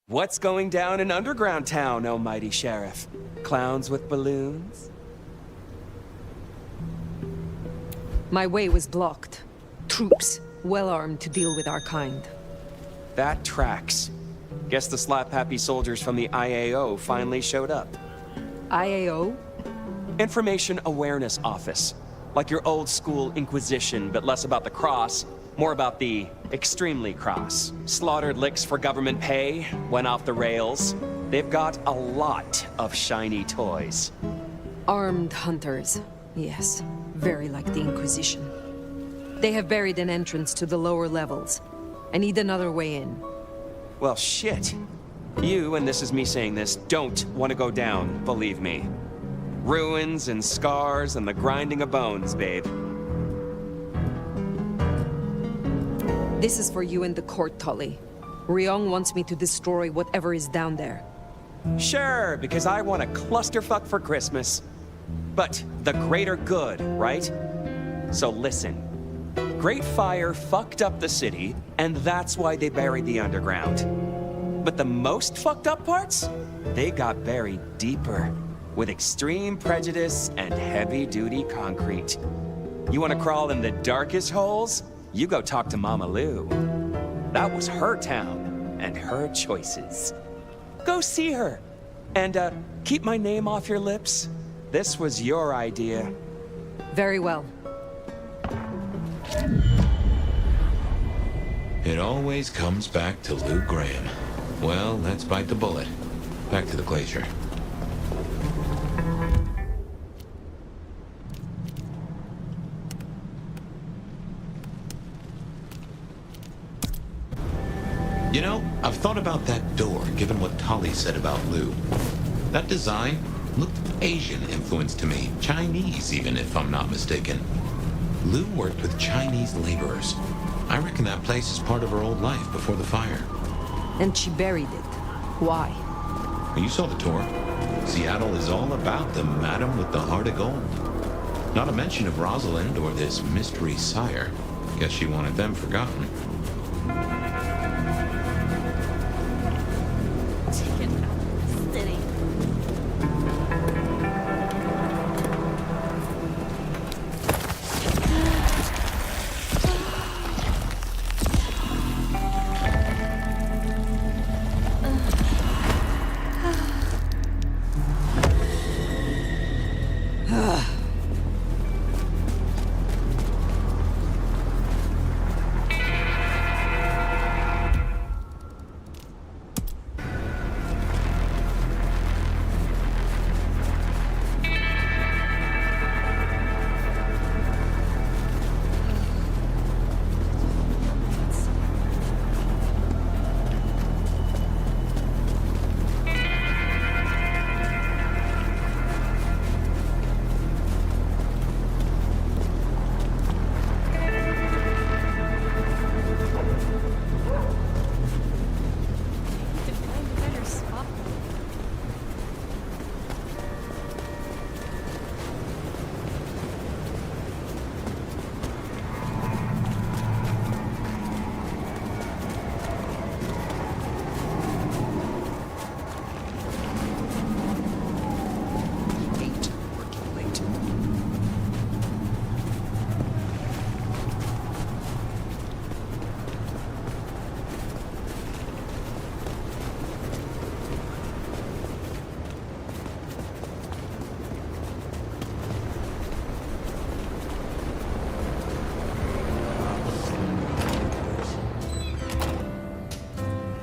What's going down in Underground Town, oh mighty sheriff? Clowns with balloons? My way was blocked. Troops, well armed to deal with our kind. That tracks. Guess the slap-happy soldiers from the IAO finally showed up. IAO? Information Awareness Office. Like your old school Inquisition, but less about the cross, more about the extremely cross. Slaughtered licks for government pay, went off the rails. They've got a lot of shiny toys. Armed hunters. Yes, very like the Inquisition. They have buried an entrance to the lower levels. I need another way in. Well, shit. You, and this is me saying this, don't want to go down, believe me. Ruins and scars and the grinding of bones, babe. This is for you and the court, Tully. Ryong wants me to destroy whatever is down there. Sure, because I want a clusterfuck for Christmas. But the greater good, right? So listen. Great Fire fucked up the city, and that's why they buried the underground. But the most fucked up parts? They got buried deeper, with extreme prejudice and heavy-duty concrete. You want to crawl in the darkest holes? You go talk to Mama Lou. That was her town, and her choices. Go see her. And, keep my name off your lips. This was your idea. Very well. It always comes back to Lou Graham. Well, let's bite the bullet. Back to the glacier. You know, I've thought about that door, given what Tolly said about Lou. That design looked Asian influenced to me. Chinese, even, if I'm not mistaken. Lou worked with Chinese laborers. I reckon that place is part of her old life before the fire. And she buried it. Why? You saw the tour. Seattle is all about the madam with the heart of gold. Not a mention of Rosalind or this mystery sire. Guess she wanted them forgotten.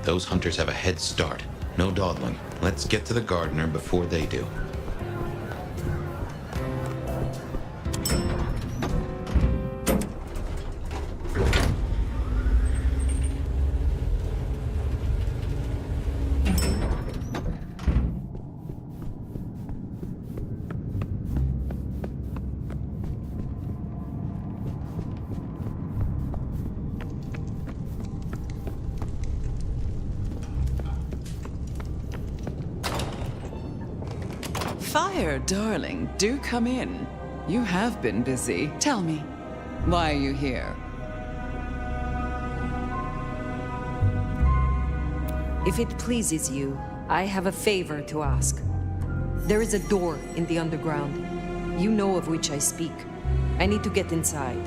Those hunters have a head start. No dawdling. Let's get to the gardener before they do. Fire, darling, do come in. You have been busy. Tell me, why are you here? If it pleases you, I have a favor to ask. There is a door in the underground. You know of which I speak. I need to get inside.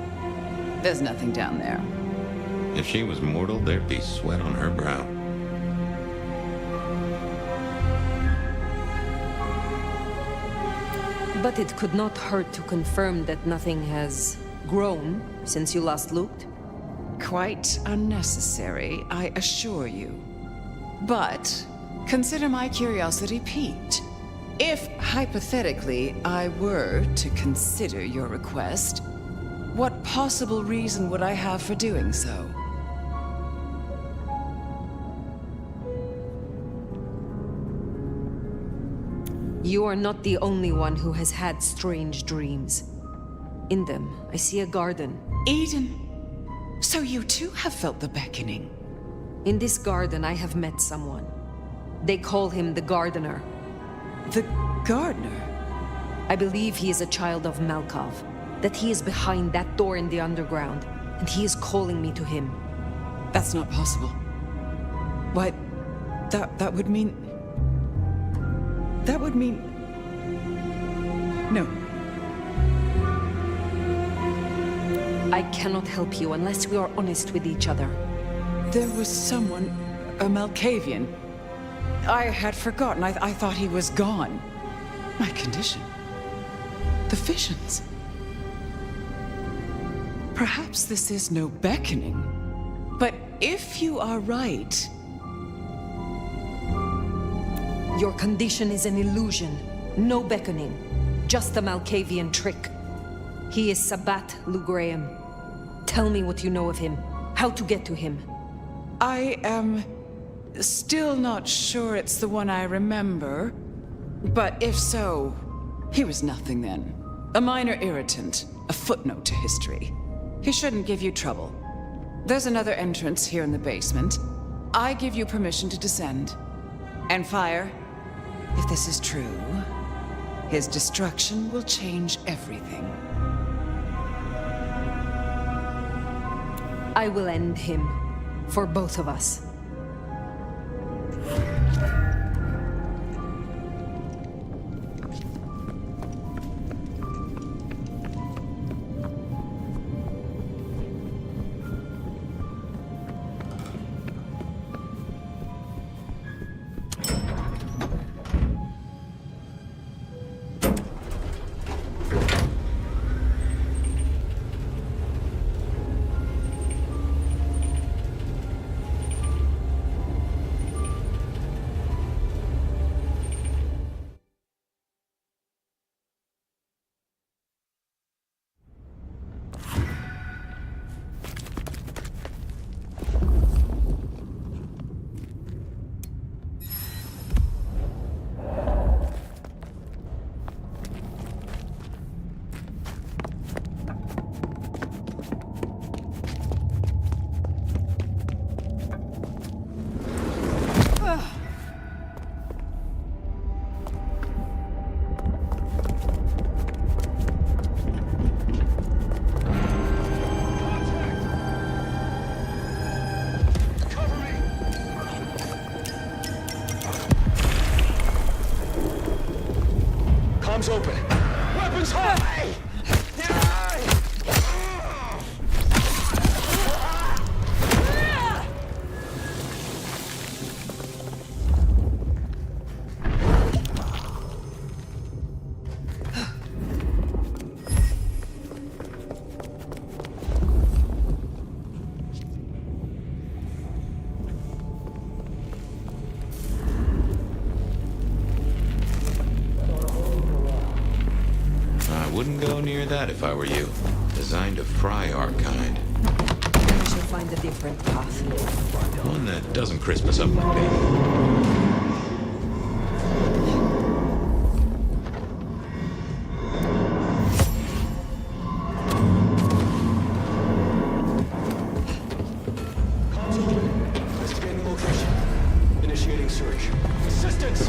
There's nothing down there. If she was mortal, there'd be sweat on her brow. But it could not hurt to confirm that nothing has grown since you last looked. Quite unnecessary, I assure you. But consider my curiosity piqued. If, hypothetically, I were to consider your request, what possible reason would I have for doing so? You are not the only one who has had strange dreams. In them, I see a garden. Eden, so you too have felt the beckoning. In this garden, I have met someone. They call him the Gardener. The gardener? I believe he is a child of Malkov, that he is behind that door in the underground, and he is calling me to him. That's not possible. Why, that would mean... That would mean... No. I cannot help you unless we are honest with each other. There was someone, a Malkavian. I had forgotten. I thought he was gone. My condition. The visions. Perhaps this is no beckoning. But if you are right... Your condition is an illusion. No beckoning. Just a Malkavian trick. He is Sabat Lugraham. Tell me what you know of him. How to get to him. I am still not sure it's the one I remember. But if so, he was nothing then. A minor irritant. A footnote to history. He shouldn't give you trouble. There's another entrance here in the basement. I give you permission to descend. And fire. If this is true, his destruction will change everything. I will end him. For both of us. Comms open. Weapons high! Wouldn't go near that if I were you. Designed to fry our kind. I shall find a different path. One that doesn't Christmas up my baby. Investigating location. Initiating search. Assistance!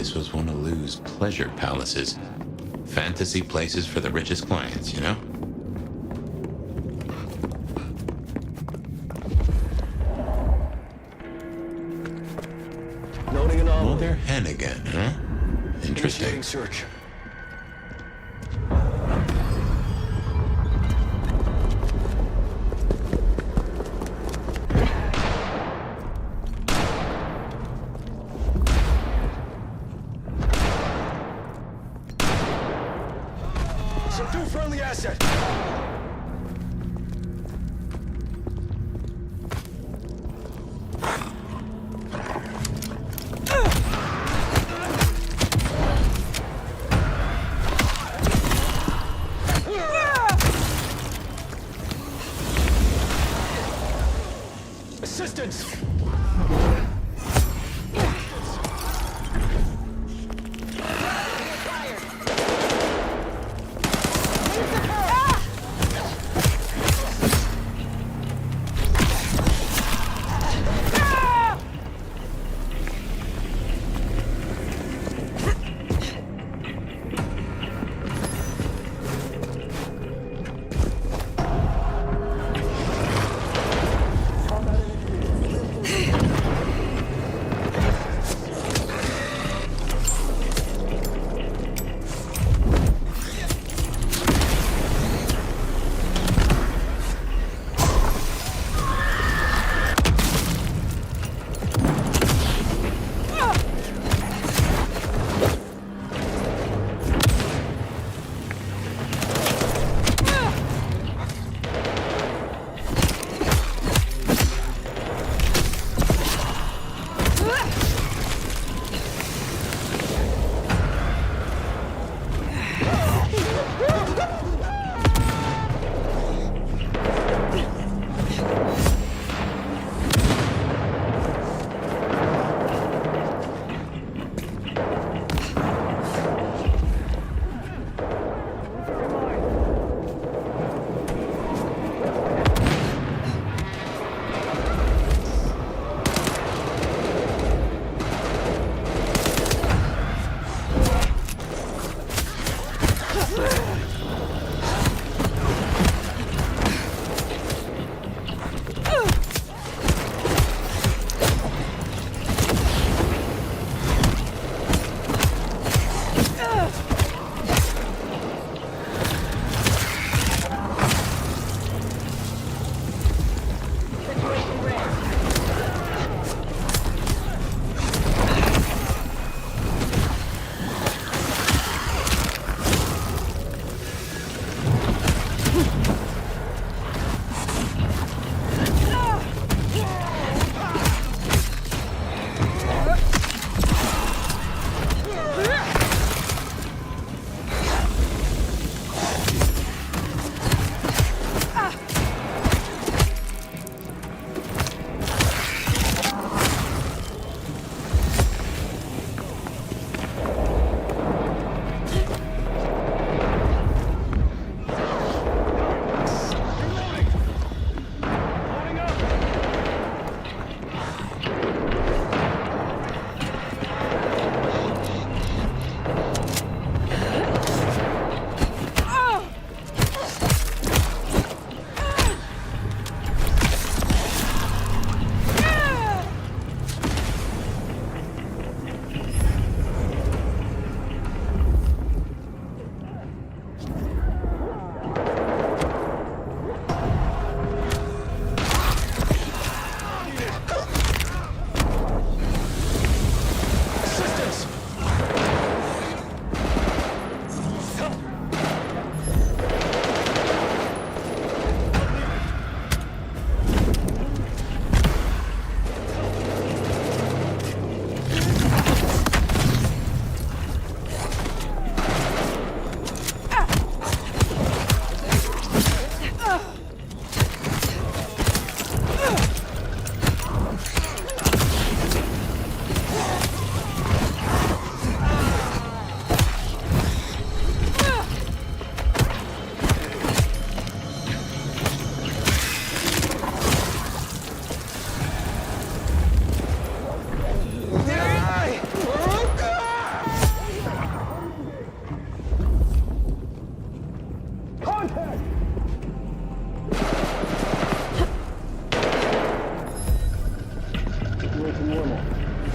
this was one of Lou's pleasure palaces. Fantasy places for the richest clients, you know? Noting anomaly. Mother hen again, huh? Interesting. Initiating search. Subdue friendly asset. Assistance!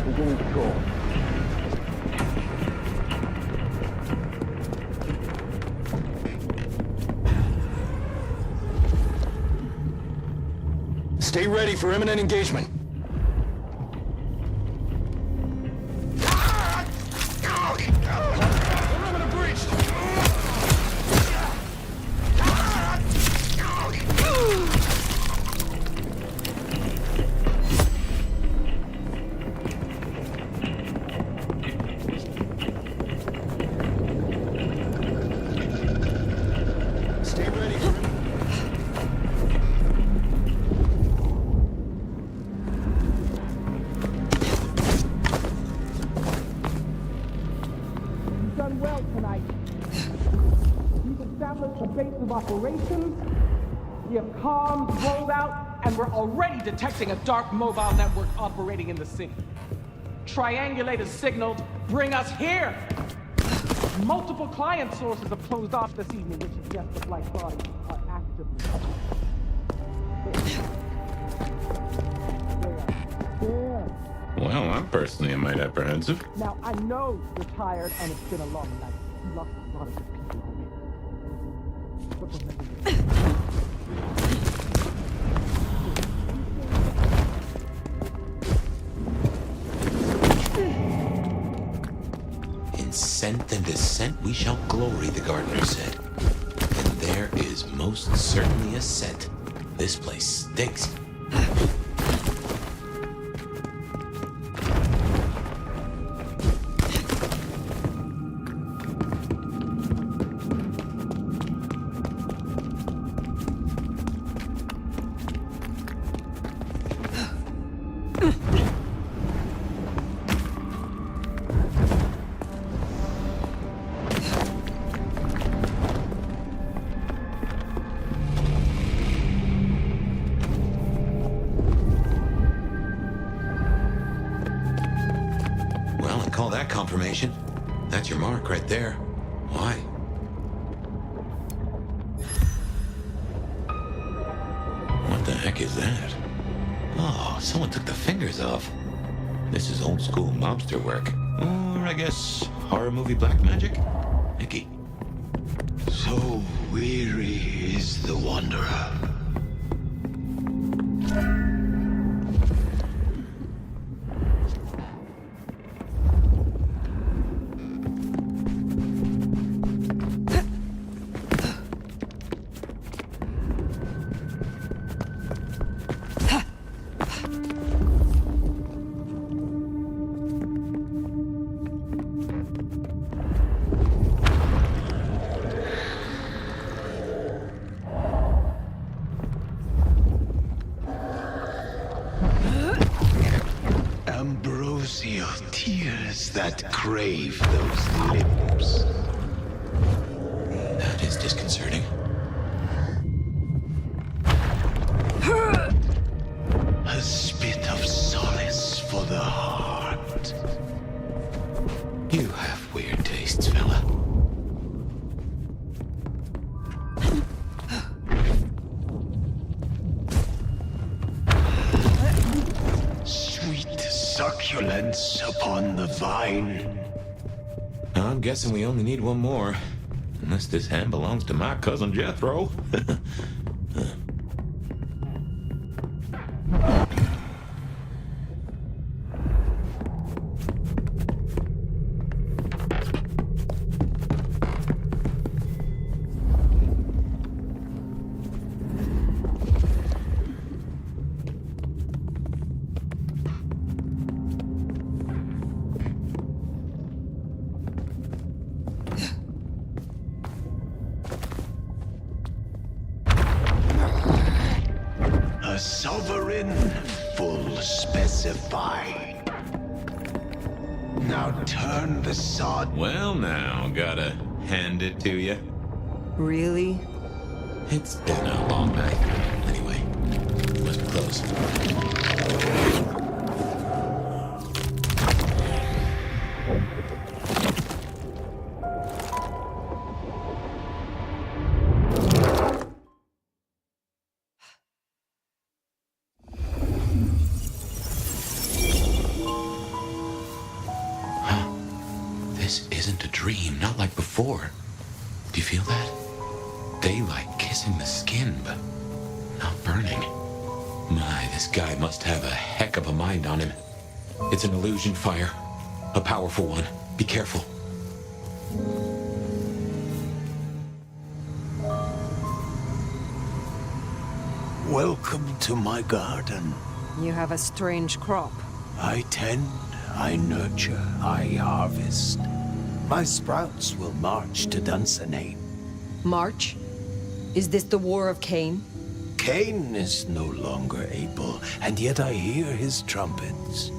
Regaining control. Stay ready for imminent engagement. Stay ready for done well tonight. We've established a base of operations, we have comms rolled out, and we're already detecting a dark mobile network operating in the city. Triangulated signals bring us here. Multiple client sources have closed off this evening, which suggests the flight bodies are actively. There. Well, I'm personally a mite apprehensive. Now, I know you're tired and it's been a long night. You lost a lot of good people already. But remember this. In scent and descent we shall glory, the gardener said. And there is most certainly a scent. This place stinks. Well, I call that confirmation. That's your mark right there. Why? What the heck is that? Oh, someone took the fingers off. This is old school mobster work. Or I guess horror movie black magic? Mickey. So weary is the wanderer. Ambrosial tears that crave those lips. That is disconcerting. A spit of solace for the heart. You have weird tastes, fella. Sweet succulence upon the vine. I'm guessing we only need one more. Unless this hand belongs to my cousin Jethro. A sovereign full specified. Now turn the sod. Well, now, gotta hand it to you. Really? It's been a long night. Anyway, must be close. isn't a dream, not like before. Do you feel that? Daylight kissing the skin, but not burning. My, this guy must have a heck of a mind on him. It's an illusion fire. A powerful one. Be careful. Welcome to my garden. You have a strange crop. I tend, I nurture, I harvest. My sprouts will march to Dunsinane. March? Is this the War of Cain? Cain is no longer able, and yet I hear his trumpets.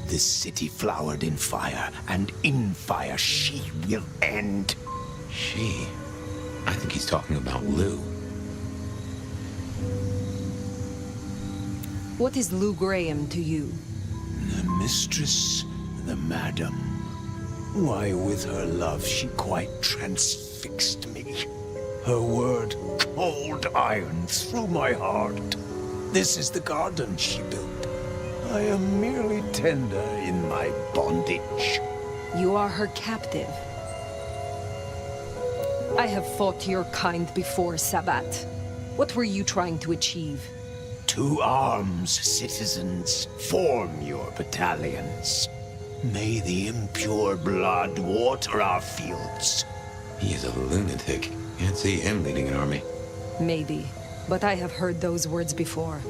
This city flowered in fire, and in fire she will end. She? I think he's talking about Lou. What is Lou Graham to you? The mistress, the madam. Why, with her love, she quite transfixed me. Her word, cold iron through my heart. This is the garden she built. I am merely tender in my bondage. You are her captive. I have fought your kind before, Sabbat. What were you trying to achieve? To arms, citizens. Form your battalions. May the impure blood water our fields. He's a lunatic. Can't see him leading an army. Maybe, but I have heard those words before.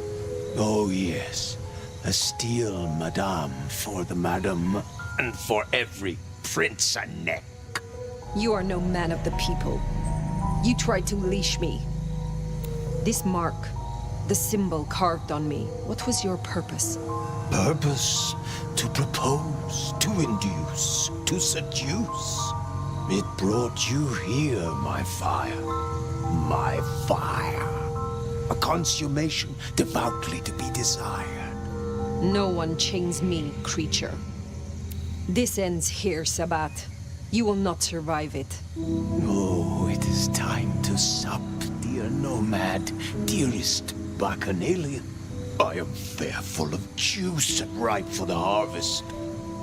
Oh, yes. A steel madame for the madam, and for every prince a neck. You are no man of the people. You tried to leash me. This mark, the symbol carved on me, what was your purpose? Purpose? To propose, to induce, to seduce. It brought you here, my fire. My fire. A consummation devoutly to be desired. No one chains me, creature. This ends here, Sabbat. You will not survive it. Oh, it is time to sup, dear nomad, dearest bacchanalian. I am fair full of juice and ripe for the harvest.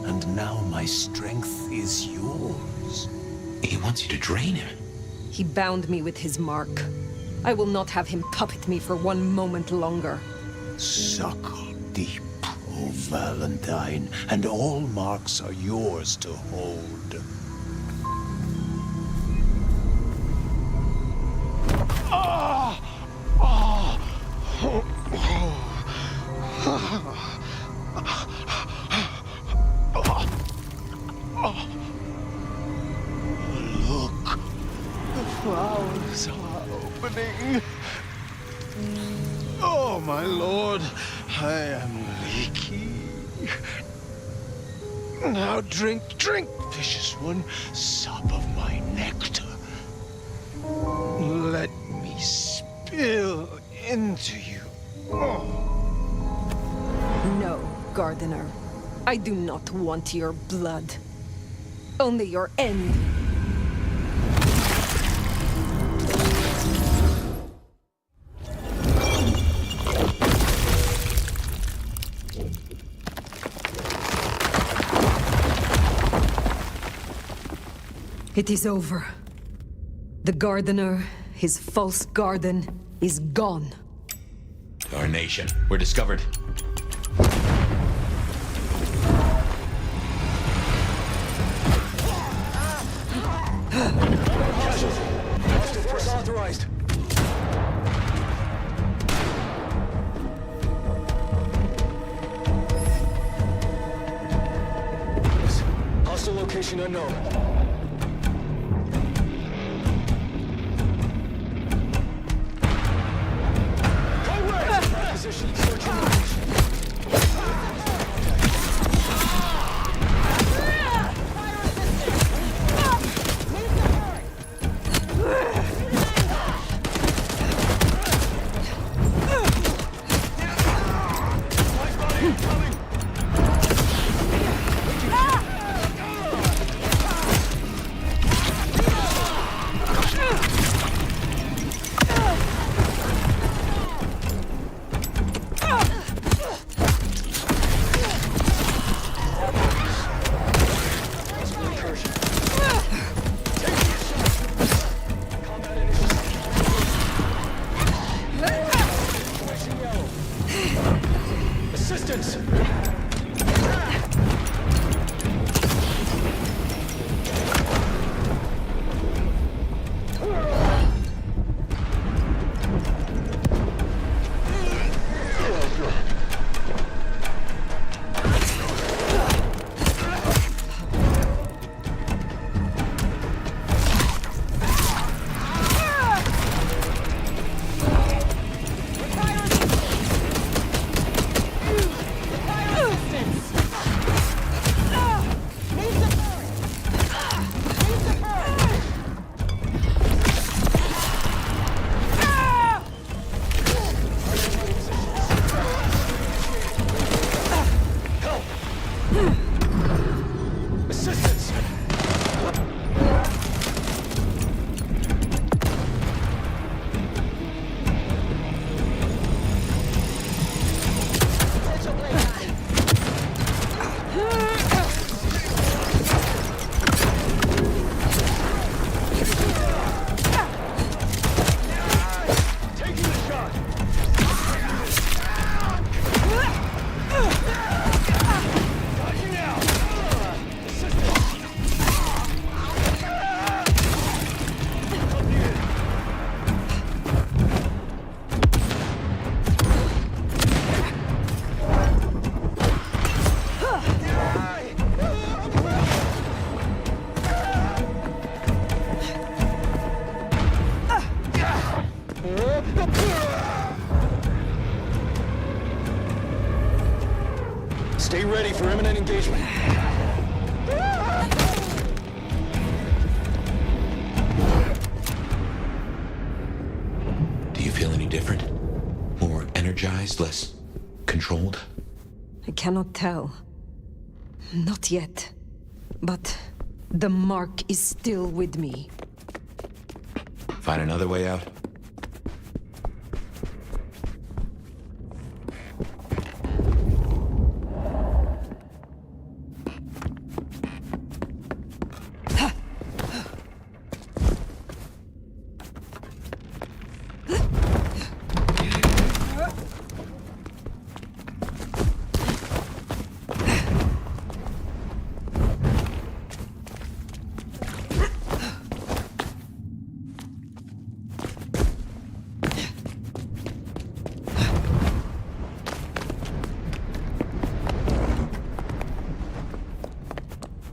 And now my strength is yours. He wants you to drain him. He bound me with his mark. I will not have him puppet me for one moment longer. Suckle deep, O Valentine, and all marks are yours to hold. Look, the flowers are opening. Oh, my lord, I am leaky. Now drink, drink, vicious one, sup of my nectar. Let me spill into you. Oh. No, Gardener. I do not want your blood. Only your end. It is over. The Gardener, his false garden, is gone. Darnation. We're discovered. Hostile force authorized. Hostile location unknown. Position, search and location. Assistance! Taking the shot! Dodging out! Stay ready for imminent engagement. Do you feel any different? More energized, less controlled? I cannot tell. Not yet. But the mark is still with me. Find another way out?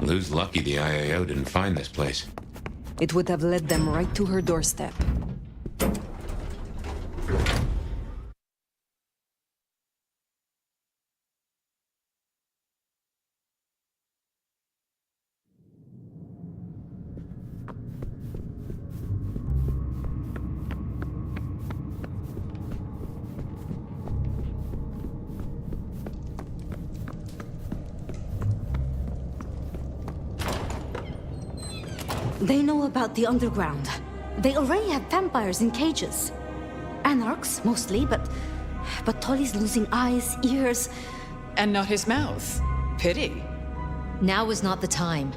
Lou's lucky the IAO didn't find this place. It would have led them right to her doorstep. They know about the underground. They already have vampires in cages. Anarchs, mostly, but Tolly's losing eyes, ears. And not his mouth. Pity. Now is not the time.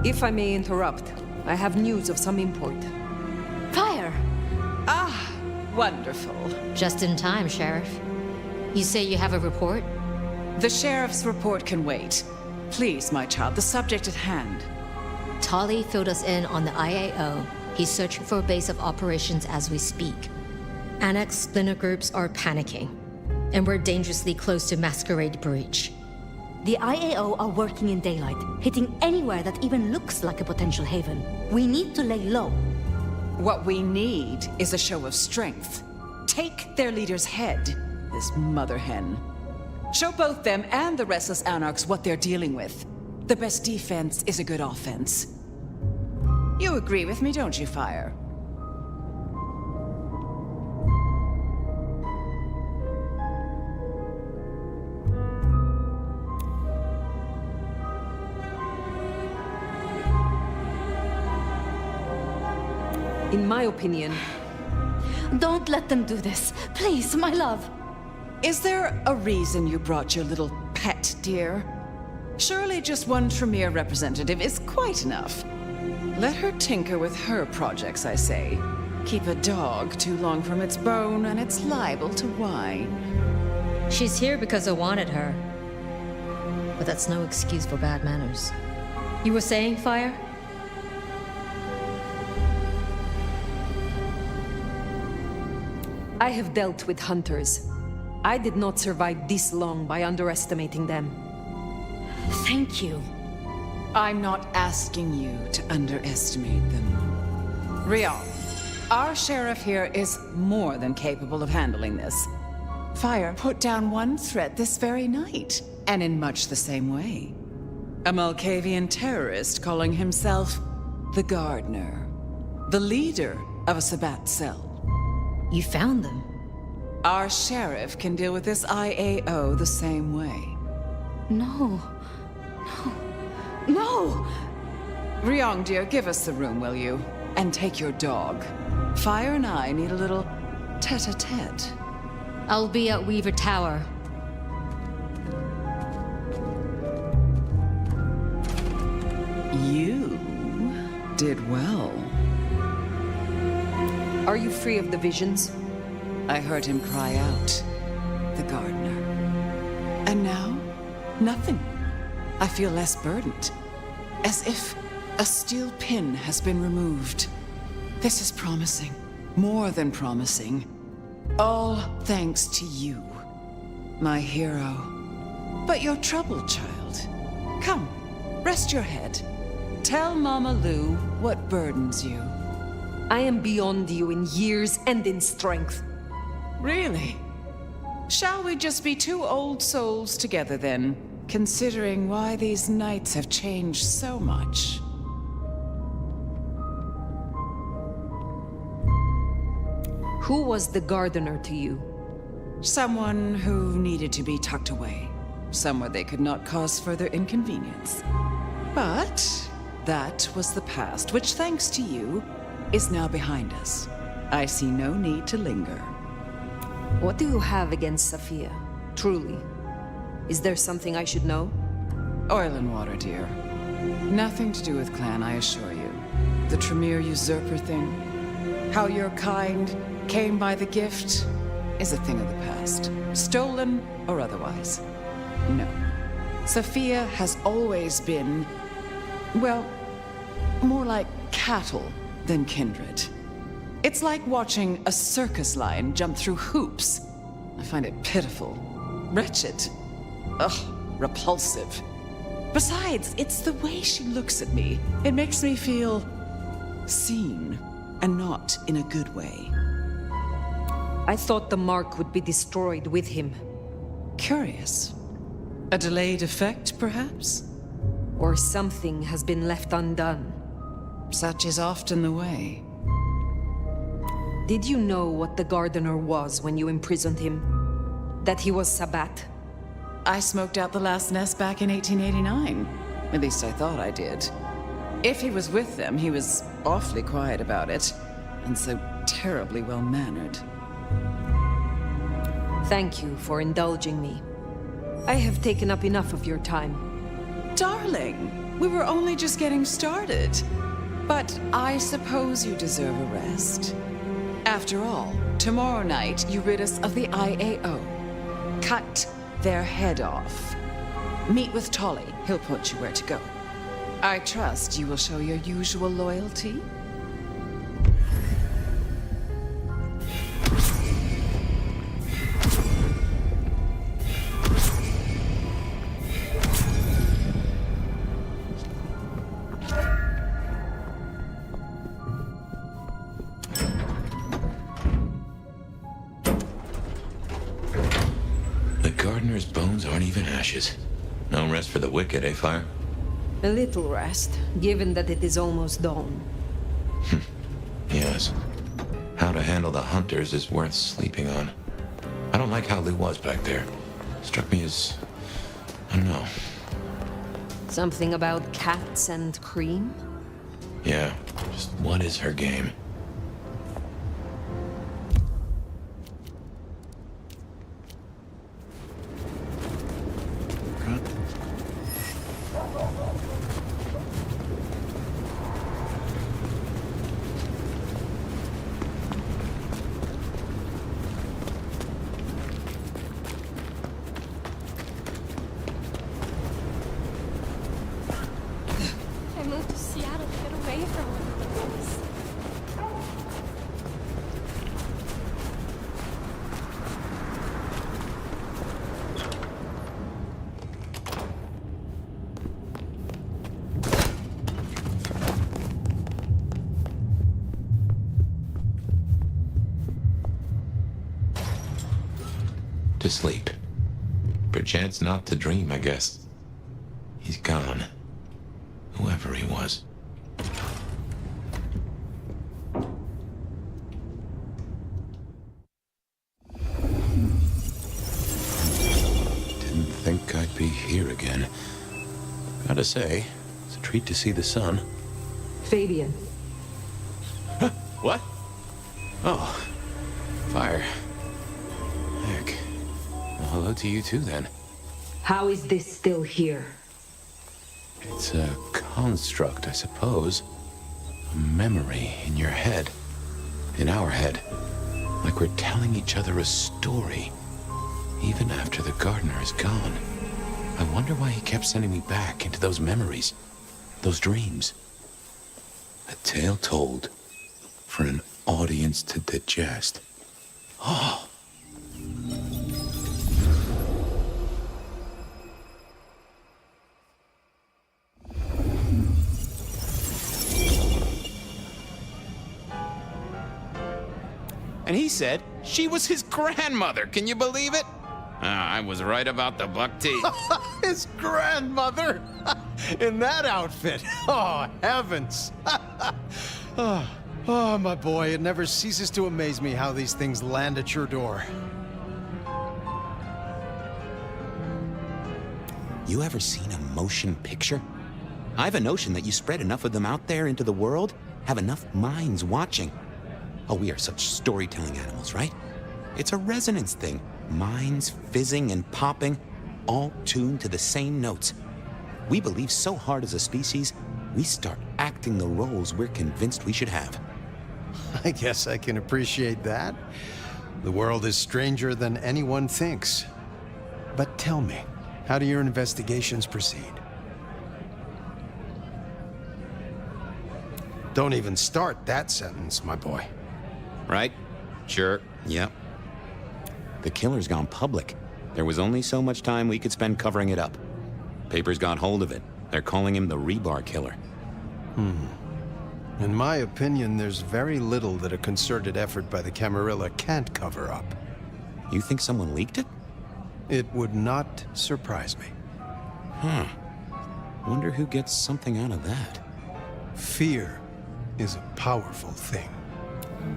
If I may interrupt, I have news of some import. Fire! Ah, wonderful. Just in time, Sheriff. You say you have a report? The sheriff's report can wait. Please, my child, the subject at hand. Tolly filled us in on the IAO. He's searching for a base of operations as we speak. Annex splinter groups are panicking, and we're dangerously close to Masquerade breach. The IAO are working in daylight, hitting anywhere that even looks like a potential haven. We need to lay low. What we need is a show of strength. Take their leader's head, this mother hen. Show both them and the restless anarchs what they're dealing with. The best defense is a good offense. You agree with me, don't you, Fire? In my opinion... Don't let them do this. Please, my love. Is there a reason you brought your little pet, dear? Surely just one Tremere representative is quite enough. Let her tinker with her projects, I say. Keep a dog too long from its bone, and it's liable to whine. She's here because I wanted her. But that's no excuse for bad manners. You were saying, Fire? I have dealt with hunters. I did not survive this long by underestimating them. Thank you. I'm not asking you to underestimate them. Rion, our sheriff here is more than capable of handling this. Fire put down one threat this very night, and in much the same way. A Malkavian terrorist calling himself the Gardener, the leader of a Sabbat cell. You found them. Our sheriff can deal with this IAO the same way. No. No! Ryong, dear, give us the room, will you? And take your dog. Fire and I need a little tete-a-tete. I'll be at Weaver Tower. You did well. Are you free of the visions? I heard him cry out, the gardener. And now, nothing. I feel less burdened. As if a steel pin has been removed. This is promising. More than promising. All thanks to you, my hero. But you're troubled, child. Come, rest your head. Tell Mama Lou what burdens you. I am beyond you in years and in strength. Really? Shall we just be two old souls together then, considering why these nights have changed so much? Who was the gardener to you? Someone who needed to be tucked away, somewhere they could not cause further inconvenience. But that was the past, which, thanks to you, is now behind us. I see no need to linger. What do you have against Sophia? Truly. Is there something I should know? Oil and water, dear. Nothing to do with Clan, I assure you. The Tremere usurper thing, how your kind came by the gift, is a thing of the past. Stolen or otherwise. No. Sophia has always been, well, more like cattle than kindred. It's like watching a circus lion jump through hoops. I find it pitiful. Wretched. Ugh, repulsive. Besides, it's the way she looks at me. It makes me feel seen, and not in a good way. I thought the mark would be destroyed with him. Curious. A delayed effect, perhaps? Or something has been left undone. Such is often the way. Did you know what the gardener was when you imprisoned him? That he was Sabbat? I smoked out the last nest back in 1889. At least I thought I did. If he was with them, he was awfully quiet about it. And so terribly well-mannered. Thank you for indulging me. I have taken up enough of your time. Darling, we were only just getting started. But I suppose you deserve a rest. After all, tomorrow night you rid us of the IAO. Cut their head off. Meet with Tolly. He'll point you where to go. I trust you will show your usual loyalty. Gardener's bones aren't even ashes. No rest for the wicked, eh, Fire? A little rest, given that it is almost dawn. Yes. How to handle the hunters is worth sleeping on. I don't like how Lou was back there. Struck me as... I don't know. Something about cats and cream? Yeah, just what is her game? to sleep. Perchance not to dream, I guess. He's gone. Whoever he was. Didn't think I'd be here again. Gotta say, it's a treat to see the sun. Fabian. Huh? What? Oh. Fire. Heck. Well, hello to you too, then. How is this still here? It's a construct, I suppose. A memory in your head. In our head. Like we're telling each other a story. Even after the gardener is gone. I wonder why he kept sending me back into those memories. Those dreams. A tale told for an audience to digest. Oh. And he said she was his grandmother. Can you believe it? I was right about the buck teeth. His grandmother? In that outfit? Oh, heavens. Oh, my boy, it never ceases to amaze me how these things land at your door. You ever seen a motion picture? I have a notion that you spread enough of them out there into the world, have enough minds watching. Oh, we are such storytelling animals, right? It's a resonance thing. Minds fizzing and popping, all tuned to the same notes. We believe so hard as a species, we start acting the roles we're convinced we should have. I guess I can appreciate that. The world is stranger than anyone thinks. But tell me, how do your investigations proceed? Don't even start that sentence, my boy. Right? Sure. Yep. The killer's gone public. There was only so much time we could spend covering it up. Papers got hold of it. They're calling him the Rebar Killer. In my opinion, there's very little that a concerted effort by the Camarilla can't cover up. You think someone leaked it? It would not surprise me. Wonder who gets something out of that. Fear is a powerful thing.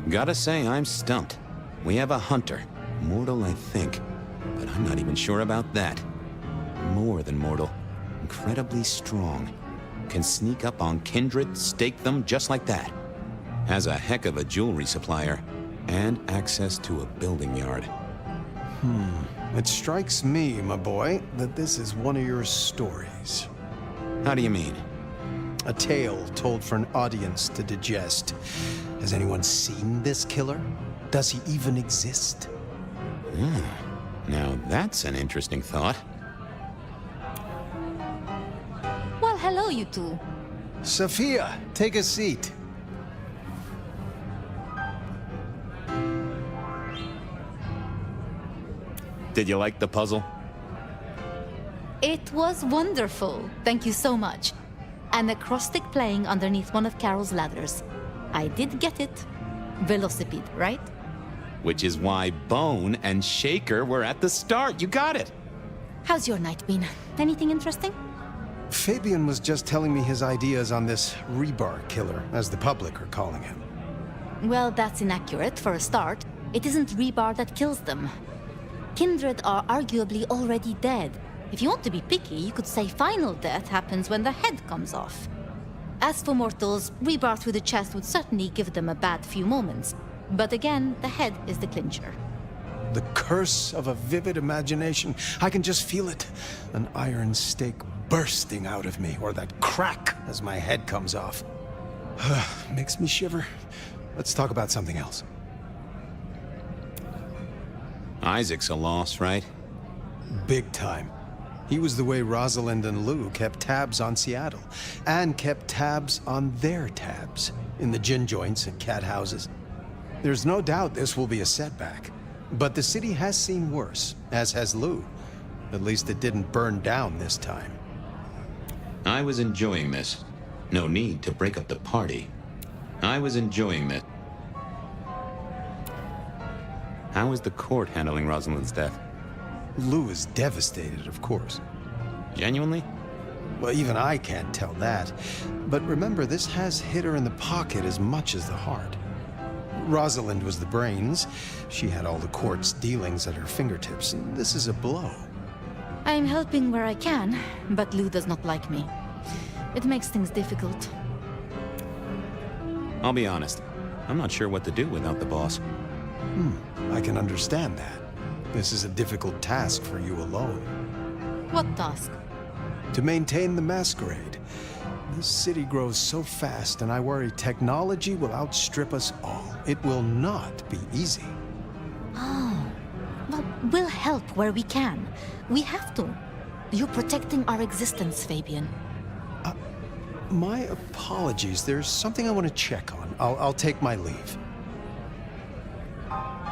Gotta say, I'm stumped. We have a hunter. Mortal, I think. But I'm not even sure about that. More than mortal. Incredibly strong. Can sneak up on kindred, stake them just like that. Has a heck of a jewelry supplier. And access to a building yard. It strikes me, my boy, that this is one of your stories. How do you mean? A tale told for an audience to digest. Has anyone seen this killer? Does he even exist? Now that's an interesting thought. Well, hello, you two. Sophia, take a seat. Did you like the puzzle? It was wonderful. Thank you so much. An acrostic playing underneath one of Carol's ladders. I did get it. Velocipede, right? Which is why Bone and Shaker were at the start. You got it. How's your night been? Anything interesting? Fabian was just telling me his ideas on this Rebar Killer, as the public are calling him. Well, that's inaccurate for a start. It isn't Rebar that kills them. Kindred are arguably already dead. If you want to be picky, you could say final death happens when the head comes off. As for mortals, Rebar through the chest would certainly give them a bad few moments. But again, the head is the clincher. The curse of a vivid imagination. I can just feel it. An iron stake bursting out of me, or that crack as my head comes off. Makes me shiver. Let's talk about something else. Isaac's a loss, right? Big time. He was the way Rosalind and Lou kept tabs on Seattle, and kept tabs on their tabs, in the gin joints and cat houses. There's no doubt this will be a setback, but the city has seen worse, as has Lou. At least it didn't burn down this time. I was enjoying this. No need to break up the party. I was enjoying this. How is the court handling Rosalind's death? Lou is devastated, of course. Genuinely? Well, even I can't tell that. But remember, this has hit her in the pocket as much as the heart. Rosalind was the brains. She had all the court's dealings at her fingertips. This is a blow. I'm helping where I can, but Lou does not like me. It makes things difficult. I'll be honest. I'm not sure what to do without the boss. I can understand that. This is a difficult task for you alone. What task? To maintain the Masquerade. This city grows so fast, and I worry technology will outstrip us all. It will not be easy. Oh. Well, we'll help where we can. We have to. You're protecting our existence, Fabian. My apologies. There's something I want to check on. I'll take my leave.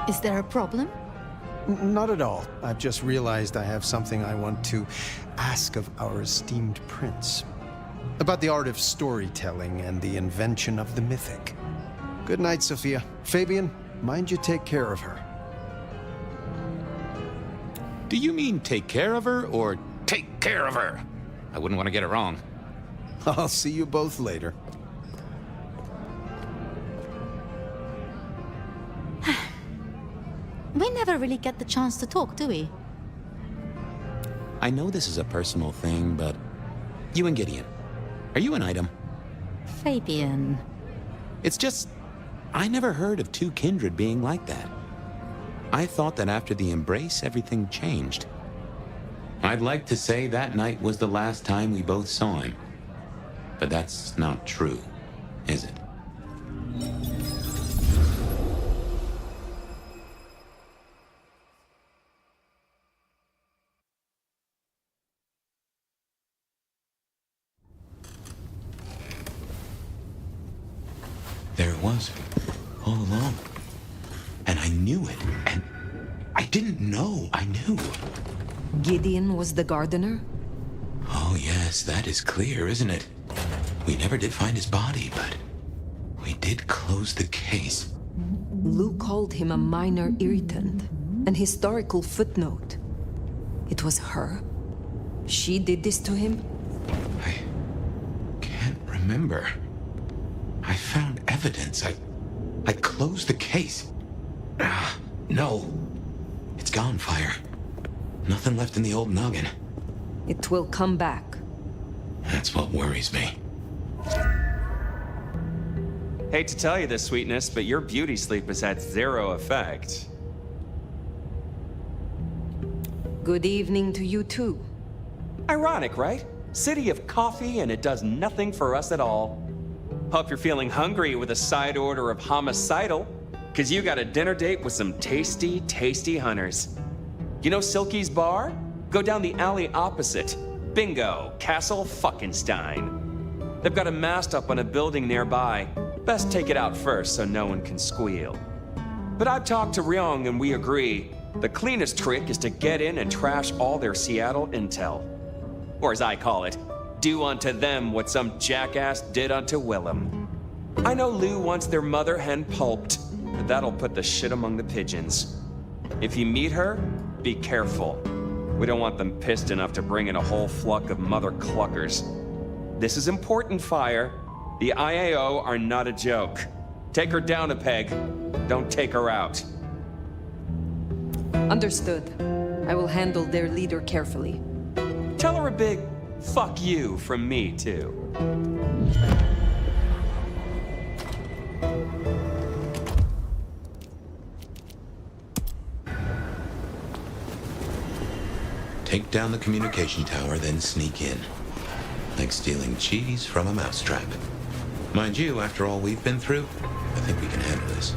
Is there a problem? Not at all. I've just realized I have something I want to ask of our esteemed prince. About the art of storytelling and the invention of the mythic. Good night, Sophia. Fabian, mind you take care of her. Do you mean take care of her, or take care of her? I wouldn't want to get it wrong. I'll see you both later. We never really get the chance to talk, do we? I know this is a personal thing, but you and Gideon, are you an item? Fabian. It's just, I never heard of two kindred being like that. I thought that after the embrace, everything changed. I'd like to say that night was the last time we both saw him. But that's not true, is it? There it was, all along. And I knew it, and I didn't know I knew. Gideon was the gardener? Oh yes, that is clear, isn't it? We never did find his body, but we did close the case. Lou called him a minor irritant, an historical footnote. It was her? She did this to him? I can't remember. I found evidence. I closed the case. No. It's gone, Fire. Nothing left in the old noggin. It will come back. That's what worries me. Hate to tell you this, sweetness, but your beauty sleep has had zero effect. Good evening to you too. Ironic, right? City of coffee and it does nothing for us at all. Hope you're feeling hungry with a side order of homicidal, cause you got a dinner date with some tasty, tasty hunters. You know Silky's bar? Go down the alley opposite. Bingo, Castle Fuckenstein. They've got a mast up on a building nearby. Best take it out first so no one can squeal. But I've talked to Ryong and we agree, the cleanest trick is to get in and trash all their Seattle intel. Or as I call it, do unto them what some jackass did unto Willem. I know Lou wants their mother hen pulped, but that'll put the shit among the pigeons. If you meet her, be careful. We don't want them pissed enough to bring in a whole flock of mother cluckers. This is important, Fire. The IAO are not a joke. Take her down a peg. Don't take her out. Understood. I will handle their leader carefully. Tell her a big fuck you from me, too. Take down the communication tower, then sneak in. Like stealing cheese from a mousetrap. Mind you, after all we've been through, I think we can handle this.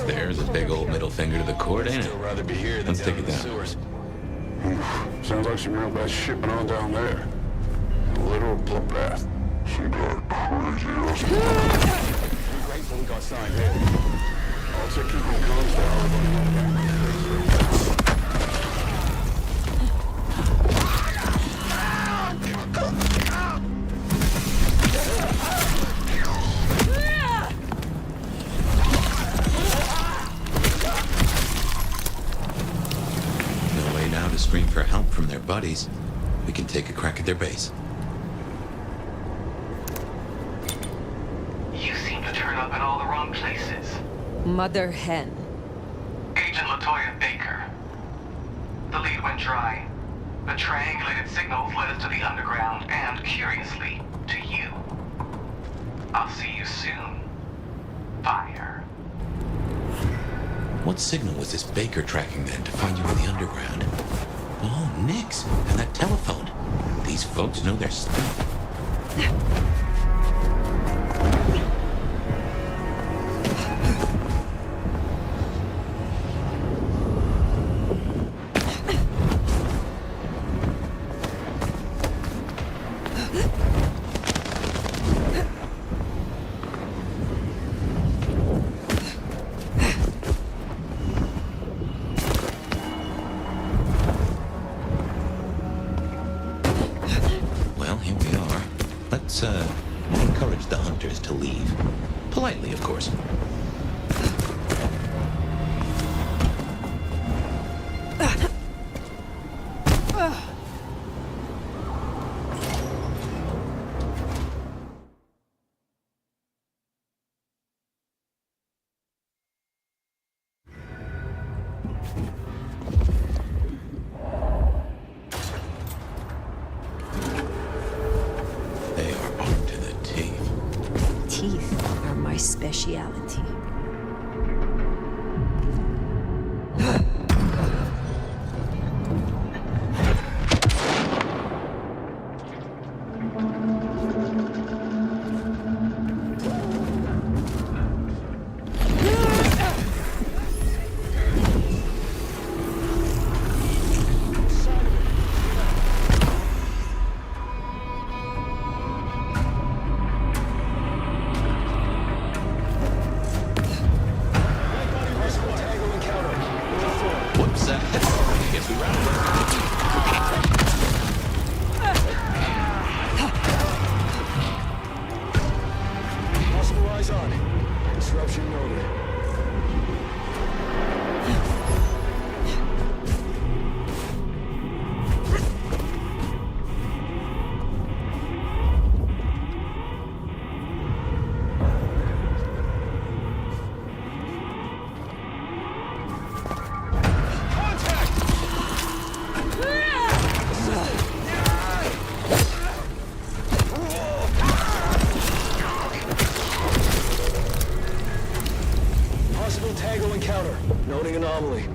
There's a big old middle finger to the court, ain't it? Still rather be here than Let's down take in it the down. sewers. Sounds like some real bad shipping on down there. A literal bloodbath. She got crazy. We're grateful we got signed in. I'll check keeping comms down. No way now to scream for help from their buddies. We can take a crack at their base. You seem to turn up in all the wrong places. Mother hen. Agent LaToya Baker. The lead went dry. The triangulated signals led us to the underground and, curiously, to you. I'll see you soon. Fire. What signal was this Baker tracking then to find you in the underground? Oh, Nix, and that telephone. These folks know their stuff. Well, here we are. Let's, encourage the hunters to leave. Politely, of course. They are armed to the teeth. Teeth are my speciality. Whoops, I guess we ran away. Possible eyes on. Disruption noted. Possible Tango encounter. Noting anomaly.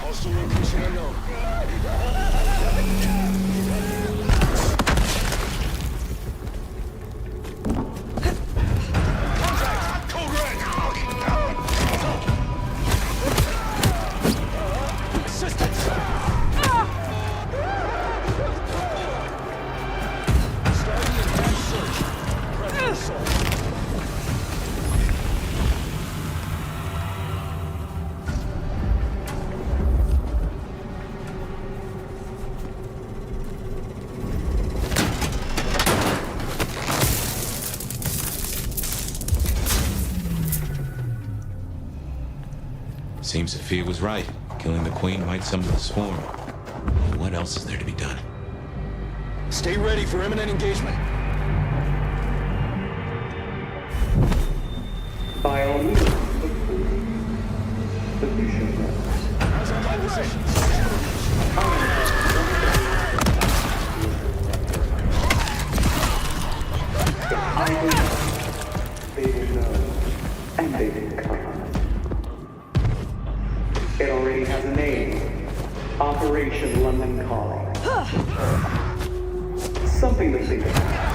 Hostile location unknown. Contact! Code red! Assistance! Starting advanced search. Predator assault. Seems Sophia was right. Killing the Queen might summon the swarm. What else is there to be done? Stay ready for imminent engagement. By all means, position. How's our my positions? They will know, and they will come. It already has a name. Operation London Calling. Something to think about.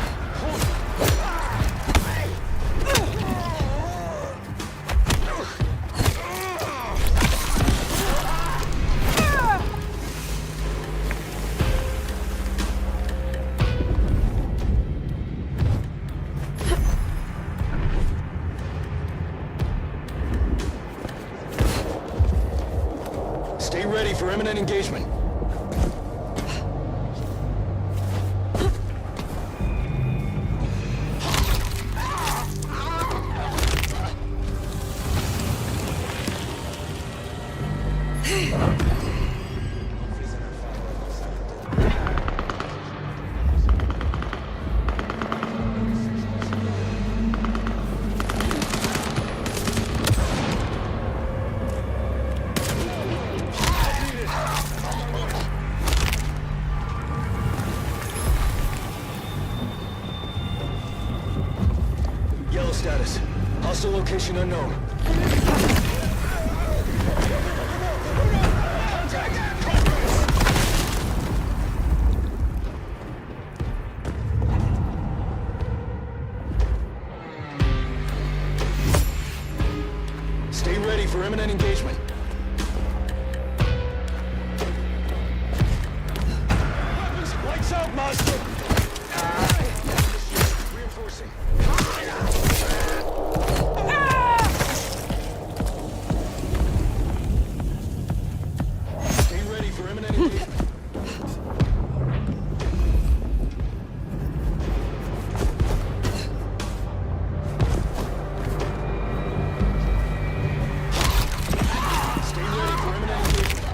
Stay ready for imminent engagement. Yellow status. Hostile location unknown. Stay ready for imminent engagement. Weapons, lights out, Master! Reinforcing. Stay ready for imminent engagement. Stay ready for imminent engagement.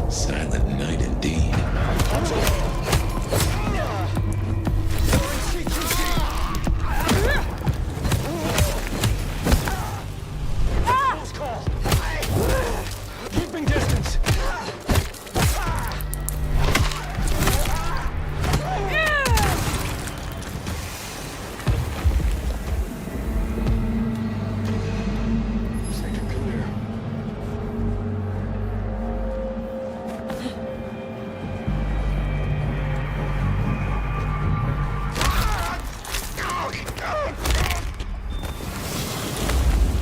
Silent night indeed. Close call. Keeping distance. Sector clear.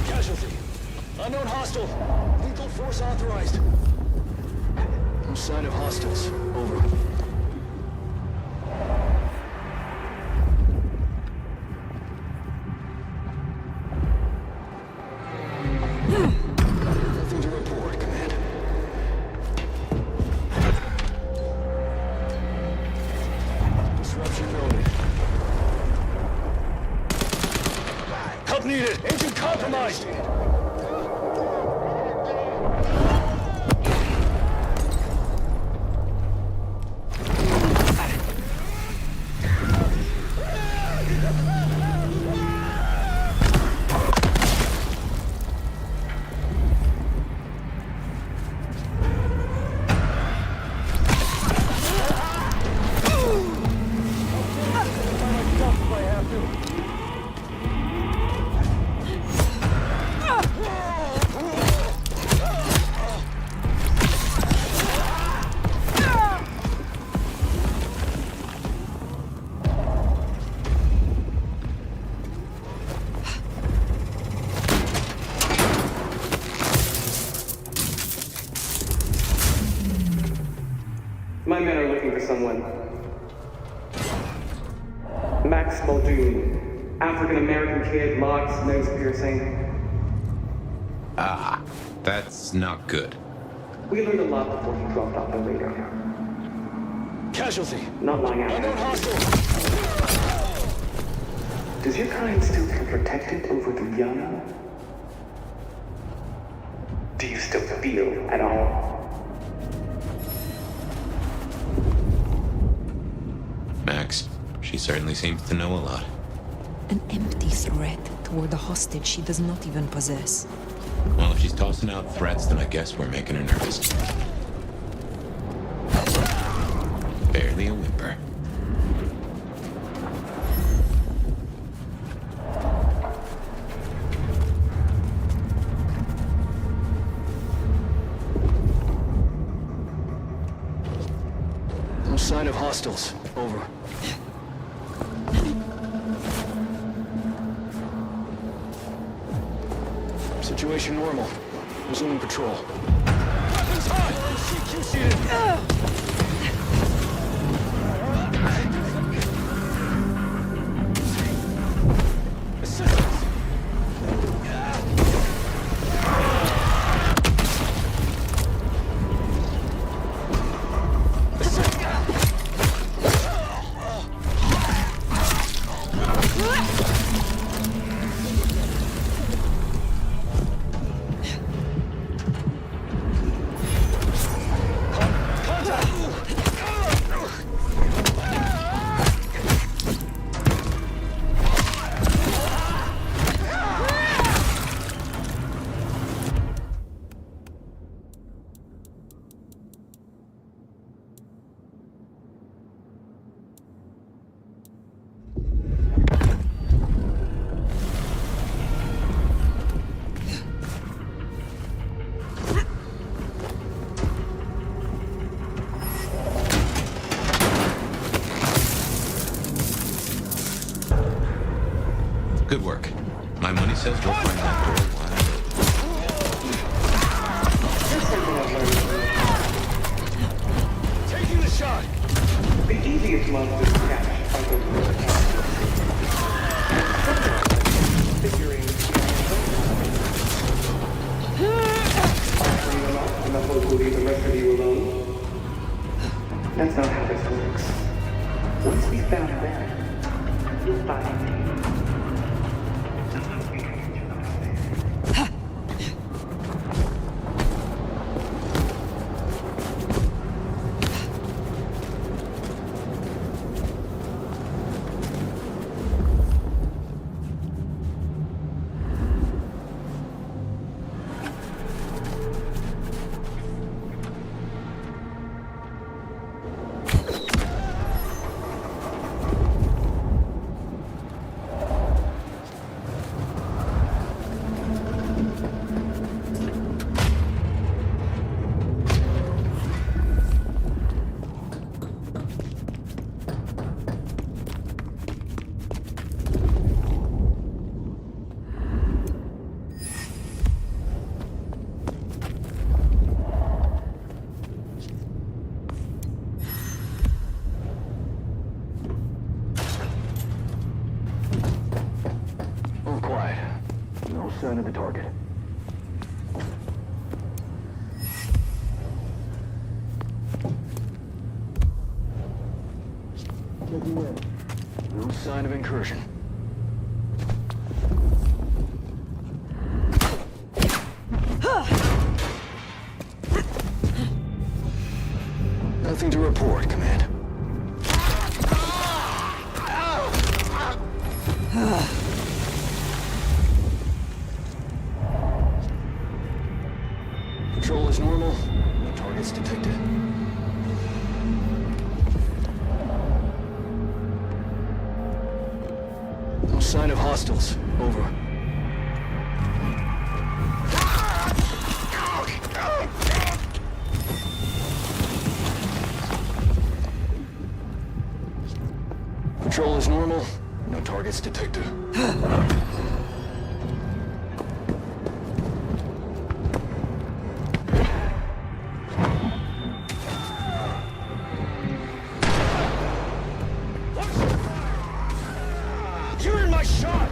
Casualty. Unknown hostile. Lethal force authorized. No sign of hostiles. Over. Nothing to report, Command. Disruption noted. Help needed. Engine compromised. My men are looking for someone. Max Muldoon. African-American kid, locks, nose piercing. Ah, That's not good. We learned a lot before he dropped off the radar. Casualty. Not lying out. Unknown hostile. Does your kind still feel protected over the young? Do you still feel at all? Max, she certainly seems to know a lot. An empty threat toward a hostage she does not even possess. Well, if she's tossing out threats, then I guess we're making her nervous. Barely a whimper. No sign of hostiles. Over. Situation normal. Resuming patrol. Weapons high! CQ seated! Assistance! Good work. My money says we'll find that door wide open. Taking the shot! The easiest monsters to catch are the worst figuring offering them up in the hope we'll leave the rest of you alone. That's not how this works. Once we found them, you'll find me. Sign of the target. Checking in. No sign of incursion. Nothing to report, Command. Control is normal. No targets detected. No sign of hostiles. Over. Control is normal. No targets detected. You're in my shot!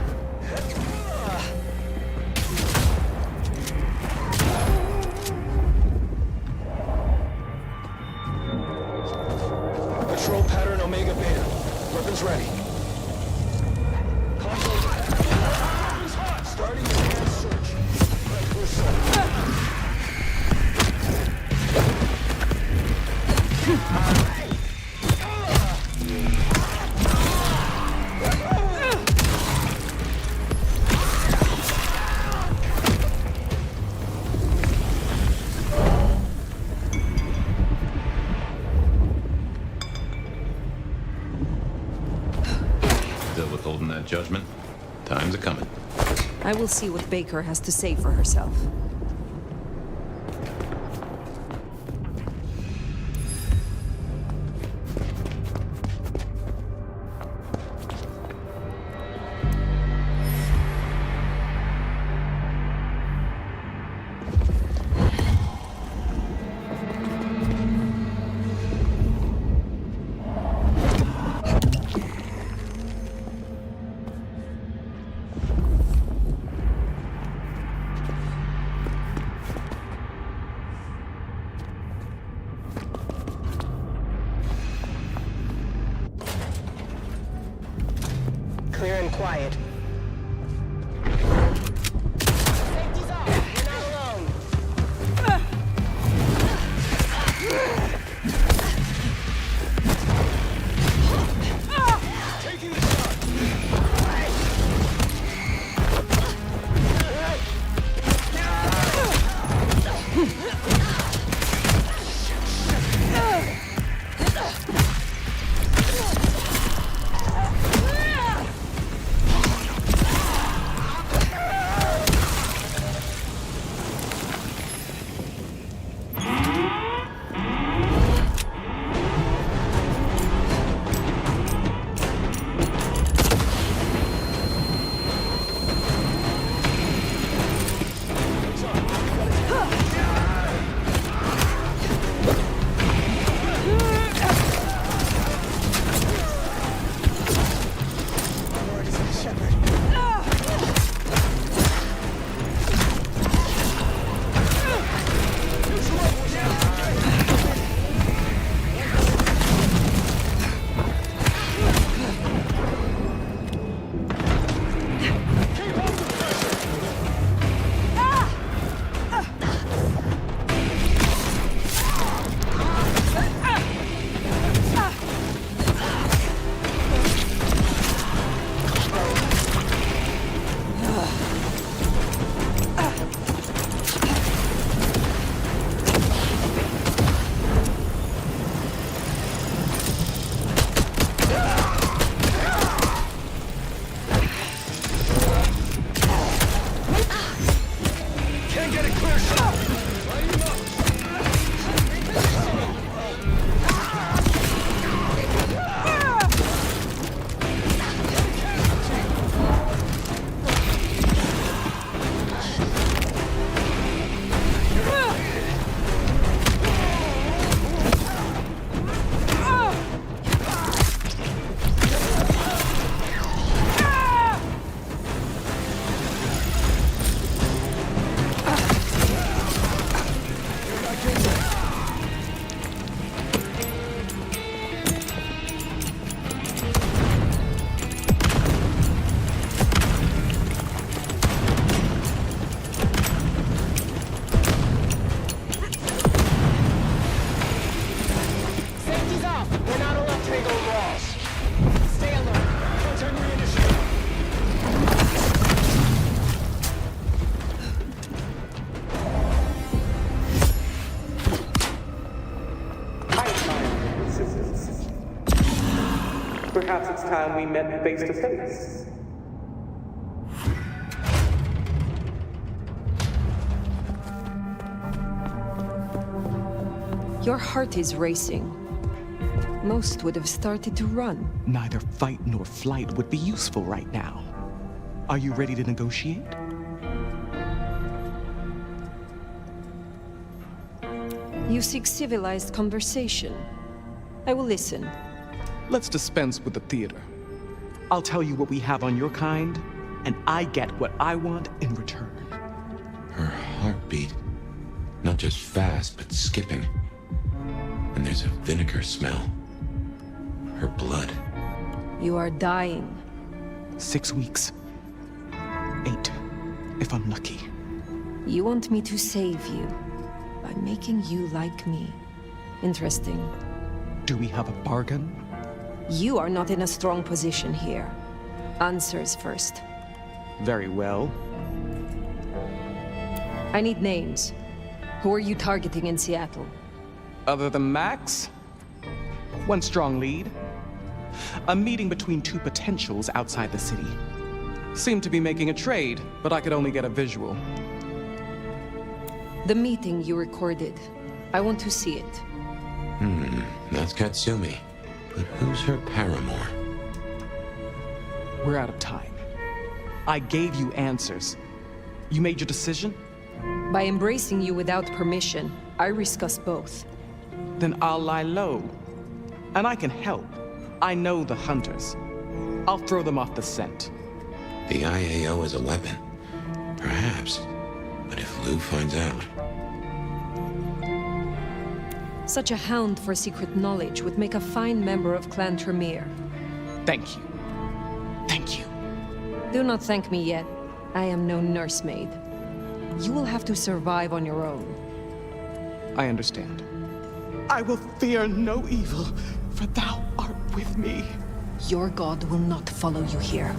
judgment. Time's a-coming. I will see what Baker has to say for herself. Clear and quiet. Safety's off. You're not alone. Taking the Perhaps it's time we met face to face. Your heart is racing. Most would have started to run. Neither fight nor flight would be useful right now. Are you ready to negotiate? You seek civilized conversation. I will listen. Let's dispense with the theater. I'll tell you what we have on your kind, and I get what I want in return. Her heartbeat. Not just fast, but skipping. And there's a vinegar smell. Her blood. You are dying. 6 weeks. 8, if I'm lucky. You want me to save you by making you like me. Interesting. Do we have a bargain? You are not in a strong position here. Answers first. Very well. I need names. Who are you targeting in Seattle? Other than Max? One strong lead. A meeting between two potentials outside the city. Seemed to be making a trade, but I could only get a visual. The meeting you recorded. I want to see it. That's Katsumi. But who's her paramour? We're out of time. I gave you answers. You made your decision? By embracing you without permission, I risk us both. Then I'll lie low. And I can help. I know the hunters. I'll throw them off the scent. The IAO is a weapon. Perhaps. But if Lou finds out... Such a hound for secret knowledge would make a fine member of Clan Tremere. Thank you. Thank you. Do not thank me yet. I am no nursemaid. You will have to survive on your own. I understand. I will fear no evil, for thou art with me. Your god will not follow you here.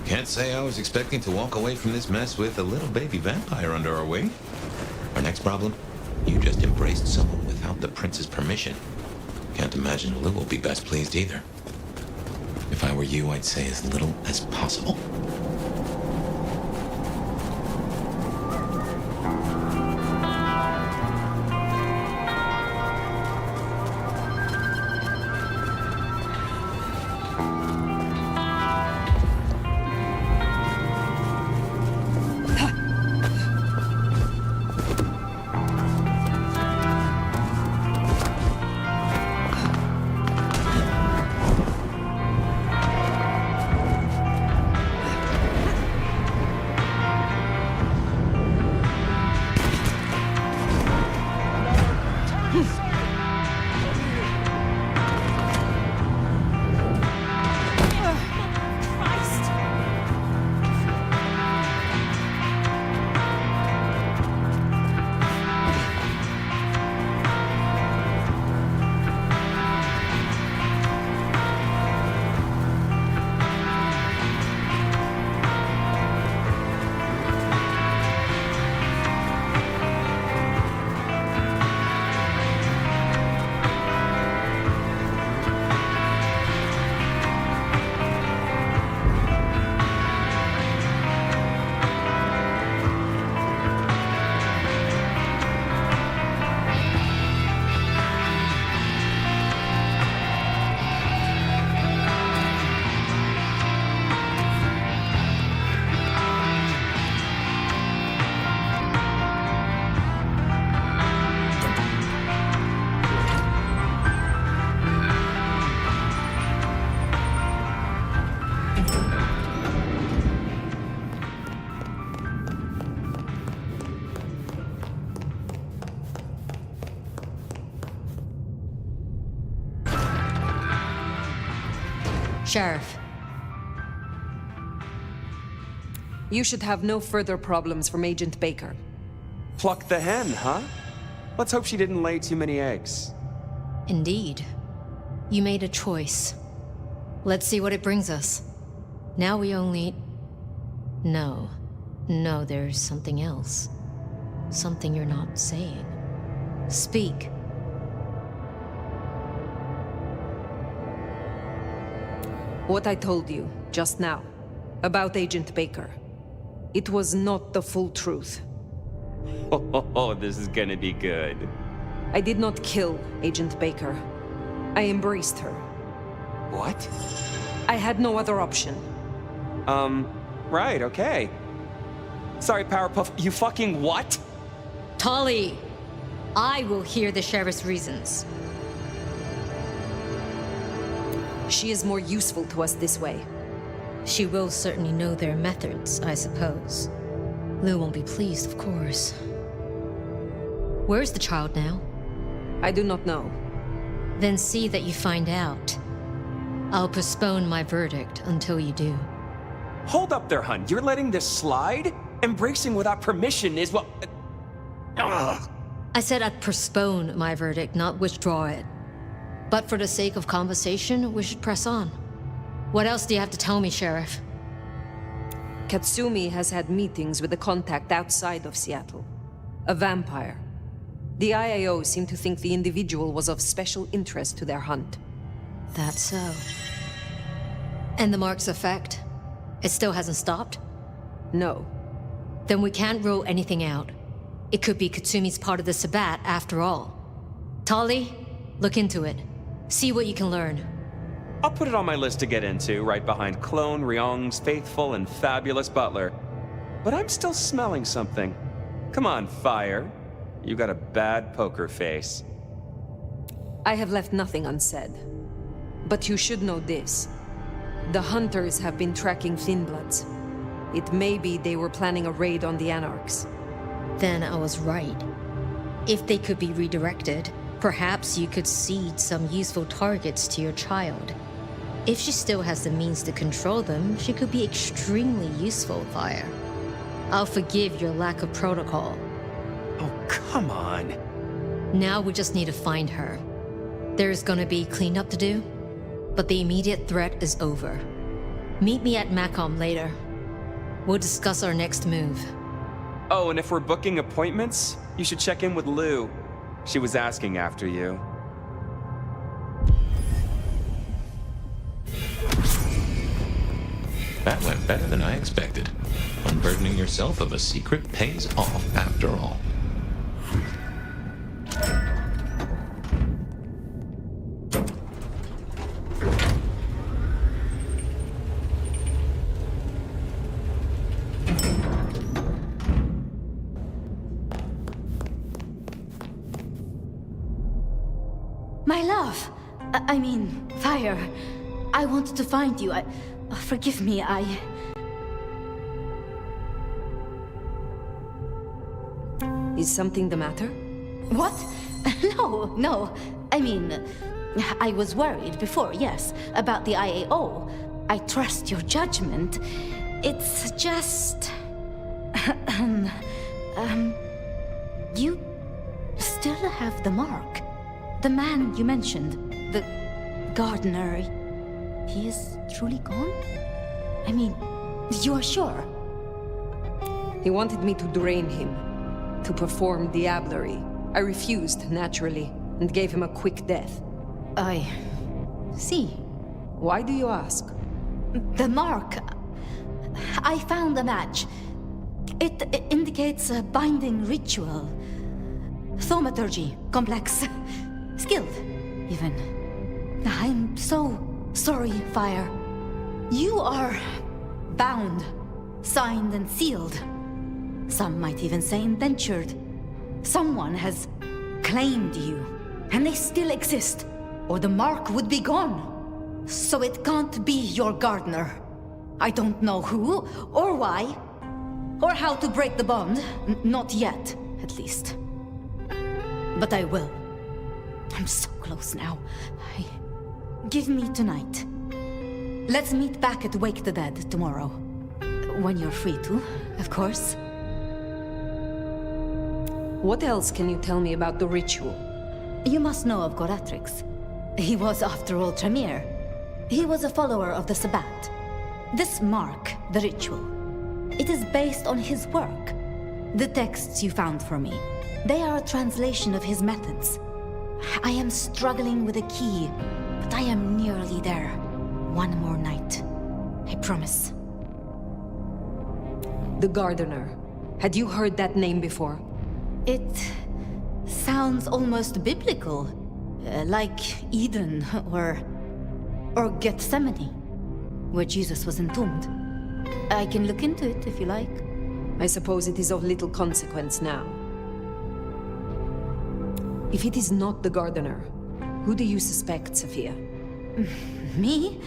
Can't say I was expecting to walk away from this mess with a little baby vampire under our wing. Our next problem? You just embraced someone without the prince's permission. Can't imagine Lou will be best pleased either. If I were you, I'd say as little as possible. Sheriff. You should have no further problems from Agent Baker. Pluck the hen, huh? Let's hope she didn't lay too many eggs. Indeed. You made a choice. Let's see what it brings us. Now we only... No. No, there's something else. Something you're not saying. Speak. What I told you, just now, about Agent Baker. It was not the full truth. Oh, this is gonna be good. I did not kill Agent Baker. I embraced her. What? I had no other option. Right, okay. Sorry, Powerpuff, you fucking what? Tali! I will hear the sheriff's reasons. She is more useful to us this way. She will certainly know their methods, I suppose. Lou won't be pleased, of course. Where's the child now? I do not know. Then see that you find out. I'll postpone my verdict until you do. Hold up there, hun. You're letting this slide? Embracing without permission is what... Ugh. I said I'd postpone my verdict, not withdraw it. But for the sake of conversation, we should press on. What else do you have to tell me, Sheriff? Katsumi has had meetings with a contact outside of Seattle. A vampire. The IAO seem to think the individual was of special interest to their hunt. That's so. And the mark's effect? It still hasn't stopped? No. Then we can't rule anything out. It could be Katsumi's part of the Sabbat after all. Tali, look into it. See what you can learn. I'll put it on my list to get into, right behind Clone Ryong's faithful and fabulous butler. But I'm still smelling something. Come on, Fire. You got a bad poker face. I have left nothing unsaid. But you should know this. The hunters have been tracking Thinbloods. It may be they were planning a raid on the Anarchs. Then I was right. If they could be redirected, perhaps you could seed some useful targets to your child. If she still has the means to control them, she could be extremely useful, Fire. I'll forgive your lack of protocol. Oh, come on. Now we just need to find her. There's gonna be cleanup to do, but the immediate threat is over. Meet me at MACOM later. We'll discuss our next move. Oh, and if we're booking appointments, you should check in with Lou. She was asking after you. That went better than I expected. Unburdening yourself of a secret pays off after all. My love! I mean, Fire. I wanted to find you. Forgive me, Is something the matter? What? No. I mean, I was worried before, yes, about the IAO. I trust your judgment. It's just... You still have the mark. The man you mentioned, the gardener, he is truly gone? I mean, you are sure? He wanted me to drain him, to perform diablerie. I refused, naturally, and gave him a quick death. I see. Why do you ask? The mark. I found a match. It indicates a binding ritual. Thaumaturgy, complex. Skilled, even. I'm so sorry, Fire. You are bound, signed and sealed. Some might even say indentured. Someone has claimed you, and they still exist, or the mark would be gone. So it can't be your gardener. I don't know who, or why, or how to break the bond. Not yet, at least. But I will. I'm so close now. Give me tonight. Let's meet back at Wake the Dead tomorrow. When you're free to, of course. What else can you tell me about the ritual? You must know of Goratrix. He was, after all, Tremere. He was a follower of the Sabbat. This mark, the ritual, it is based on his work. The texts you found for me, they are a translation of his methods. I am struggling with a key, but I am nearly there. One more night. I promise. The Gardener. Had you heard that name before? It sounds almost biblical. Like Eden or Gethsemane, where Jesus was entombed. I can look into it if you like. I suppose it is of little consequence now. If it is not the Gardener, who do you suspect, Sophia? Me?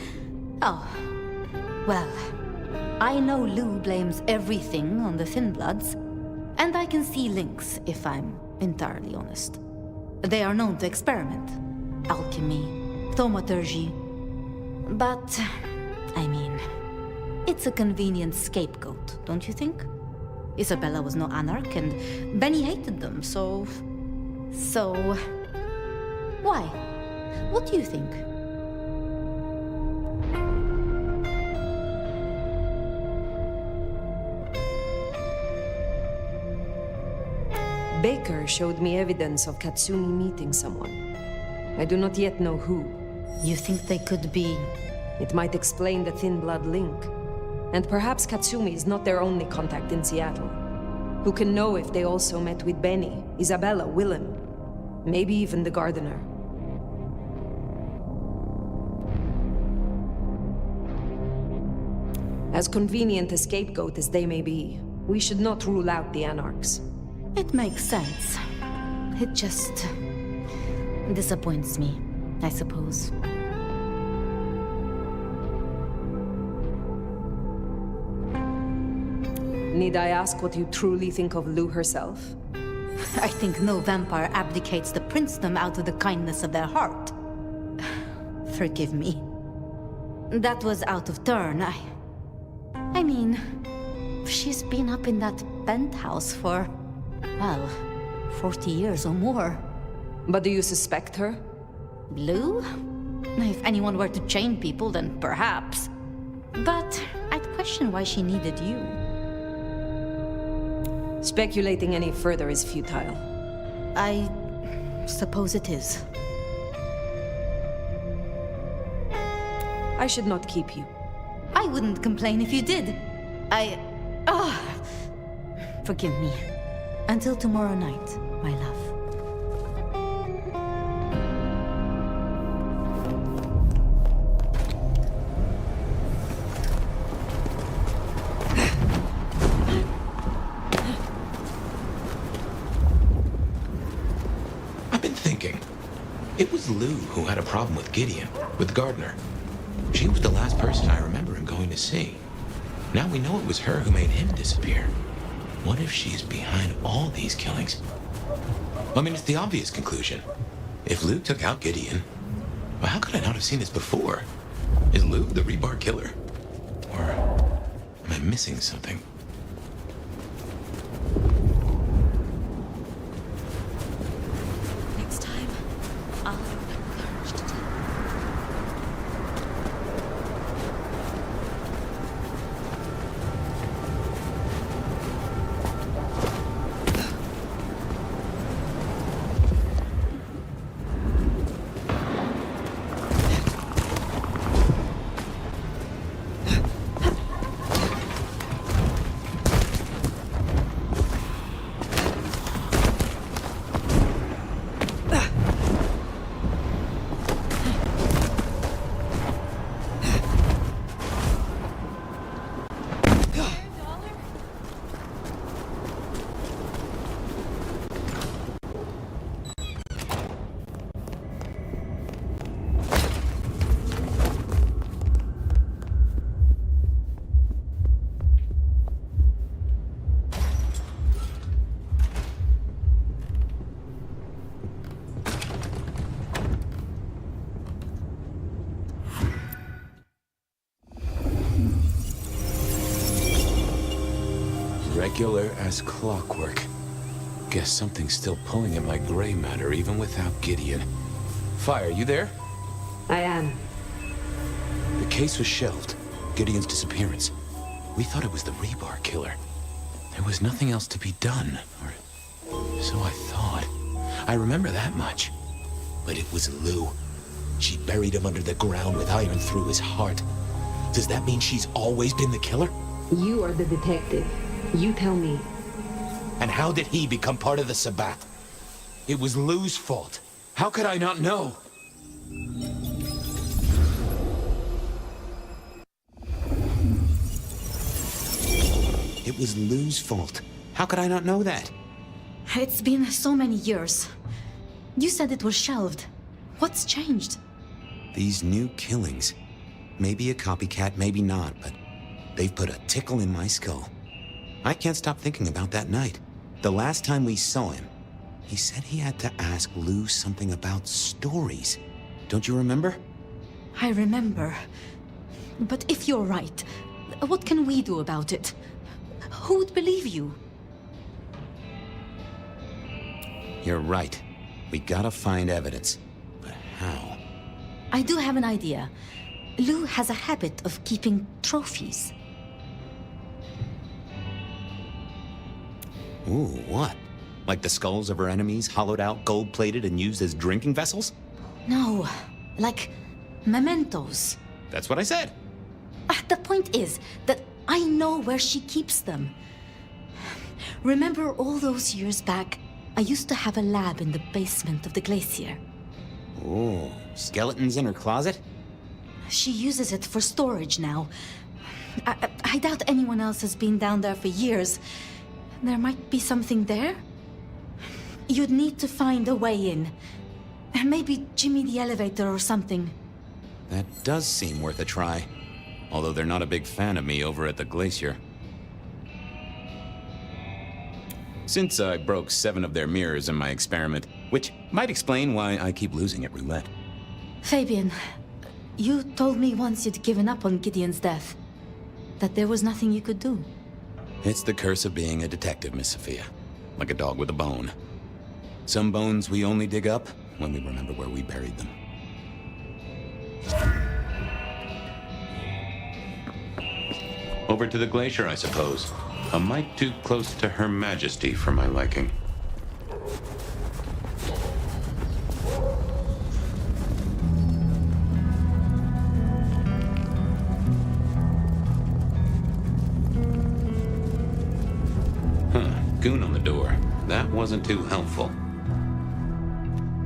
Oh. Well, I know Lou blames everything on the Thinbloods, and I can see links, if I'm entirely honest. They are known to experiment. Alchemy, thaumaturgy. But, I mean, it's a convenient scapegoat, don't you think? Isabella was no anarch, and Benny hated them, so... Why? What do you think? Baker showed me evidence of Katsumi meeting someone. I do not yet know who. You think they could be... It might explain the thin blood link. And perhaps Katsumi is not their only contact in Seattle. Who can know if they also met with Benny, Isabella, Willem, maybe even the gardener. As convenient a scapegoat as they may be, we should not rule out the Anarchs. It makes sense. It just... disappoints me, I suppose. Need I ask what you truly think of Lou herself? I think no vampire abdicates the princedom out of the kindness of their heart. Forgive me. That was out of turn. I mean, she's been up in that penthouse for, well, 40 years or more. But do you suspect her? Lou? If anyone were to chain people, then perhaps. But I'd question why she needed you. Speculating any further is futile. I suppose it is. I should not keep you. I wouldn't complain if you did. Forgive me. Until tomorrow night, my love. It was Lou who had a problem with Gideon, with Gardner. She was the last person I remember him going to see. Now we know it was her who made him disappear. What if she's behind all these killings? I mean, it's the obvious conclusion. If Lou took out Gideon, well, how could I not have seen this before? Is Lou the rebar killer? Or am I missing something? Regular as clockwork. Guess something's still pulling at my gray matter even without Gideon. Fire, you there? I am. The case was shelved. Gideon's disappearance. We thought it was the rebar killer. There was nothing else to be done, or so I thought. I remember that much. But it was Lou. She buried him under the ground with iron through his heart. Does that mean she's always been the killer? You are the detective. You tell me. And how did he become part of the Sabbath? It was Lou's fault. How could I not know? It was Lou's fault. How could I not know that? It's been so many years. You said it was shelved. What's changed? These new killings. Maybe a copycat, maybe not, but they've put a tickle in my skull. I can't stop thinking about that night. The last time we saw him, he said he had to ask Lou something about stories. Don't you remember? I remember. But if you're right, what can we do about it? Who would believe you? You're right. We gotta find evidence. But how? I do have an idea. Lou has a habit of keeping trophies. Ooh, what? Like the skulls of her enemies, hollowed out, gold-plated, and used as drinking vessels? No, like mementos. That's what I said. The point is that I know where she keeps them. Remember all those years back, I used to have a lab in the basement of the glacier. Ooh, skeletons in her closet? She uses it for storage now. I doubt anyone else has been down there for years. There might be something there. You'd need to find a way in. Maybe Jimmy the elevator or something. That does seem worth a try. Although they're not a big fan of me over at the glacier. Since I broke 7 of their mirrors in my experiment, which might explain why I keep losing at roulette. Fabian, you told me once you'd given up on Gideon's death. That there was nothing you could do. It's the curse of being a detective, Miss Sophia. Like a dog with a bone. Some bones we only dig up when we remember where we buried them. Over to the glacier, I suppose. A mite too close to Her Majesty for my liking. Goon on the door. That wasn't too helpful.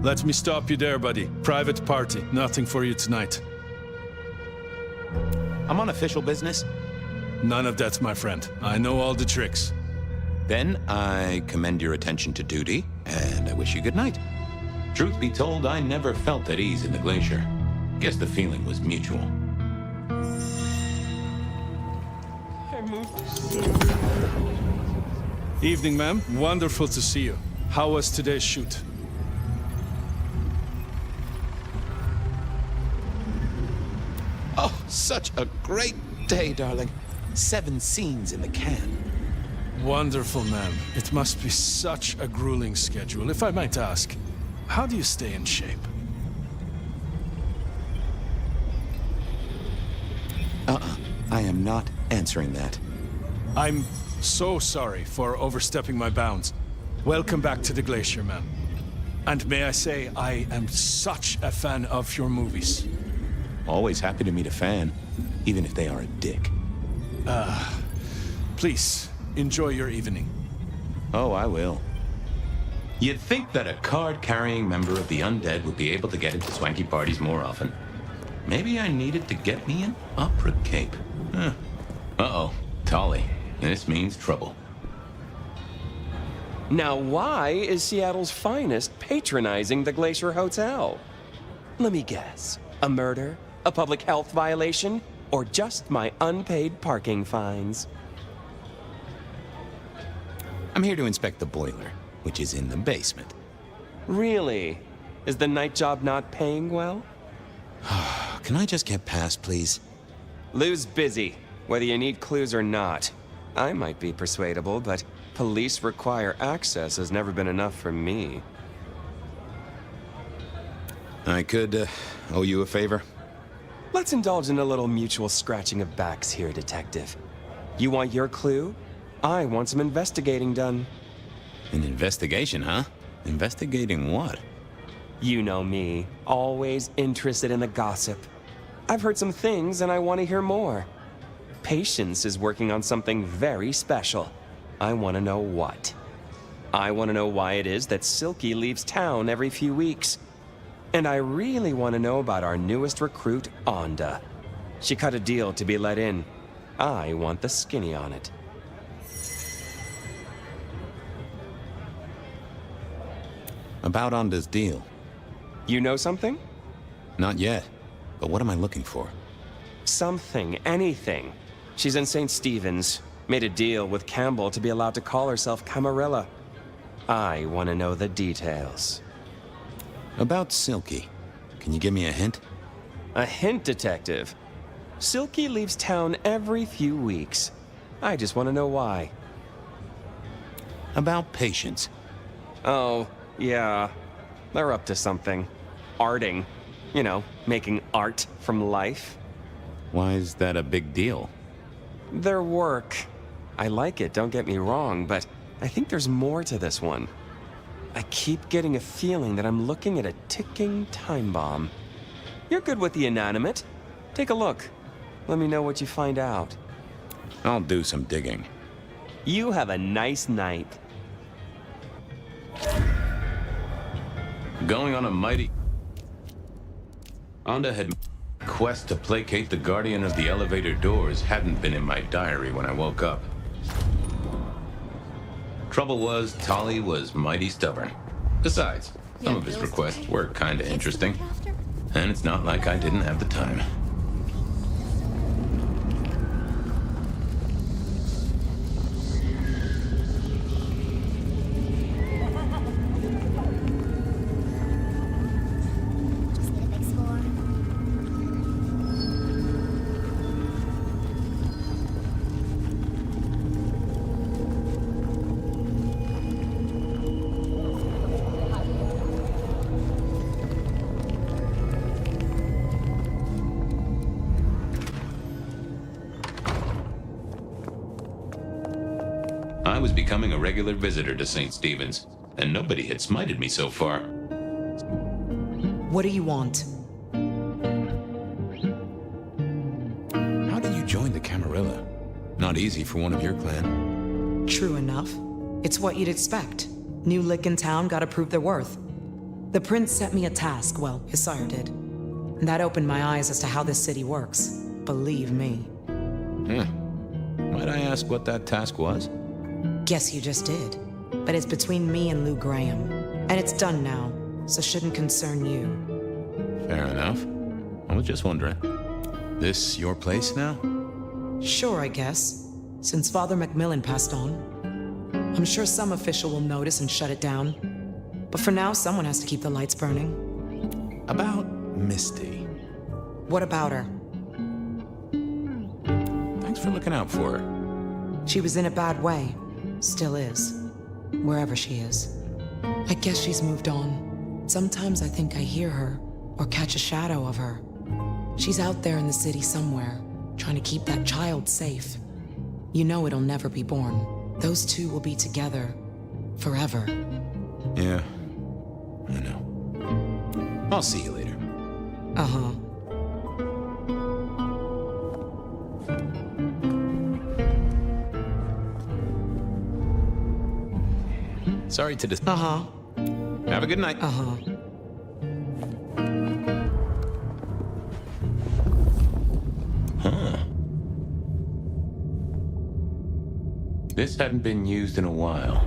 Let me stop you there, buddy. Private party. Nothing for you tonight. I'm on official business. None of that, my friend. I know all the tricks. Then I commend your attention to duty, and I wish you good night. Truth be told, I never felt at ease in the glacier. Guess the feeling was mutual. Evening, ma'am. Wonderful to see you. How was today's shoot? Oh, such a great day, darling. 7 scenes in the can. Wonderful, ma'am. It must be such a grueling schedule. If I might ask, how do you stay in shape? I am not answering that. I'm so sorry for overstepping my bounds. Welcome back to the glacier, ma'am. And may I say, I am such a fan of your movies. Always happy to meet a fan, even if they are a dick. Please, enjoy your evening. Oh, I will. You'd think that a card-carrying member of the undead would be able to get into swanky parties more often. Maybe I needed to get me an opera cape. Uh-oh, Tolly. This means trouble. Now why is Seattle's finest patronizing the Glacier Hotel? Let me guess. A murder? A public health violation? Or just my unpaid parking fines? I'm here to inspect the boiler, which is in the basement. Really? Is the night job not paying well? Can I just get past, please? Lou's busy, whether you need clues or not. I might be persuadable, but police require access has never been enough for me. I could owe you a favor. Let's indulge in a little mutual scratching of backs here, Detective. You want your clue? I want some investigating done. An investigation, huh? Investigating what? You know me, always interested in the gossip. I've heard some things and I want to hear more. Patience is working on something very special. I want to know what. I want to know why it is that Silky leaves town every few weeks. And I really want to know about our newest recruit, Onda. She cut a deal to be let in. I want the skinny on it. About Onda's deal. You know something? Not yet. But what am I looking for? Something, anything. She's in St. Stephen's. Made a deal with Campbell to be allowed to call herself Camarilla. I want to know the details. About Silky. Can you give me a hint? A hint detective? Silky leaves town every few weeks. I just want to know why. About patience. Oh, yeah. They're up to something. Arting. You know, making art from life. Why is that a big deal? Their work. I like it, don't get me wrong, but I think there's more to this one. I keep getting a feeling that I'm looking at a ticking time bomb. You're good with the inanimate. Take a look. Let me know what you find out. I'll do some digging. You have a nice night. Going on a mighty... Onda had... Quest to placate the guardian of the elevator doors hadn't been in my diary when I woke up. Trouble was, Tolly was mighty stubborn. Besides, some of his requests were kinda interesting. And it's not like I didn't have the time. I was becoming a regular visitor to St. Stephen's, and nobody had smited me so far. What do you want? How did you join the Camarilla? Not easy for one of your clan. True enough. It's what you'd expect. New lick in town gotta prove their worth. The prince set me a task, well, his sire did. And that opened my eyes as to how this city works. Believe me. Might I ask what that task was? Guess you just did. But it's between me and Lou Graham. And it's done now, so shouldn't concern you. Fair enough. I was just wondering. This your place now? Sure, I guess. Since Father Macmillan passed on. I'm sure some official will notice and shut it down. But for now, someone has to keep the lights burning. About Misty. What about her? Thanks for looking out for her. She was in a bad way. Still is. Wherever she is. I guess she's moved on. Sometimes I think I hear her, or catch a shadow of her. She's out there in the city somewhere, trying to keep that child safe. You know it'll never be born. Those two will be together forever. Yeah, I know. I'll see you later. Uh-huh. Sorry to Uh-huh. Have a good night. Uh-huh. Huh. This hadn't been used in a while.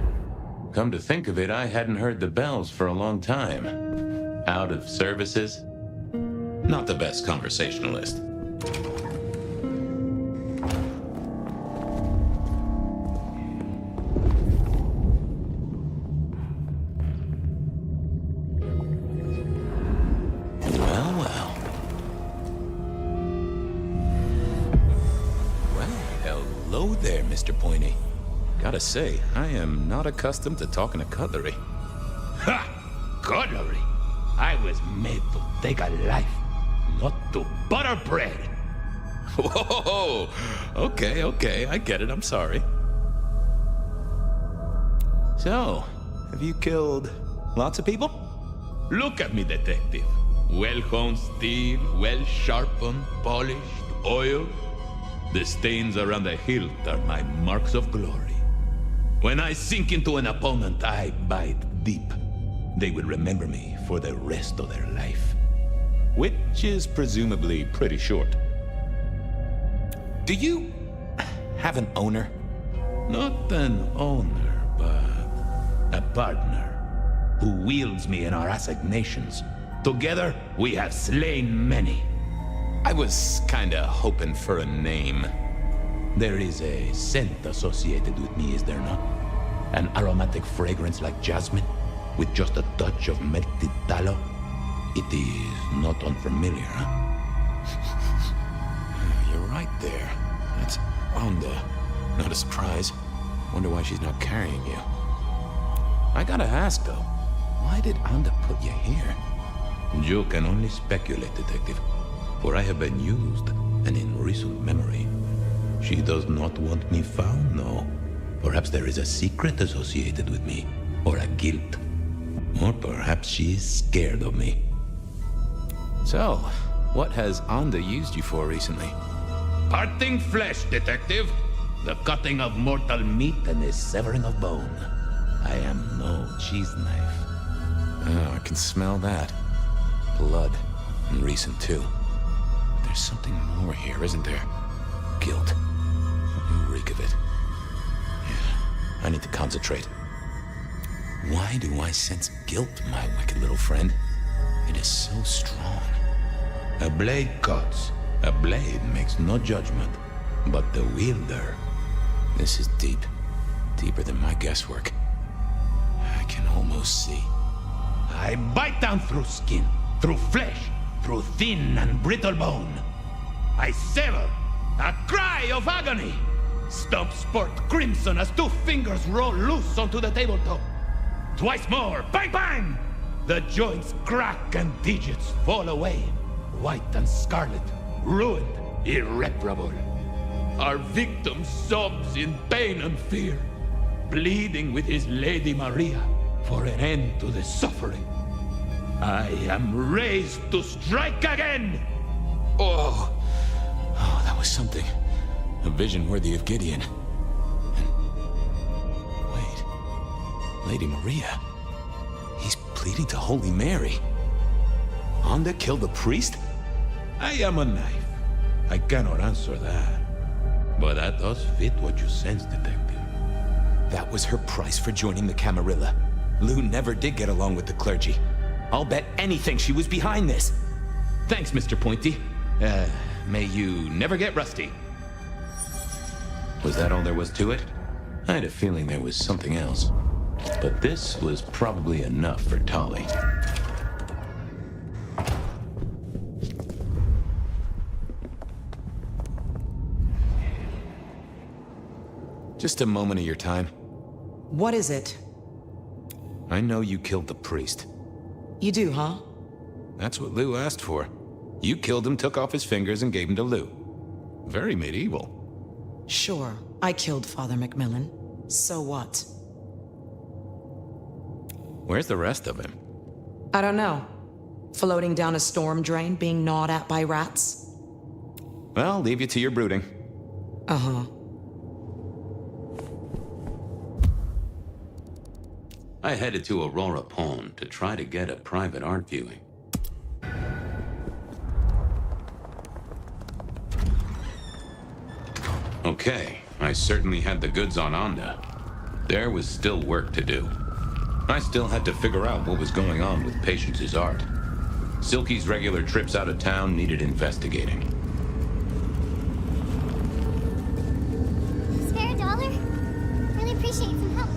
Come to think of it, I hadn't heard the bells for a long time. Out of services? Not the best conversationalist. Gotta say, I am not accustomed to talking to cutlery. Ha! Cutlery? I was made to take a life, not to butter bread. Whoa! Okay, I get it, I'm sorry. So, have you killed lots of people? Look at me, detective. Well-honed steel, well-sharpened, polished, oiled. The stains around the hilt are my marks of glory. When I sink into an opponent, I bite deep. They will remember me for the rest of their life. Which is presumably pretty short. Do you have an owner? Not an owner, but a partner who wields me in our assignations. Together, we have slain many. I was kinda hoping for a name. There is a scent associated with me, is there not? An aromatic fragrance like jasmine, with just a touch of melted tallow. It is not unfamiliar, huh? right there. That's Onda. Not a surprise. Wonder why she's not carrying you. I gotta ask, though. Why did Onda put you here? You can only speculate, Detective. For I have been used, and in recent memory. She does not want me found, no. Perhaps there is a secret associated with me, or a guilt. Or perhaps she is scared of me. So, what has Onda used you for recently? Parting flesh, Detective. The cutting of mortal meat and the severing of bone. I am no cheese knife. Oh, I can smell that. Blood. And recent, too. There's something more here, isn't there? Guilt. You reek of it. Yeah, I need to concentrate. Why do I sense guilt, my wicked little friend? It is so strong. A blade cuts. A blade makes no judgment. But the wielder... This is deep. Deeper than my guesswork. I can almost see. I bite down through skin, through flesh, through thin and brittle bone. I sever, a cry of agony. Stumps spurt crimson as 2 fingers roll loose onto the tabletop. Twice more, bang bang! The joints crack and digits fall away. White and scarlet, ruined, irreparable. Our victim sobs in pain and fear, pleading with his Lady Maria for an end to the suffering. I am raised to strike again! Oh, that was something. A vision worthy of Gideon. And... wait. Lady Maria. He's pleading to Holy Mary. Onda killed the priest? I am a knife. I cannot answer that. But that does fit what you sense, Detective. That was her price for joining the Camarilla. Lou never did get along with the clergy. I'll bet anything she was behind this. Thanks, Mr. Pointy. May you never get rusty. Was that all there was to it? I had a feeling there was something else. But this was probably enough for Tolly. Just a moment of your time. What is it? I know you killed the priest. You do, huh? That's what Lou asked for. You killed him, took off his fingers, and gave him to Lou. Very medieval. Sure, I killed Father Macmillan. So what? Where's the rest of him? I don't know. Floating down a storm drain, being gnawed at by rats? Well, leave you to your brooding. Uh-huh. I headed to Aurora Pond to try to get a private art viewing. Okay, I certainly had the goods on Onda. There was still work to do. I still had to figure out what was going on with Patience's art. Silky's regular trips out of town needed investigating. Spare a dollar? Really appreciate some help.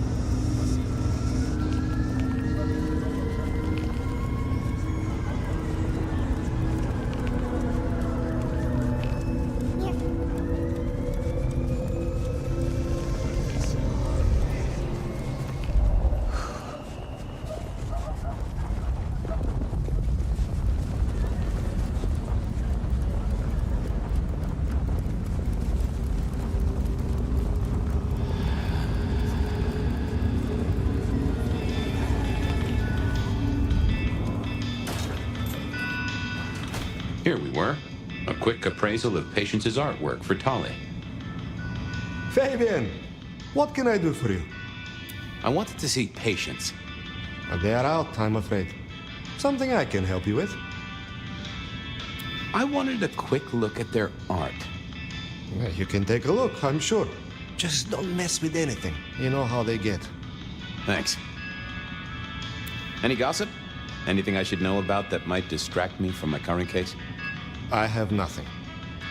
Here we were. A quick appraisal of Patience's artwork for Tolly. Fabian, what can I do for you? I wanted to see Patience. They are out, I'm afraid. Something I can help you with? I wanted a quick look at their art. Yeah, you can take a look, I'm sure. Just don't mess with anything. You know how they get. Thanks. Any gossip? Anything I should know about that might distract me from my current case? I have nothing.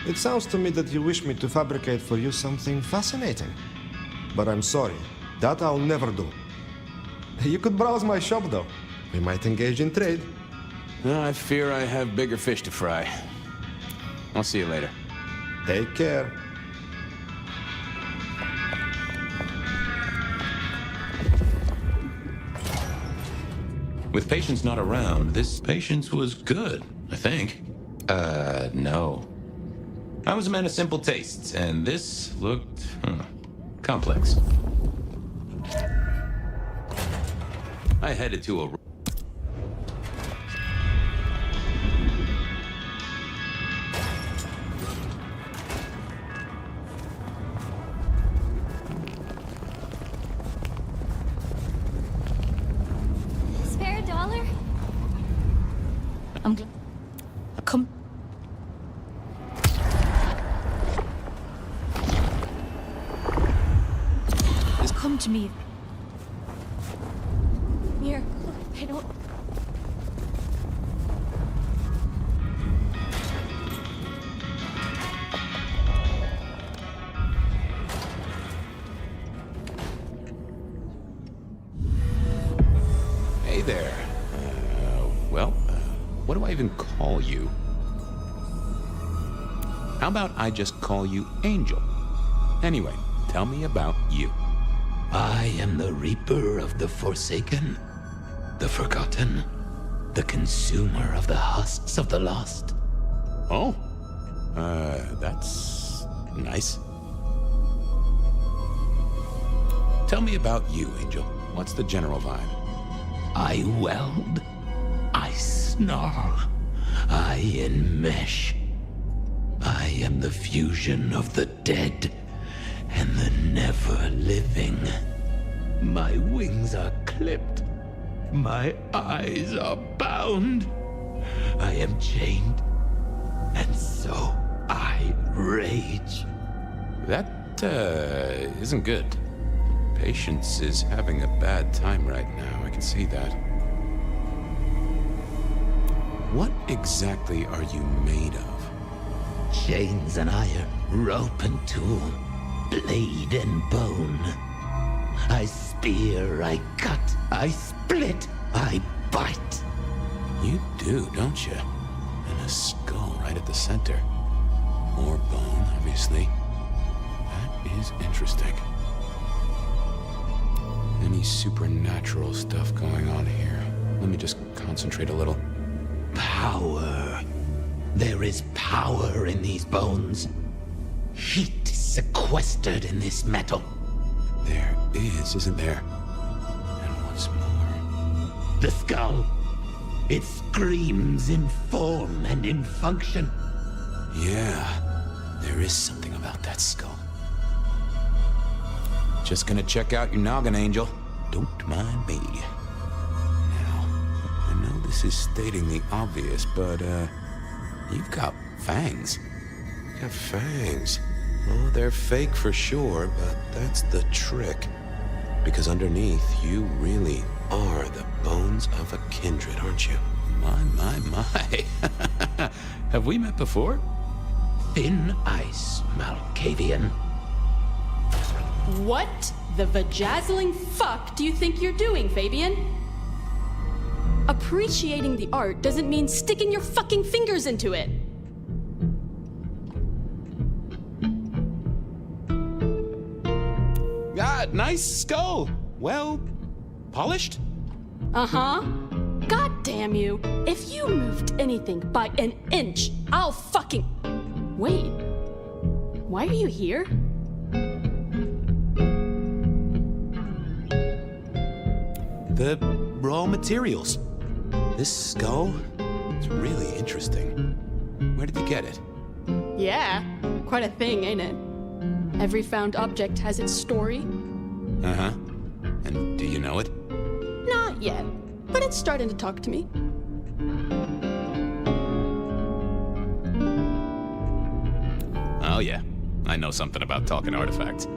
It sounds to me that you wish me to fabricate for you something fascinating. But I'm sorry, that I'll never do. You could browse my shop, though. We might engage in trade. I fear I have bigger fish to fry. I'll see you later. Take care. With Patience not around, this Patience was good, I think. No. I was a man of simple tastes, and this looked complex. I headed to a... Spare a dollar? Come. Come to me. Here, I don't... Hey there. What do I even call you? How about I just call you Angel? Anyway, tell me about you. I am the Reaper of the Forsaken, the Forgotten, the Consumer of the husks of the lost. Oh? That's nice. Tell me about you, Angel. What's the general vibe? I weld, I snarl, I enmesh. I am the fusion of the dead and the never-living. My wings are clipped. My eyes are bound. I am chained. And so I rage. That, isn't good. Patience is having a bad time right now. I can see that. What exactly are you made of? Chains and iron, rope and tool, blade and bone. I spear, I cut, I split, I bite. You do, don't you? And a skull right at the center. More bone, obviously. That is interesting. Any supernatural stuff going on here? Let me just concentrate a little. Power. There is power in these bones. Heat is sequestered in this metal. There is, isn't there? And what's more? The skull. It screams in form and in function. Yeah, there is something about that skull. Just gonna check out your noggin, Angel. Don't mind me. Now, I know this is stating the obvious, but, you've got fangs. You got fangs. Oh, they're fake for sure, but that's the trick. Because underneath, you really are the bones of a kindred, aren't you? My. Have we met before? Thin ice, Malkavian. What the vajazzling fuck do you think you're doing, Fabian? Appreciating the art doesn't mean sticking your fucking fingers into it. God, nice skull. Well, polished? Uh-huh. God damn you. If you moved anything by an inch, I'll fucking... Wait. Why are you here? The raw materials. This skull, it's really interesting. Where did you get it? Yeah, quite a thing, ain't it? Every found object has its story. Uh-huh. And do you know it? Not yet, but it's starting to talk to me. Oh yeah, I know something about talking artifacts.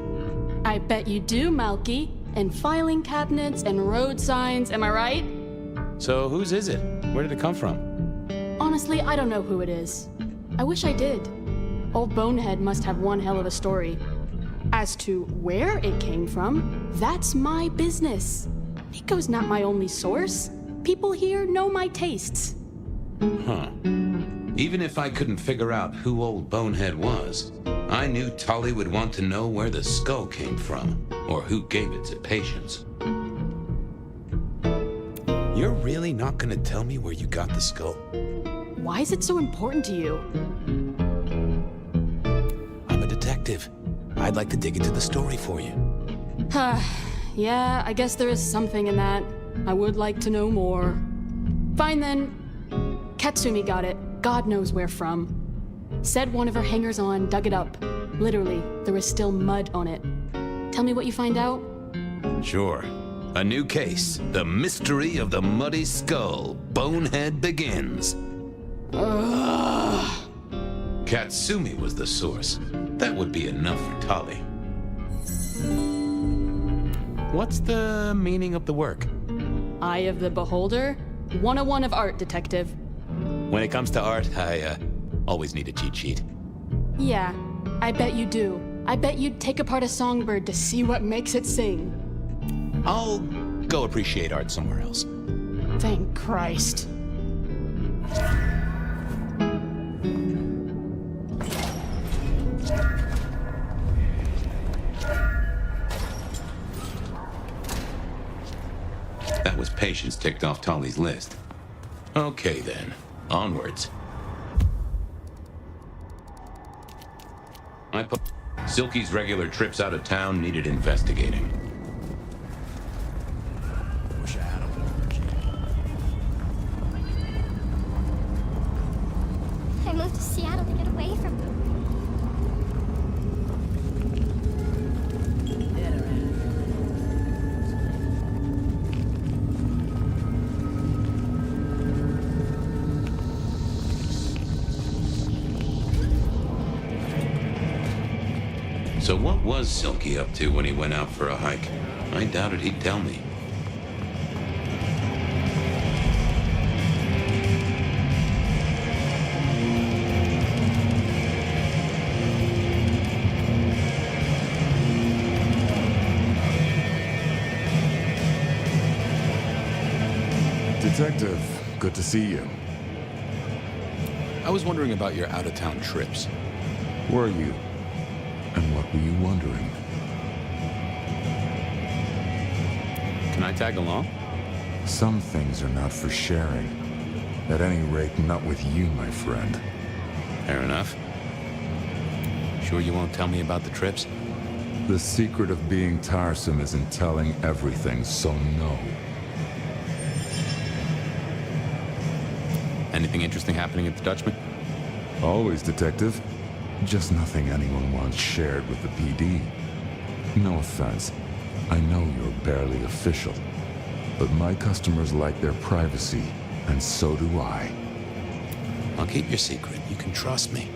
I bet you do, Malky. And filing cabinets and road signs, am I right? So whose is it? Where did it come from? Honestly, I don't know who it is. I wish I did. Old Bonehead must have one hell of a story. As to where it came from, that's my business. Nico's not my only source. People here know my tastes. Huh. Even if I couldn't figure out who old Bonehead was, I knew Tolly would want to know where the skull came from, or who gave it to patients. You're really not gonna tell me where you got the skull? Why is it so important to you? I'm a detective. I'd like to dig into the story for you. Yeah, I guess there is something in that. I would like to know more. Fine then. Katsumi got it. God knows where from. Said one of her hangers-on dug it up. Literally, there was still mud on it. Tell me what you find out. Sure. A new case. The mystery of the muddy skull. Bonehead begins. Ugh. Katsumi was the source. That would be enough for Tolly. What's the meaning of the work? Eye of the Beholder? 101 of art, detective. When it comes to art, I always need a cheat sheet. Yeah, I bet you do. I bet you'd take apart a songbird to see what makes it sing. I'll go appreciate art somewhere else. Thank Christ. That was patients ticked off Tolly's list. Okay then, onwards. Silky's regular trips out of town needed investigating. I moved to Seattle to get away from them. So what was Silky up to when he went out for a hike? I doubted he'd tell me. Detective, good to see you. I was wondering about your out-of-town trips. Were you? And what were you wondering? Can I tag along? Some things are not for sharing. At any rate, not with you, my friend. Fair enough. Sure you won't tell me about the trips? The secret of being tiresome is in telling everything, so no. Anything interesting happening at the Dutchman? Always, Detective. Just nothing anyone wants shared with the PD. No offense. I know you're barely official. But my customers like their privacy, and so do I. I'll keep your secret. You can trust me.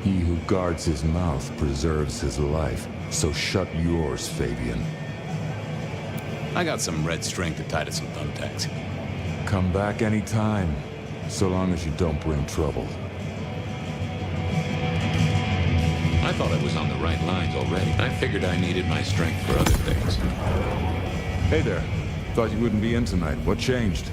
He who guards his mouth preserves his life, so shut yours, Fabian. I got some red string to tie to some thumbtacks. Come back anytime, so long as you don't bring trouble. I thought I was on the right lines already. I figured I needed my strength for other things. Hey there. Thought you wouldn't be in tonight. What changed?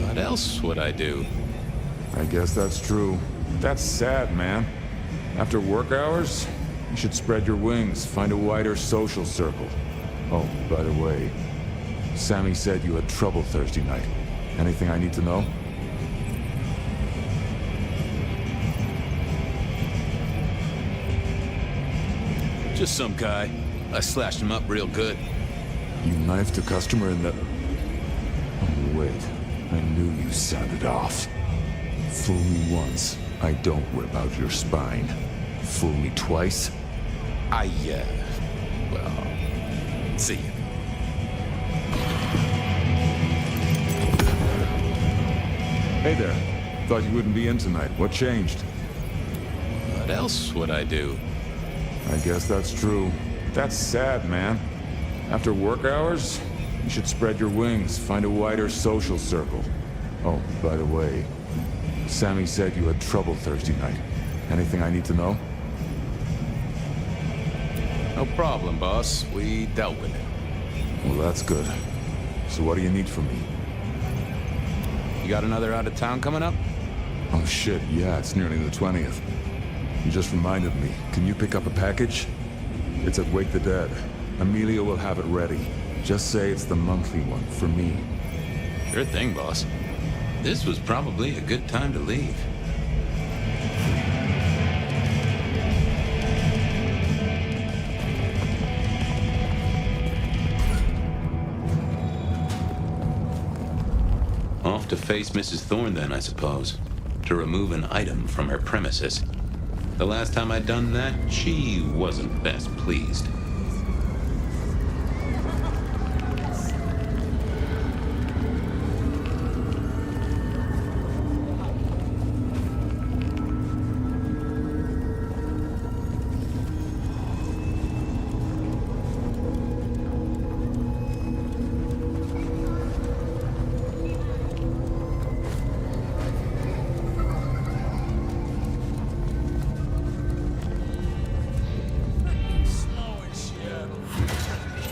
What else would I do? I guess that's true. That's sad, man. After work hours, you should spread your wings, find a wider social circle. Oh, by the way, Sammy said you had trouble Thursday night. Anything I need to know? Just some guy. I slashed him up real good. You knifed a customer in the... Oh, wait. I knew you sounded off. Fool me once, I don't rip out your spine. Fool me twice? Well, see you. Hey there. Thought you wouldn't be in tonight. What changed? What else would I do? I guess that's true. That's sad, man. After work hours, you should spread your wings, find a wider social circle. Oh, by the way, Sammy said you had trouble Thursday night. Anything I need to know? No problem, boss. We dealt with it. Well, that's good. So what do you need from me? You got another out of town coming up? Oh shit, yeah, it's nearly the 20th. You just reminded me. Can you pick up a package? It's at Wake the Dead. Amelia will have it ready. Just say it's the monthly one, for me. Sure thing, boss. This was probably a good time to leave. Off to face Mrs. Thorne then, I suppose. To remove an item from her premises. The last time I'd done that, she wasn't best pleased.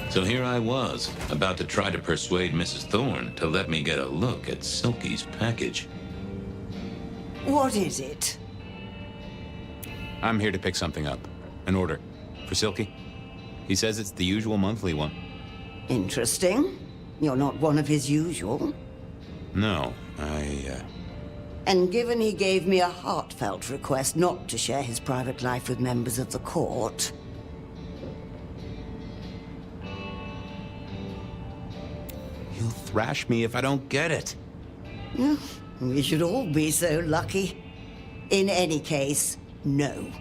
So here I was, about to try to persuade Mrs. Thorne to let me get a look at Silky's package. What is it? I'm here to pick something up. An order. For Silky. He says it's the usual monthly one. Interesting. You're not one of his usual. No, And given he gave me a heartfelt request not to share his private life with members of the court... He'll thrash me if I don't get it. We should all be so lucky. In any case, no.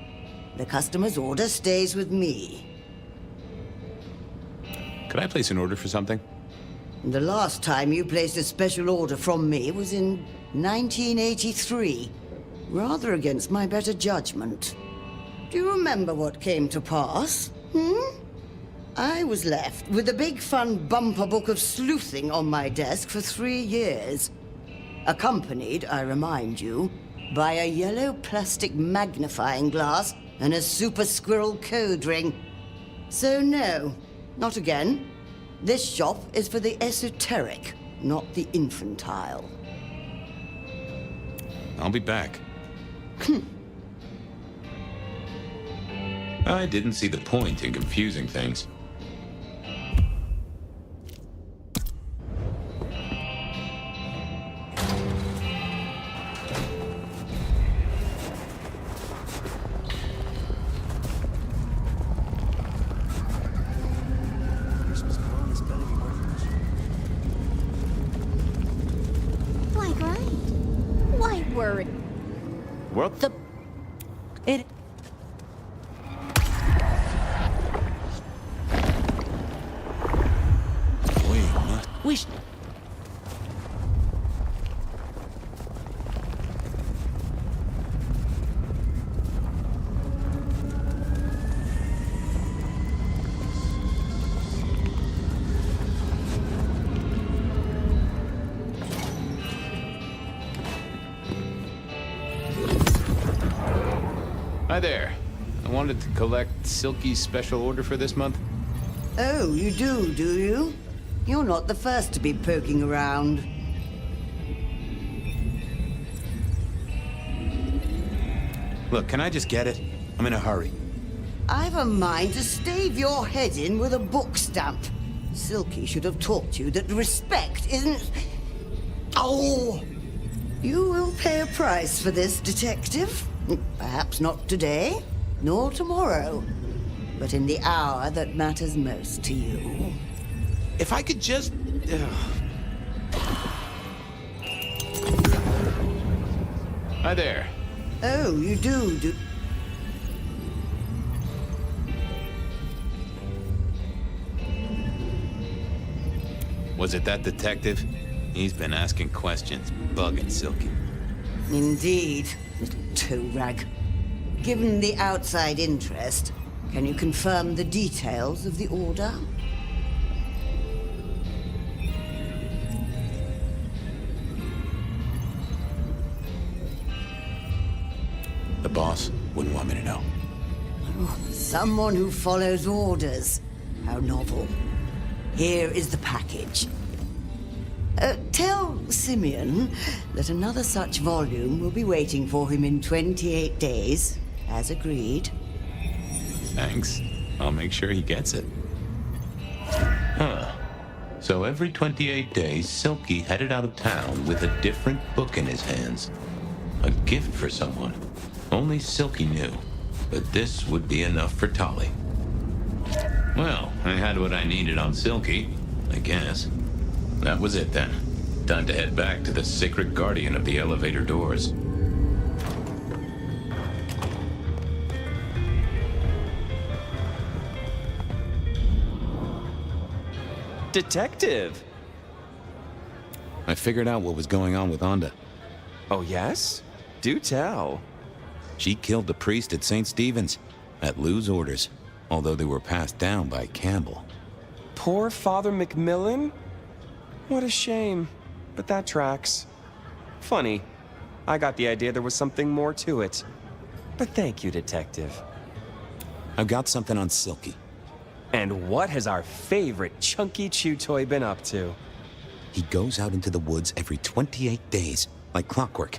The customer's order stays with me. Could I place an order for something? The last time you placed a special order from me was in 1983. Rather against my better judgment. Do you remember what came to pass? I was left with a big fun bumper book of sleuthing on my desk for 3 years. Accompanied, I remind you, by a yellow plastic magnifying glass and a super squirrel code ring. So no, not again. This shop is for the esoteric, not the infantile. I'll be back. I didn't see the point in confusing things. Why, great. Why worry? What the... It... We Hi there. I wanted to collect Silky's special order for this month. Oh, you do you? You're not the first to be poking around. Look, can I just get it? I'm in a hurry. I've a mind to stave your head in with a book stamp. Silky should have taught you that respect isn't... Oh! You will pay a price for this, detective. Perhaps not today, nor tomorrow, but in the hour that matters most to you. If I could just... Hi there. Oh, you do. Was it that detective? He's been asking questions, bugging Silky. Indeed, little toe rag. Given the outside interest, can you confirm the details of the order? The boss wouldn't want me to know. Oh, someone who follows orders. How novel. Here is the package. Tell Simeon that another such volume will be waiting for him in 28 days, as agreed. Thanks. I'll make sure he gets it. Huh. So every 28 days, Silky headed out of town with a different book in his hands. A gift for someone. Only Silky knew. But this would be enough for Tolly. Well, I had what I needed on Silky, I guess. That was it then. Time to head back to the sacred guardian of the elevator doors. Detective! I figured out what was going on with Onda. Oh, yes? Do tell. She killed the priest at St. Stephen's, at Lou's orders, although they were passed down by Campbell. Poor Father Macmillan? What a shame, but that tracks. Funny, I got the idea there was something more to it. But thank you, Detective. I've got something on Silky. And what has our favorite chunky chew toy been up to? He goes out into the woods every 28 days, like clockwork.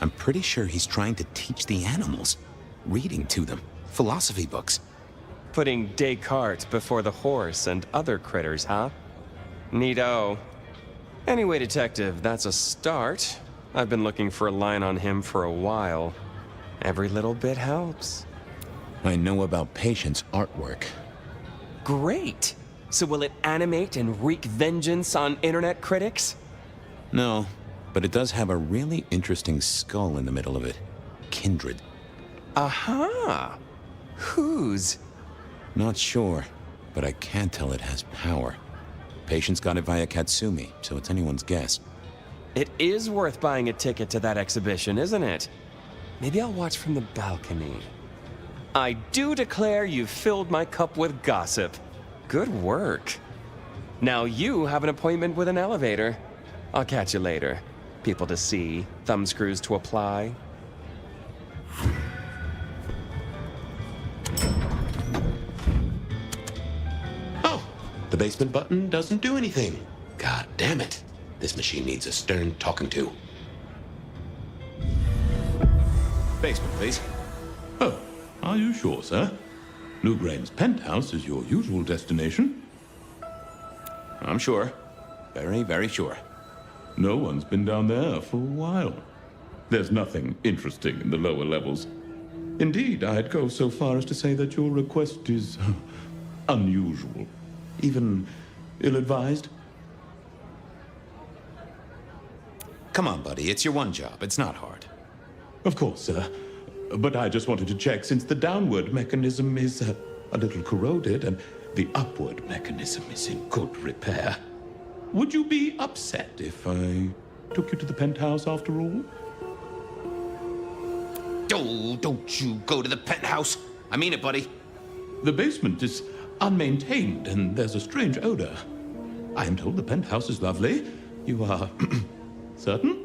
I'm pretty sure he's trying to teach the animals, reading to them, philosophy books. Putting Descartes before the horse and other critters, huh? Neato. Anyway, Detective, that's a start. I've been looking for a line on him for a while. Every little bit helps. I know about Patience artwork. Great! So will it animate and wreak vengeance on internet critics? No, but it does have a really interesting skull in the middle of it. Kindred. Aha! Whose? Not sure, but I can tell it has power. Patience got it via Katsumi, so it's anyone's guess. It is worth buying a ticket to that exhibition, isn't it? Maybe I'll watch from the balcony. I do declare you've filled my cup with gossip. Good work. Now you have an appointment with an elevator. I'll catch you later. People to see, thumbscrews to apply. Oh, the basement button doesn't do anything. God damn it. This machine needs a stern talking to. Basement, please. Oh, are you sure, sir? Lou Graham's penthouse is your usual destination. I'm sure. Very, very sure. No one's been down there for a while. There's nothing interesting in the lower levels. Indeed, I'd go so far as to say that your request is unusual, even ill-advised. Come on, buddy, it's your one job. It's not hard. Of course, sir. But I just wanted to check since the downward mechanism is a little corroded and the upward mechanism is in good repair. Would you be upset if I took you to the penthouse after all? Oh, don't you go to the penthouse. I mean it, buddy. The basement is unmaintained and there's a strange odor. I am told the penthouse is lovely. You are certain?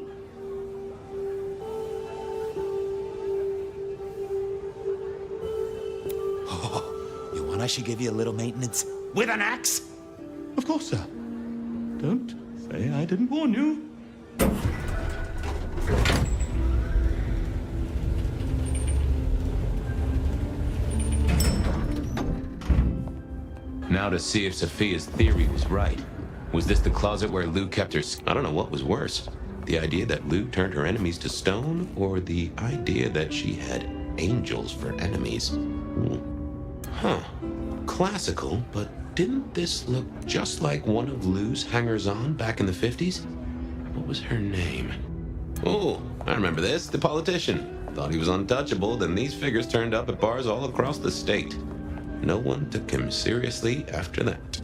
Oh, you want I should give you a little maintenance? With an axe? Of course, sir. Don't say I didn't warn you. Now to see if Sophia's theory was right. Was this the closet where Lou kept her... I don't know what was worse. The idea that Lou turned her enemies to stone, or the idea that she had angels for enemies? Huh. Classical, but didn't this look just like one of Lou's hangers-on back in the 50s? What was her name? Oh, I remember this. The politician. Thought he was untouchable, then these figures turned up at bars all across the state. No one took him seriously after that.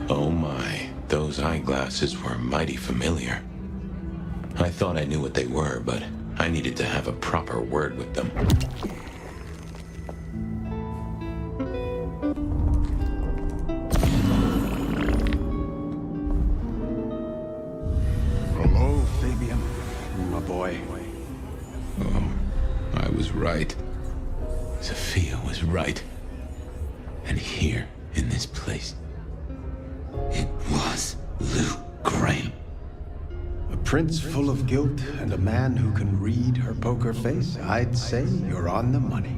Oh my, those eyeglasses were mighty familiar. I thought I knew what they were, but I needed to have a proper word with them. Hello, Fabian, my boy. Oh, I was right. Sophia was right. And here in this place. It was Luke Graham. A prince full of guilt and a man who can read her poker face? I'd say you're on the money.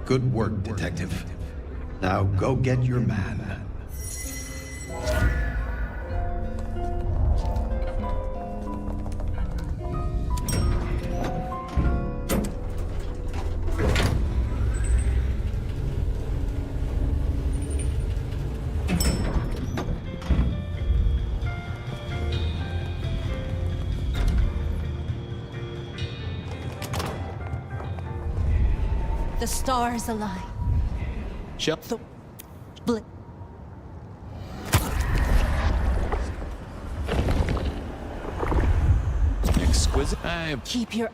Good work, detective. Now go get your man. The stars align. Shut the... Blip. Exquisite. Keep your...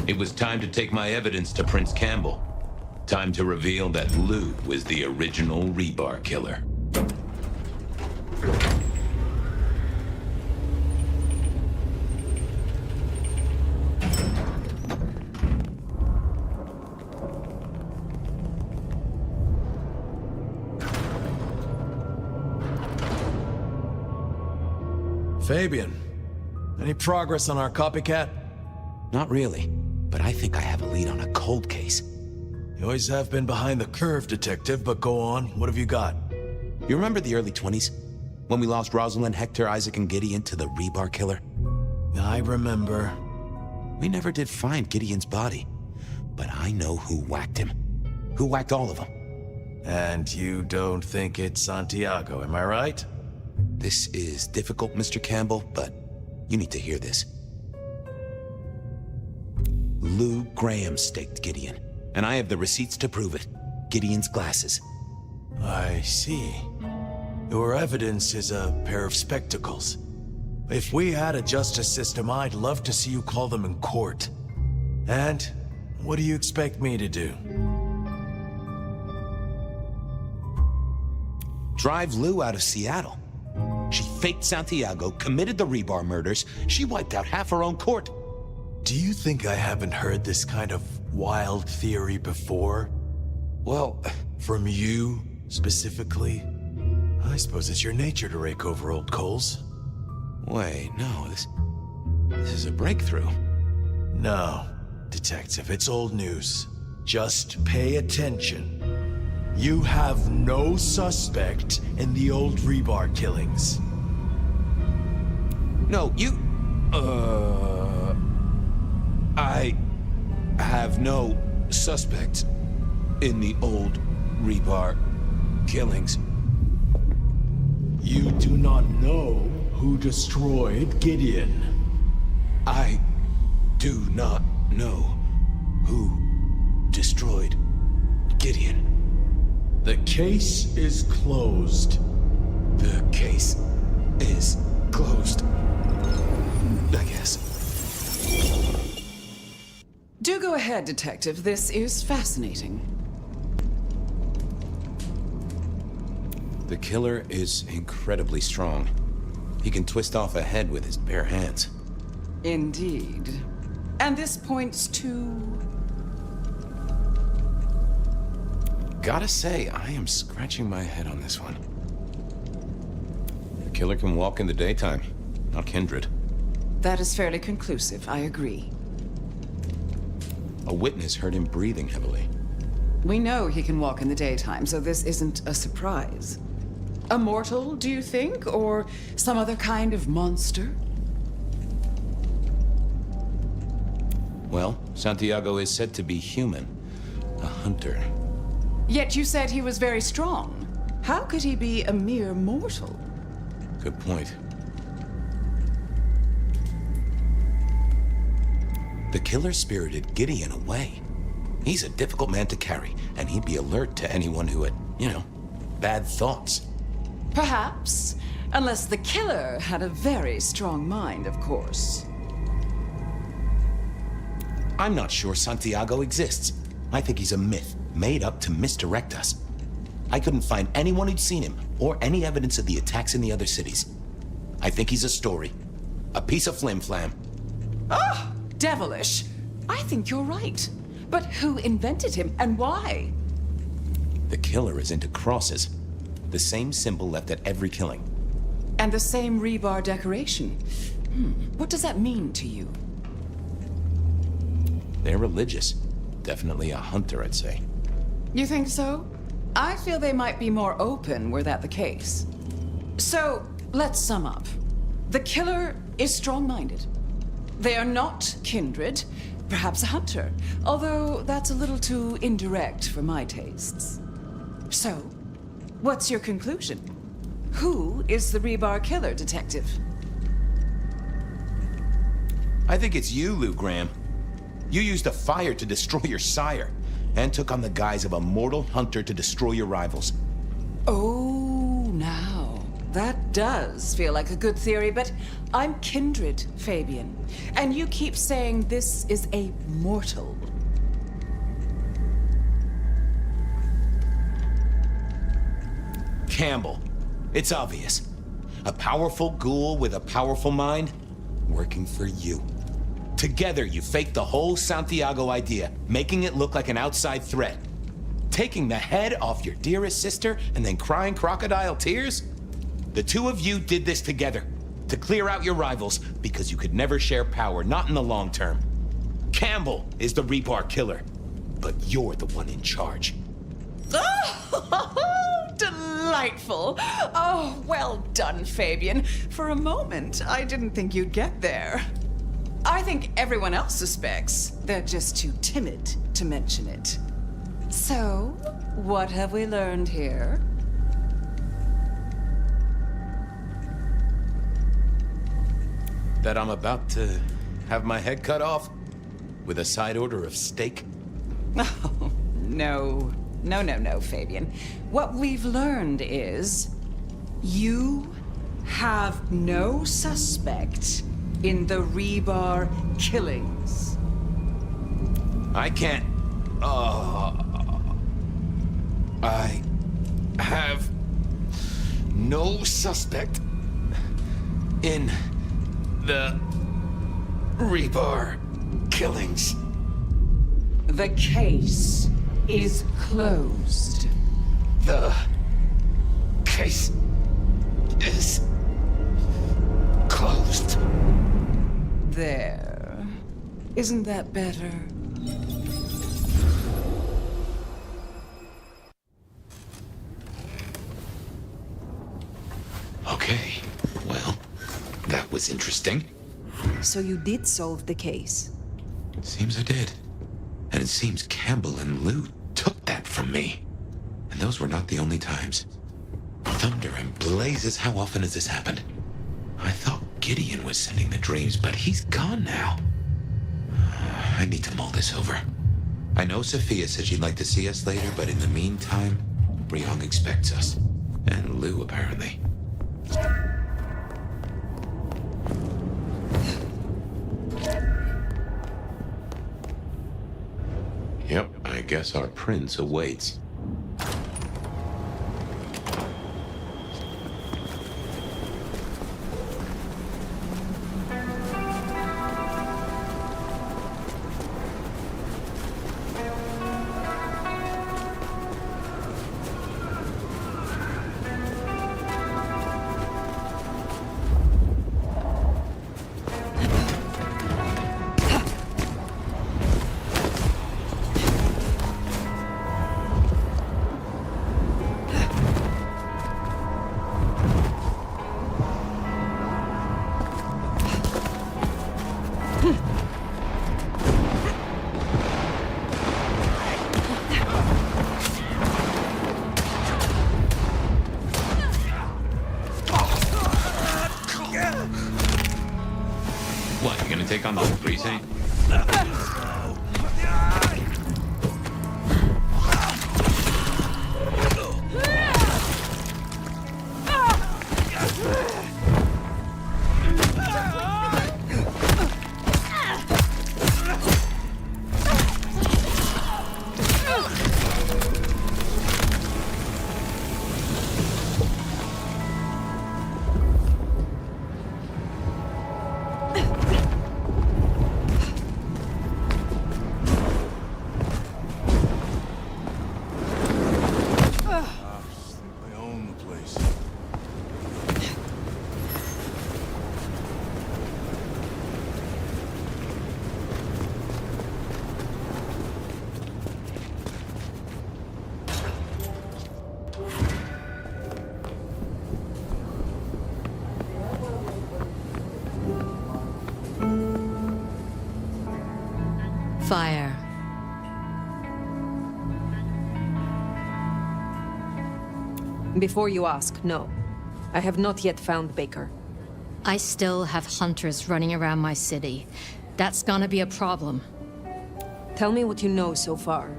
It was time to take my evidence to Prince Campbell. Time to reveal that Lou was the original rebar killer. Fabian, any progress on our copycat? Not really, but I think I have a lead on a cold case. You always have been behind the curve, detective, but go on. What have you got? You remember the early 20s? When we lost Rosalind, Hector, Isaac, and Gideon to the rebar killer? I remember. We never did find Gideon's body, but I know who whacked him. Who whacked all of them. And you don't think it's Santiago, am I right? This is difficult, Mr. Campbell, but you need to hear this. Lou Graham staked Gideon, and I have the receipts to prove it. Gideon's glasses. I see. Your evidence is a pair of spectacles. If we had a justice system, I'd love to see you call them in court. And what do you expect me to do? Drive Lou out of Seattle. She faked Santiago, committed the rebar murders. She wiped out half her own court. Do you think I haven't heard this kind of wild theory before? Well, from you, specifically? I suppose it's your nature to rake over old coals. Wait, no, this is a breakthrough. No, detective, it's old news. Just pay attention. You have no suspect in the old rebar killings. No, you... I have no suspect in the old rebar killings. You do not know who destroyed Gideon. I do not know who destroyed Gideon. The case is closed. The case is closed, I guess. Do go ahead, Detective. This is fascinating. The killer is incredibly strong. He can twist off a head with his bare hands. Indeed. And this points to... Gotta say, I am scratching my head on this one. The killer can walk in the daytime, not Kindred. That is fairly conclusive, I agree. A witness heard him breathing heavily. We know he can walk in the daytime, so this isn't a surprise. A mortal, do you think? Or some other kind of monster? Well, Santiago is said to be human. A hunter. Yet you said he was very strong. How could he be a mere mortal? Good point. The killer spirited Gideon away. He's a difficult man to carry, and he'd be alert to anyone who had, bad thoughts. Perhaps. Unless the killer had a very strong mind, of course. I'm not sure Santiago exists. I think he's a myth, made up to misdirect us. I couldn't find anyone who'd seen him, or any evidence of the attacks in the other cities. I think he's a story. A piece of flim-flam. Ah, devilish. I think you're right. But who invented him, and why? The killer is into crosses. The same symbol left at every killing. And the same rebar decoration. What does that mean to you? They're religious. Definitely a hunter, I'd say. You think so? I feel they might be more open were that the case. So, let's sum up. The killer is strong-minded. They are not kindred, perhaps a hunter, although that's a little too indirect for my tastes. So, what's your conclusion? Who is the rebar killer, Detective? I think it's you, Lou Graham. You used a fire to destroy your sire, and took on the guise of a mortal hunter to destroy your rivals. Oh, now. That does feel like a good theory, but I'm kindred, Fabian. And you keep saying this is a mortal. Campbell. It's obvious. A powerful ghoul with a powerful mind, working for you. Together, you faked the whole Santiago idea, making it look like an outside threat. Taking the head off your dearest sister and then crying crocodile tears? The two of you did this together, to clear out your rivals, because you could never share power, not in the long term. Campbell is the rebar killer, but you're the one in charge. Oh, delightful. Oh, well done, Fabian. For a moment, I didn't think you'd get there. I think everyone else suspects. They're just too timid to mention it. So, what have we learned here? That I'm about to have my head cut off with a side order of steak? Oh, no. No, Fabian. What we've learned is you have no suspect in the rebar killings. I can't... I have no suspect in the rebar killings. The case is closed. The case is closed. There. Isn't that better? Okay, well, that was interesting. So you did solve the case? Seems I did. And it seems Campbell and Lou took that from me. And those were not the only times. Thunder and blazes, how often has this happened? I thought Gideon was sending the dreams, but he's gone now. I need to mull this over. I know Sophia said she'd like to see us later, but in the meantime, Ryong expects us. And Lou, apparently. Yep, I guess our prince awaits. gonna take on the whole precinct? Fire. Before you ask, no. I have not yet found Baker. I still have hunters running around my city. That's gonna be a problem. Tell me what you know so far.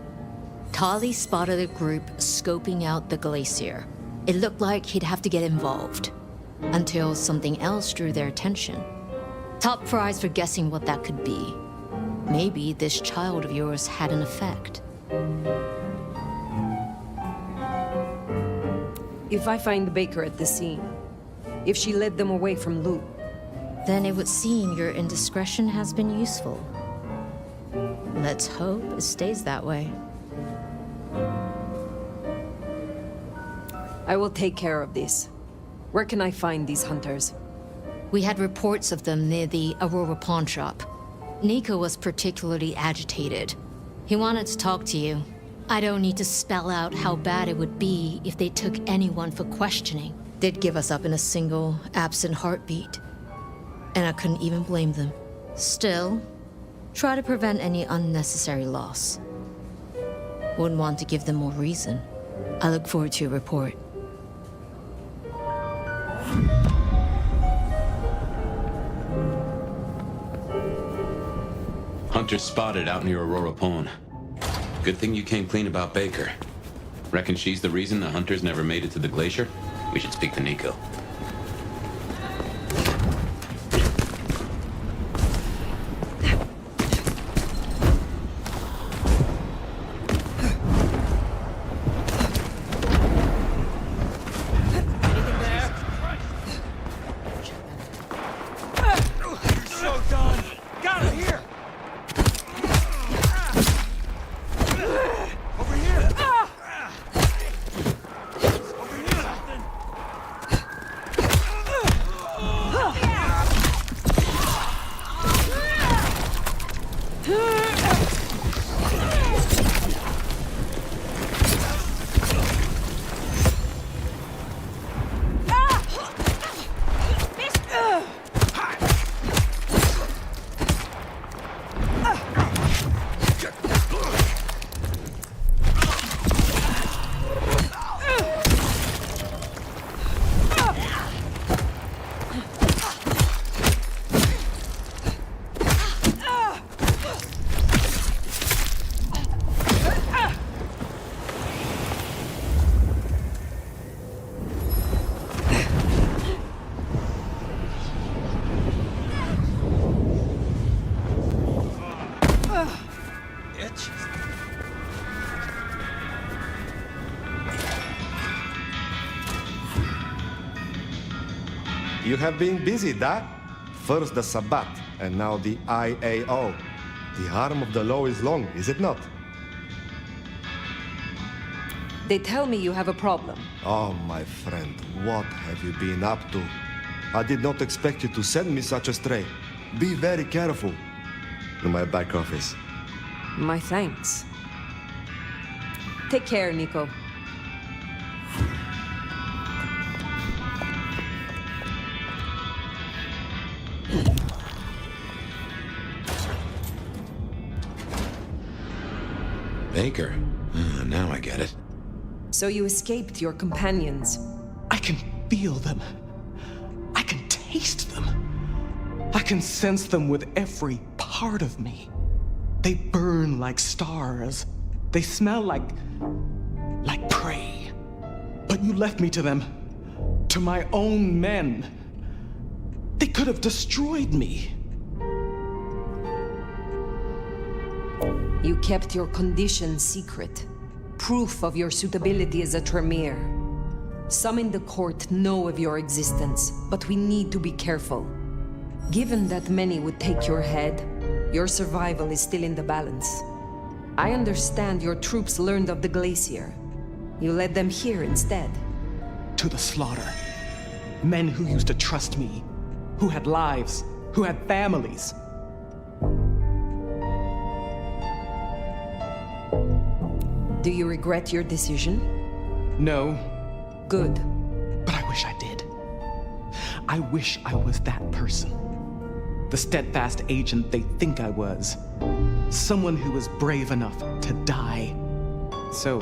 Tali spotted a group scoping out the glacier. It looked like he'd have to get involved. Until something else drew their attention. Top prize for guessing what that could be. Maybe this child of yours had an effect. If I find Baker at the scene, if she led them away from Lou, then it would seem your indiscretion has been useful. Let's hope it stays that way. I will take care of this. Where can I find these hunters? We had reports of them near the Aurora pawn shop. Nico was particularly agitated. He wanted to talk to you. I don't need to spell out how bad it would be if they took anyone for questioning. They'd give us up in a single, absent heartbeat. And I couldn't even blame them. Still, try to prevent any unnecessary loss. Wouldn't want to give them more reason. I look forward to your report. Hunter spotted out near Aurora Pawn. Good thing you came clean about Baker. Reckon she's the reason the hunters never made it to the glacier? We should speak to Nico. You have been busy, Dad. First the Sabbat, and now the IAO. The arm of the law is long, is it not? They tell me you have a problem. Oh, my friend, what have you been up to? I did not expect you to send me such a stray. Be very careful. In my back office. My thanks. Take care, Nico. Baker? Now I get it. So you escaped your companions. I can feel them. I can taste them. I can sense them with every part of me. They burn like stars. They smell like prey. But you left me to them, to my own men. They could have destroyed me. You kept your condition secret. Proof of your suitability as a Tremere. Some in the court know of your existence, but we need to be careful. Given that many would take your head, your survival is still in the balance. I understand your troops learned of the glacier. You led them here instead. To the slaughter. Men who used to trust me, who had lives, who had families. Do you regret your decision? No. Good. But I wish I did. I wish I was that person. The steadfast agent they think I was. Someone who was brave enough to die. So,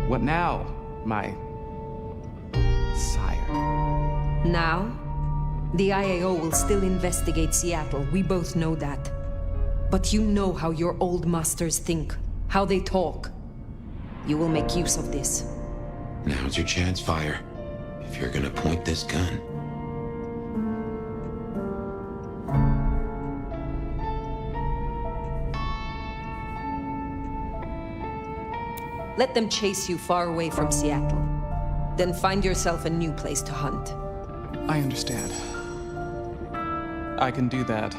what now, my sire? Now, the IAO will still investigate Seattle. We both know that. But you know how your old masters think, how they talk. You will make use of this. Now's your chance, Fire. If you're gonna point this gun. Let them chase you far away from Seattle. Then find yourself a new place to hunt. I understand. I can do that.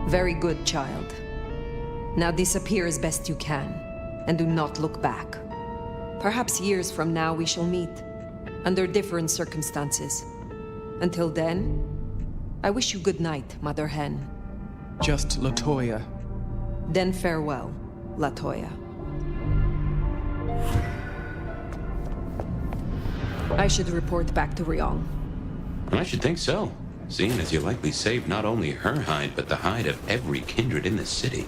Very good, child. Now disappear as best you can, and do not look back. Perhaps years from now we shall meet, under different circumstances. Until then, I wish you good night, Mother Hen. Just Latoya. Then farewell, Latoya. I should report back to Ryong. I should think so, seeing as you likely saved not only her hide, but the hide of every kindred in the city.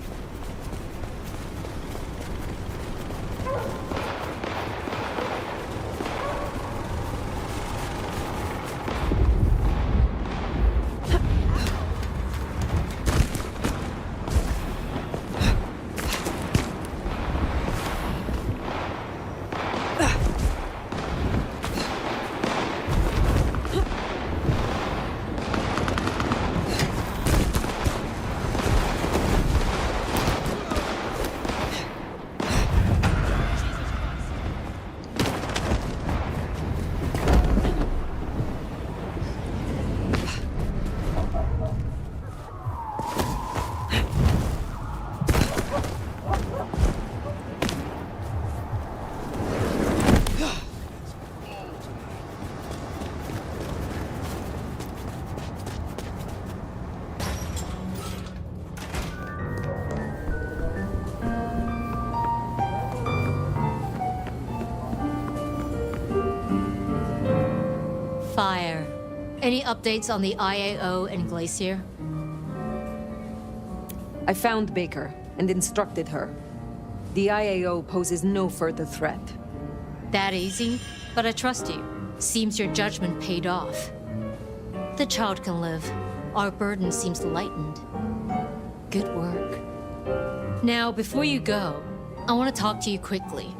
Fire. Any updates on the IAO and Glacier? I found Baker and instructed her. The IAO poses no further threat. That easy? But I trust you. Seems your judgment paid off. The child can live. Our burden seems lightened. Good work. Now, before you go, I want to talk to you quickly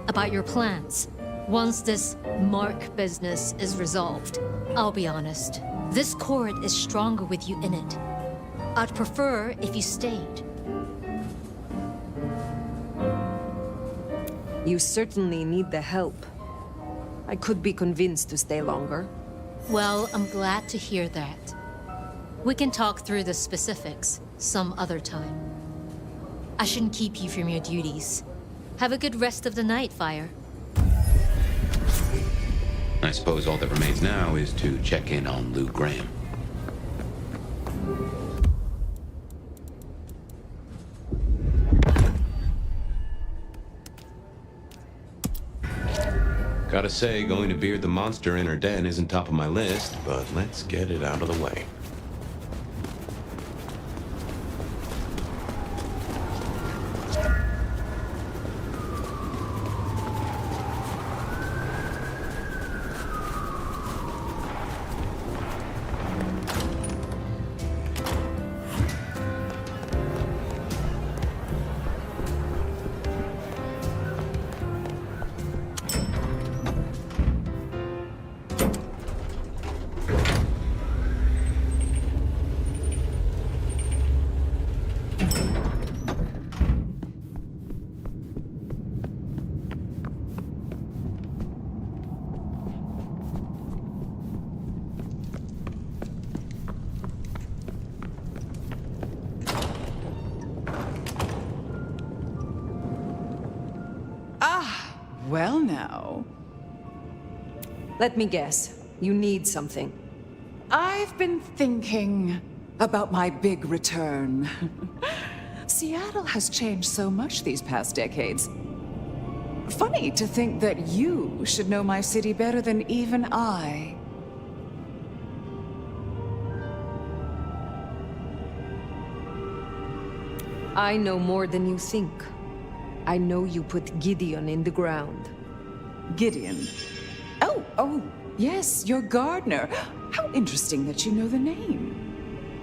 about your plans. Once this Mark business is resolved, I'll be honest, this court is stronger with you in it. I'd prefer if you stayed. You certainly need the help. I could be convinced to stay longer. Well, I'm glad to hear that. We can talk through the specifics some other time. I shouldn't keep you from your duties. Have a good rest of the night, Fire. I suppose all that remains now is to check in on Lou Graham. Gotta say, going to beard the monster in her den isn't top of my list, but let's get it out of the way. Well now. Let me guess. You need something. I've been thinking about my big return. Seattle has changed so much these past decades. Funny to think that you should know my city better than even I. I know more than you think. I know you put Gideon in the ground. Gideon? Oh, yes, your gardener. How interesting that you know the name.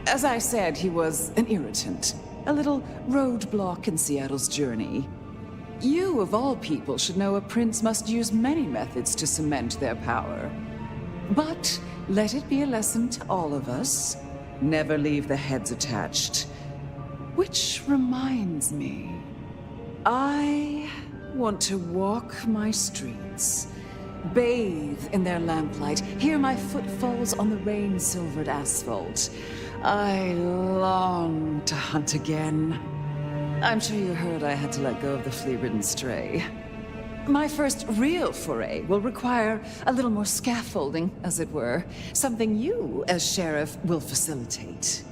As I said, he was an irritant, a little roadblock in Seattle's journey. You, of all people, should know a prince must use many methods to cement their power. But let it be a lesson to all of us. Never leave the heads attached. Which reminds me, I want to walk my streets, bathe in their lamplight, hear my footfalls on the rain-silvered asphalt. I long to hunt again. I'm sure you heard I had to let go of the flea-ridden stray. My first real foray will require a little more scaffolding, as it were. Something you, as sheriff, will facilitate.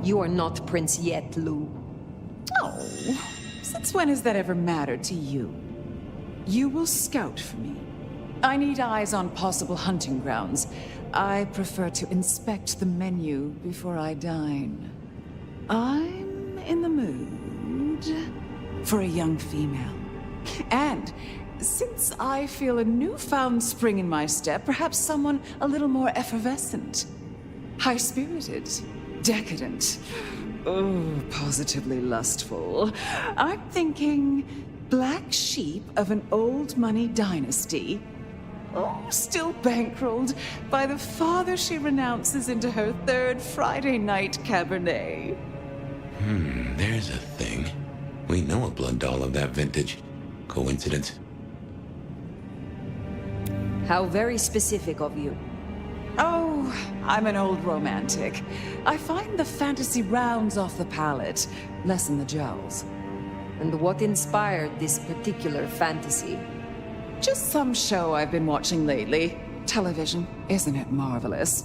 You are not Prince yet, Lou. Oh, since when has that ever mattered to you? You will scout for me. I need eyes on possible hunting grounds. I prefer to inspect the menu before I dine. I'm in the mood for a young female. And since I feel a newfound spring in my step, perhaps someone a little more effervescent, high-spirited, decadent, positively lustful. I'm thinking black sheep of an old money dynasty. Still bankrolled by the father she renounces into her third Friday night Cabernet. There's a thing. We know a blood doll of that vintage. Coincidence? How very specific of you. Oh, I'm an old romantic. I find the fantasy rounds off the palate, lessen the jowls. And what inspired this particular fantasy? Just some show I've been watching lately. Television, isn't it marvelous?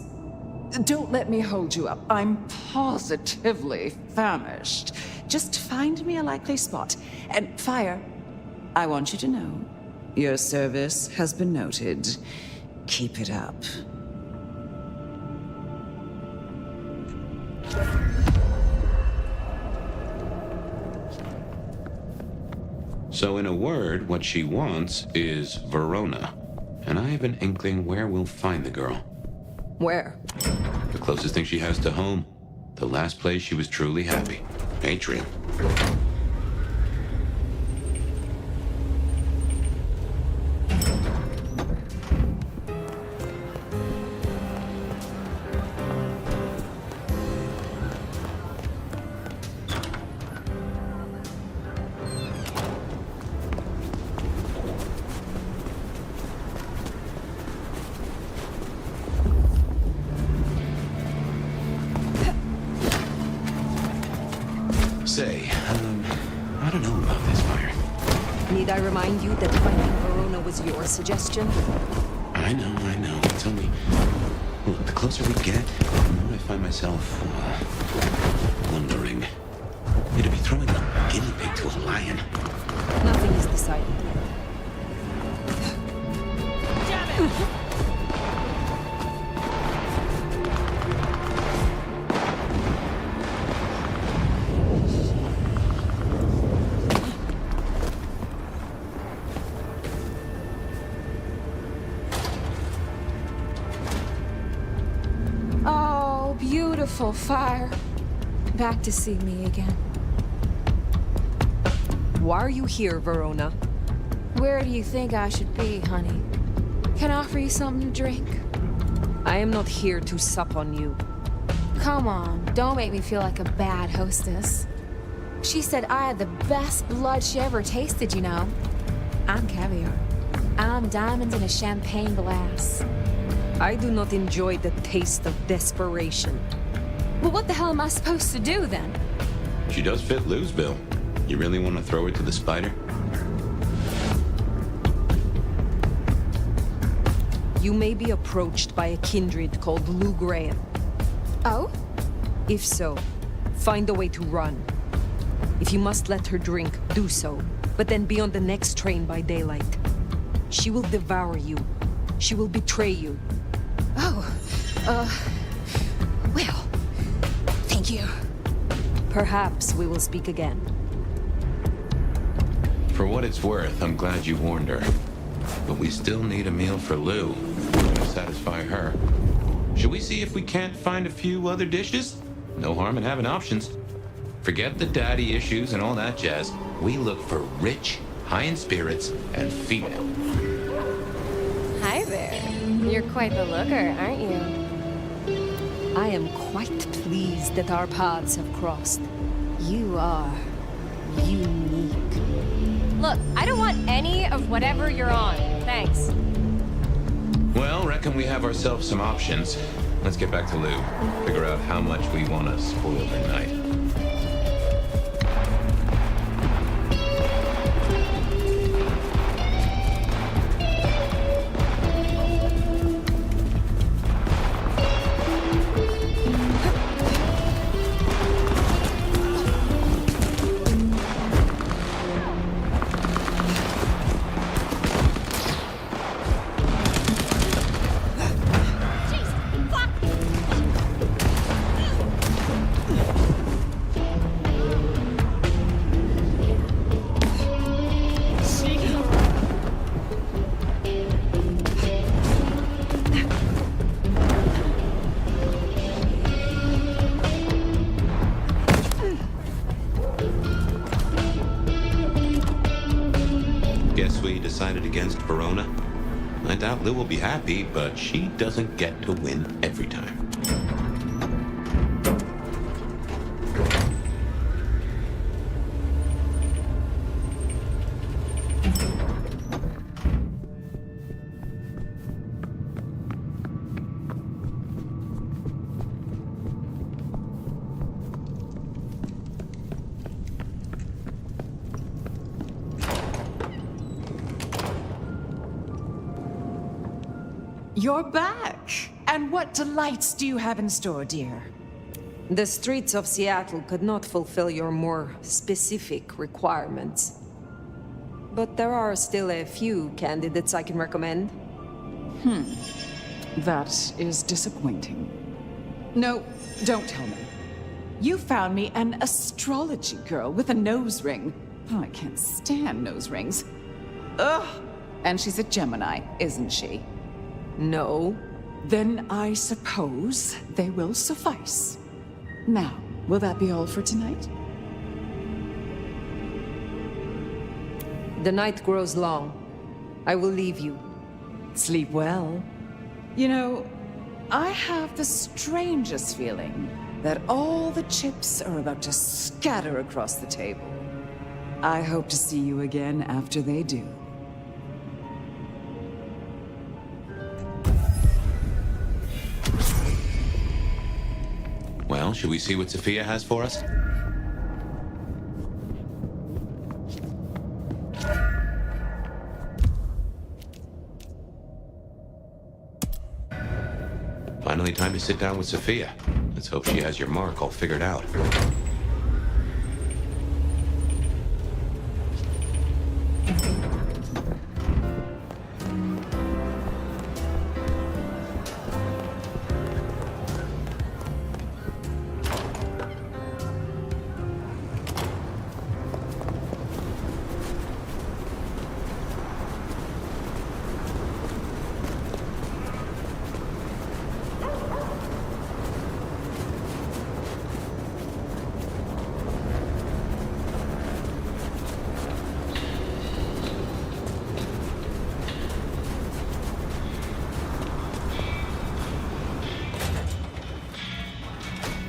Don't let me hold you up. I'm positively famished. Just find me a likely spot. And Fire, I want you to know, your service has been noted. Keep it up. So in a word, what she wants is Verona. And I have an inkling where we'll find the girl. Where? The closest thing she has to home. The last place she was truly happy. Atrium. I don't know about this, Fire. Need I remind you that finding Verona was your suggestion? I know. It's only... Look, the closer we get, the more I find myself... wondering. It'd be throwing a guinea pig to a lion. Nothing is decided yet. Damn it! Beautiful Fire. Back to see me again. Why are you here, Verona? Where do you think I should be, honey? Can I offer you something to drink? I am not here to sup on you. Come on, don't make me feel like a bad hostess. She said I had the best blood she ever tasted, you know. I'm caviar. I'm diamonds in a champagne glass. I do not enjoy the taste of desperation. Well, what the hell am I supposed to do then? She does fit Lou's bill. You really want to throw her to the spider? You may be approached by a kindred called Lou Graham. Oh? If so, find a way to run. If you must let her drink, do so. But then be on the next train by daylight. She will devour you. She will betray you. Oh, well, thank you. Perhaps we will speak again. For what it's worth, I'm glad you warned her. But we still need a meal for Lou to satisfy her. Should we see if we can't find a few other dishes? No harm in having options. Forget the daddy issues and all that jazz. We look for rich, high in spirits, and female. Hi there. You're quite the looker, aren't you? I am quite pleased that our paths have crossed. You are unique. Look, I don't want any of whatever you're on. Thanks. Well, reckon we have ourselves some options. Let's get back to Lou. Figure out how much we want to spoil her night. Guess we decided against Verona? I doubt Lou will be happy, but she doesn't get to win every time. You're back! And what delights do you have in store, dear? The streets of Seattle could not fulfill your more specific requirements. But there are still a few candidates I can recommend. That is disappointing. No, don't tell me. You found me an astrology girl with a nose ring. Oh, I can't stand nose rings. Ugh! And she's a Gemini, isn't she? No. Then I suppose they will suffice. Now, will that be all for tonight? The night grows long. I will leave you. Sleep well. You know, I have the strangest feeling that all the chips are about to scatter across the table. I hope to see you again after they do. Well, should we see what Sophia has for us? Finally time to sit down with Sophia. Let's hope she has your mark all figured out.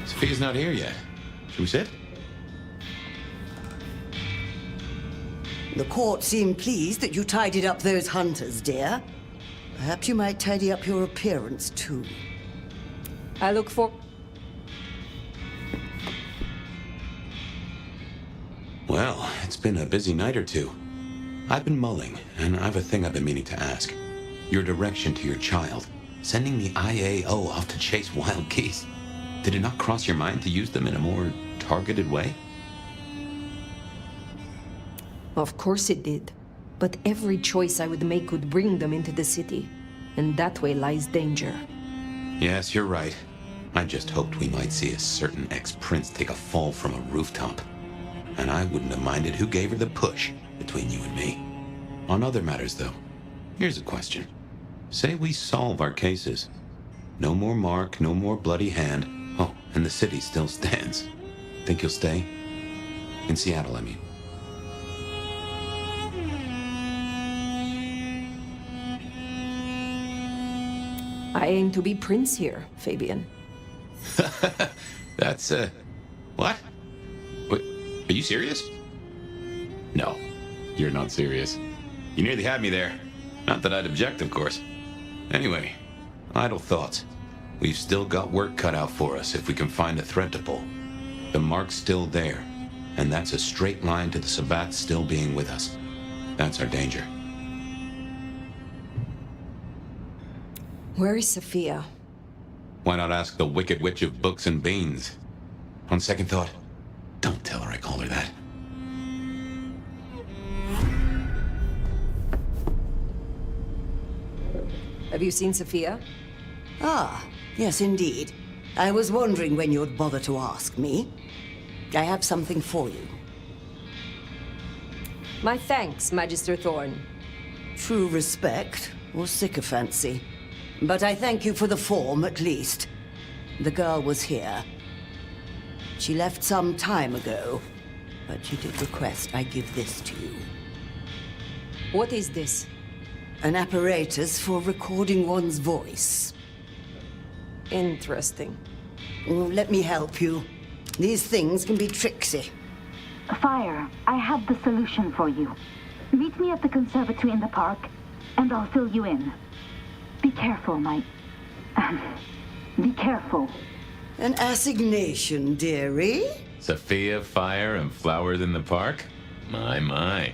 Sophia's not here yet. Should we sit? The court seemed pleased that you tidied up those hunters, dear. Perhaps you might tidy up your appearance, too. I look for... Well, it's been a busy night or two. I've been mulling, and I have a thing I've been meaning to ask. Your direction to your child, sending the IAO off to chase wild geese. Did it not cross your mind to use them in a more targeted way? Of course it did. But every choice I would make would bring them into the city. And that way lies danger. Yes, you're right. I just hoped we might see a certain ex-prince take a fall from a rooftop. And I wouldn't have minded who gave her the push between you and me. On other matters, though, here's a question. Say we solve our cases. No more Mark, no more bloody hand. Oh, and the city still stands. Think you'll stay? In Seattle, I mean. I aim to be prince here, Fabian. That's, what? Wait, are you serious? No, you're not serious. You nearly had me there. Not that I'd object, of course. Anyway, idle thoughts. We've still got work cut out for us if we can find a thread to pull. The mark's still there, and that's a straight line to the Sabbats still being with us. That's our danger. Where is Sophia? Why not ask the Wicked Witch of Books and Beans? On second thought, don't tell her I call her that. Have you seen Sophia? Ah, yes indeed. I was wondering when you'd bother to ask me. I have something for you. My thanks, Magister Thorn. True respect, or sycophancy. But I thank you for the form, at least. The girl was here. She left some time ago, but she did request I give this to you. What is this? An apparatus for recording one's voice. Interesting. Let me help you. These things can be tricksy. Fire, I have the solution for you. Meet me at the conservatory in the park, and I'll fill you in. Be careful, be careful. An assignation, dearie? Sophia, fire, and flowers in the park? My.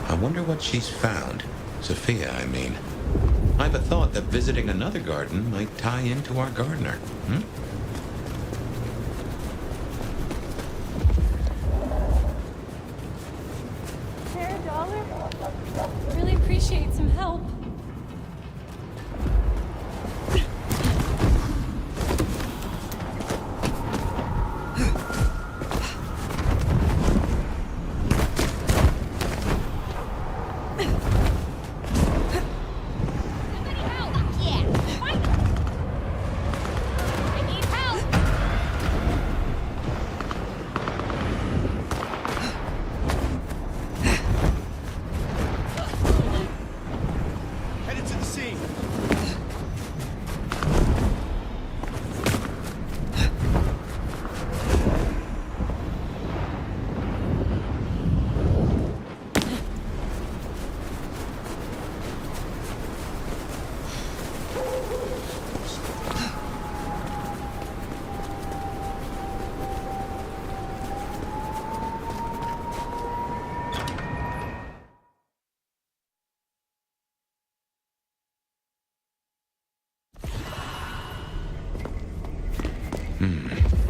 I wonder what she's found. Sophia, I mean. I've a thought that visiting another garden might tie into our gardener. $1 really appreciate some help.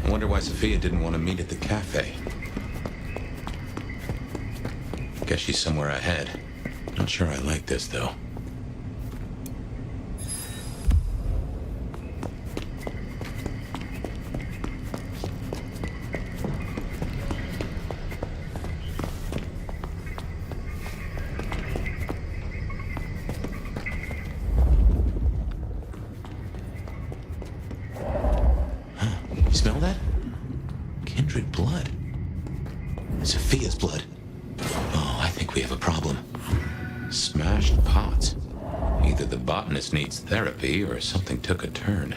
I wonder why Sophia didn't want to meet at the cafe. Guess she's somewhere ahead. Not sure I like this, though. Smell that? Kindred blood. Sophia's blood. Oh, I think we have a problem. Smashed pots. Either the botanist needs therapy or something took a turn.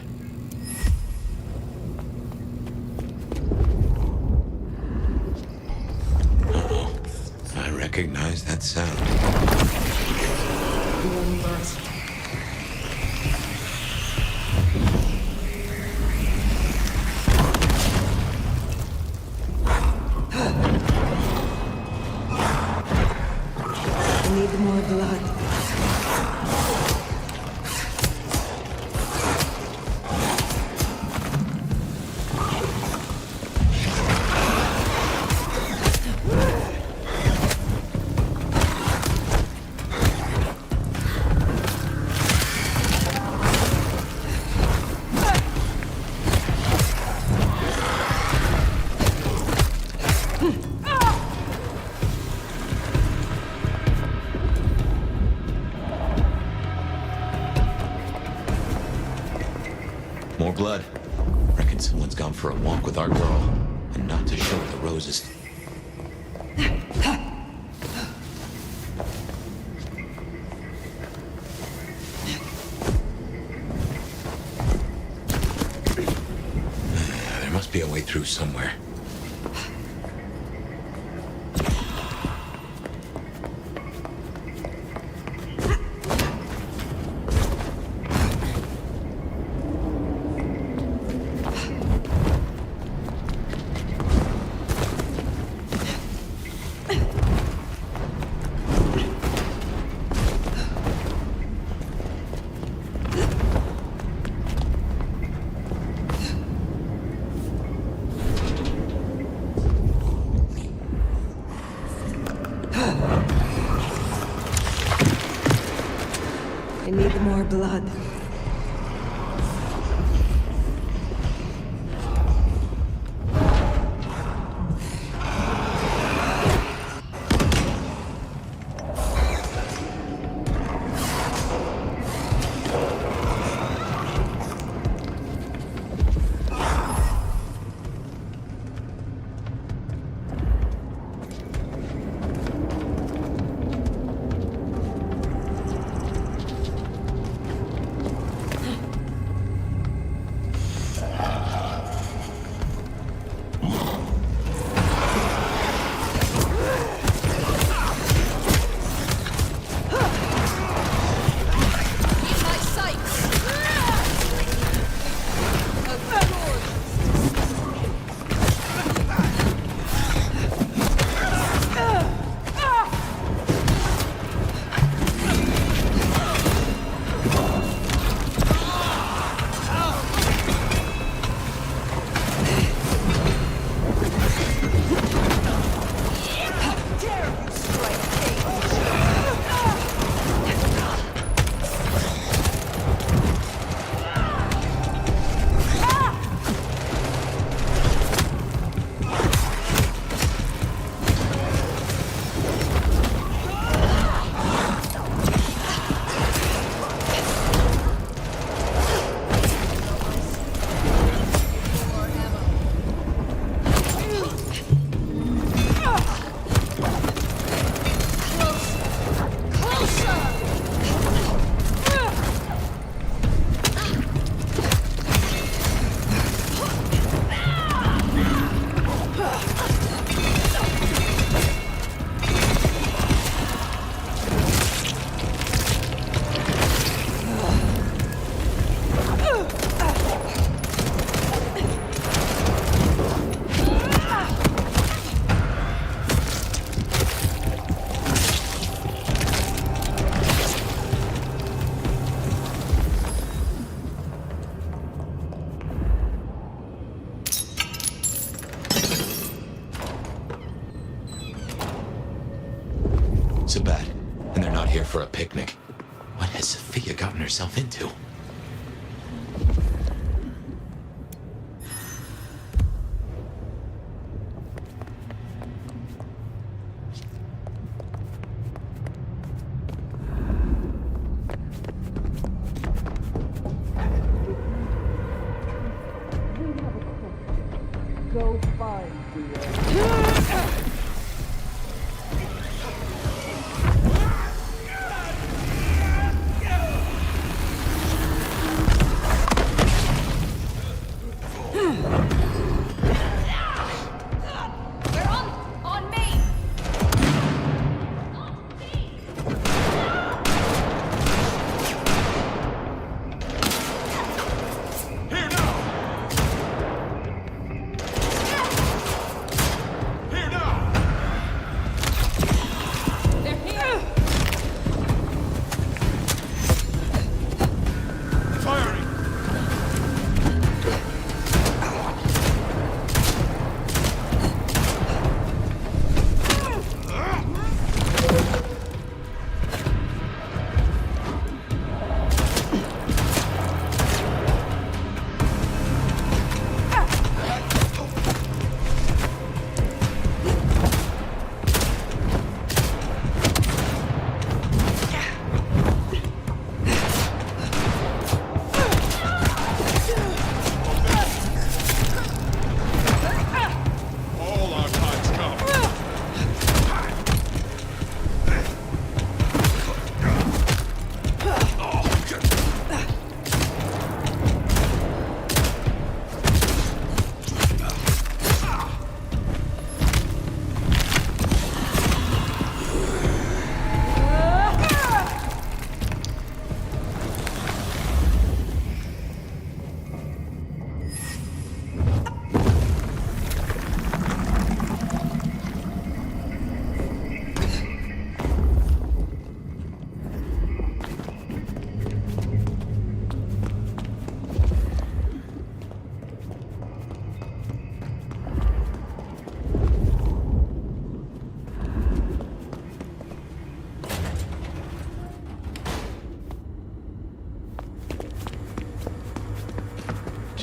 Uh-oh. I recognize that sound. Thanks. I need more blood. More blood. Reckon someone's gone for a walk with our girl, and not to show her the roses. There must be a way through somewhere. I need more blood. Sabat, and they're not here for a picnic. What has Sophia gotten herself into? Go find the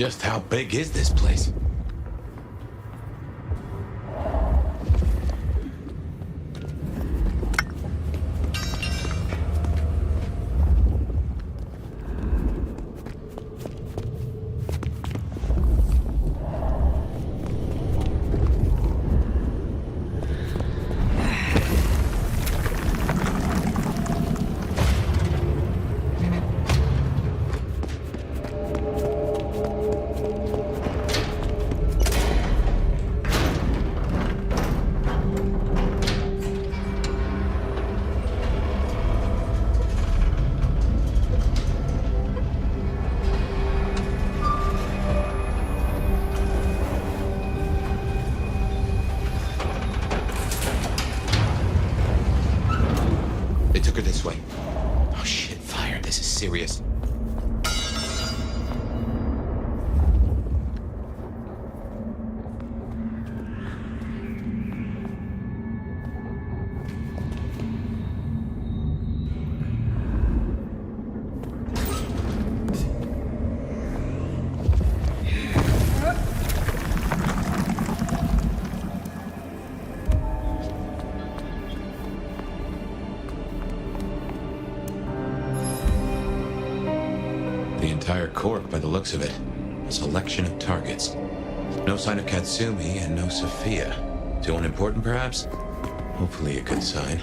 Just how big is this place? They took her this way. Oh shit, fire. This is serious. The entire corp, by the looks of it. A selection of targets. No sign of Katsumi and no Sophia. Too unimportant, perhaps? Hopefully a good sign.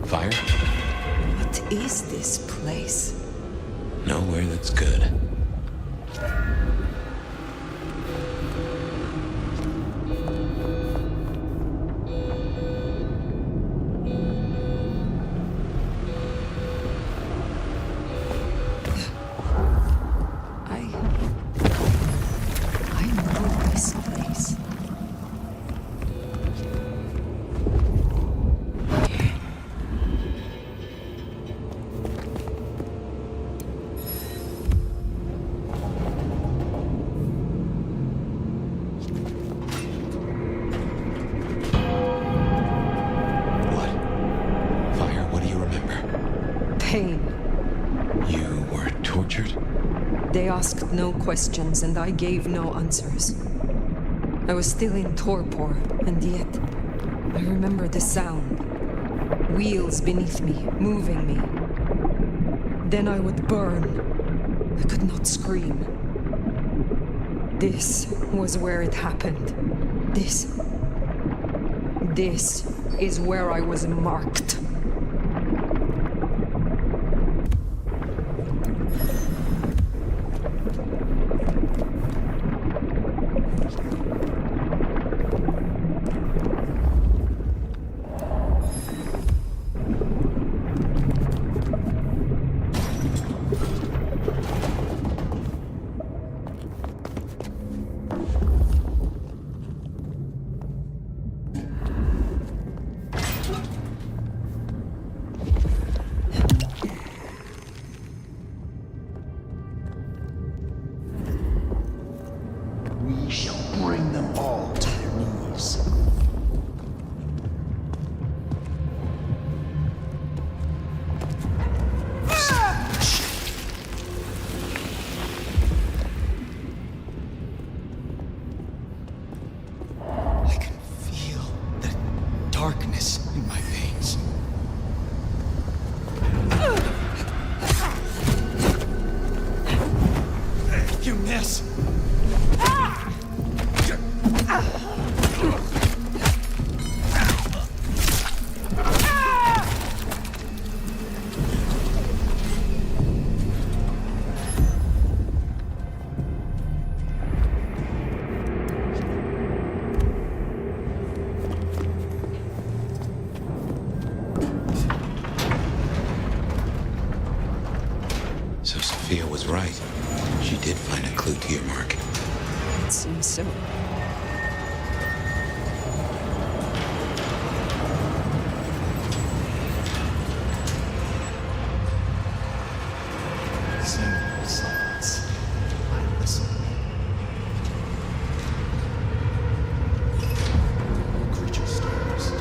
Fire? What is this place? Nowhere that's good. I know this place. Pain. You were tortured? They asked no questions, and I gave no answers. I was still in torpor, and yet I remember the sound. Wheels beneath me, moving me. Then I would burn. I could not scream. This was where it happened. This is where I was marked. this! So Sophia was right. She did find a clue to your mark. It seems so. Sing silence. I listen. Creature stirs.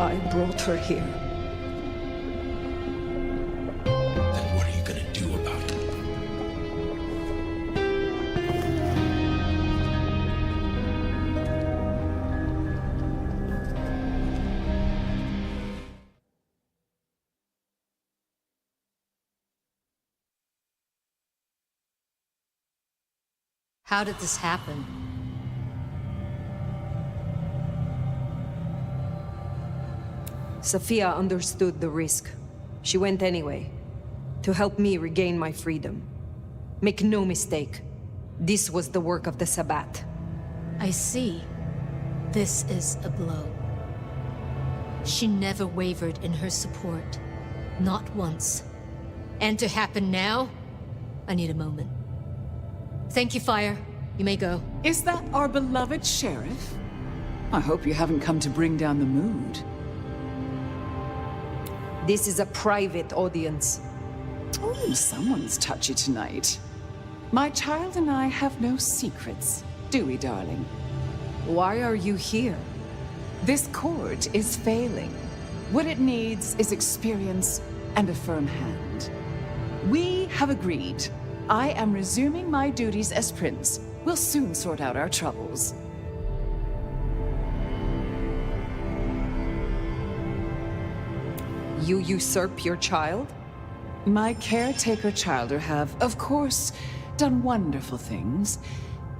I brought her here. Then what are you gonna do about it? How did this happen? Sophia understood the risk. She went anyway. to help me regain my freedom. Make no mistake, this was the work of the Sabbat. I see. This is a blow. She never wavered in her support. Not once. And to happen now? I need a moment. Thank you, Fire. You may go. Is that our beloved sheriff? I hope you haven't come to bring down the mood. This is a private audience. Oh, someone's touchy tonight. My child and I have no secrets, do we, darling? Why are you here? This court is failing. What it needs is experience and a firm hand. We have agreed. I am resuming my duties as prince. We'll soon sort out our troubles. You usurp your child? My caretaker childer have, of course, done wonderful things.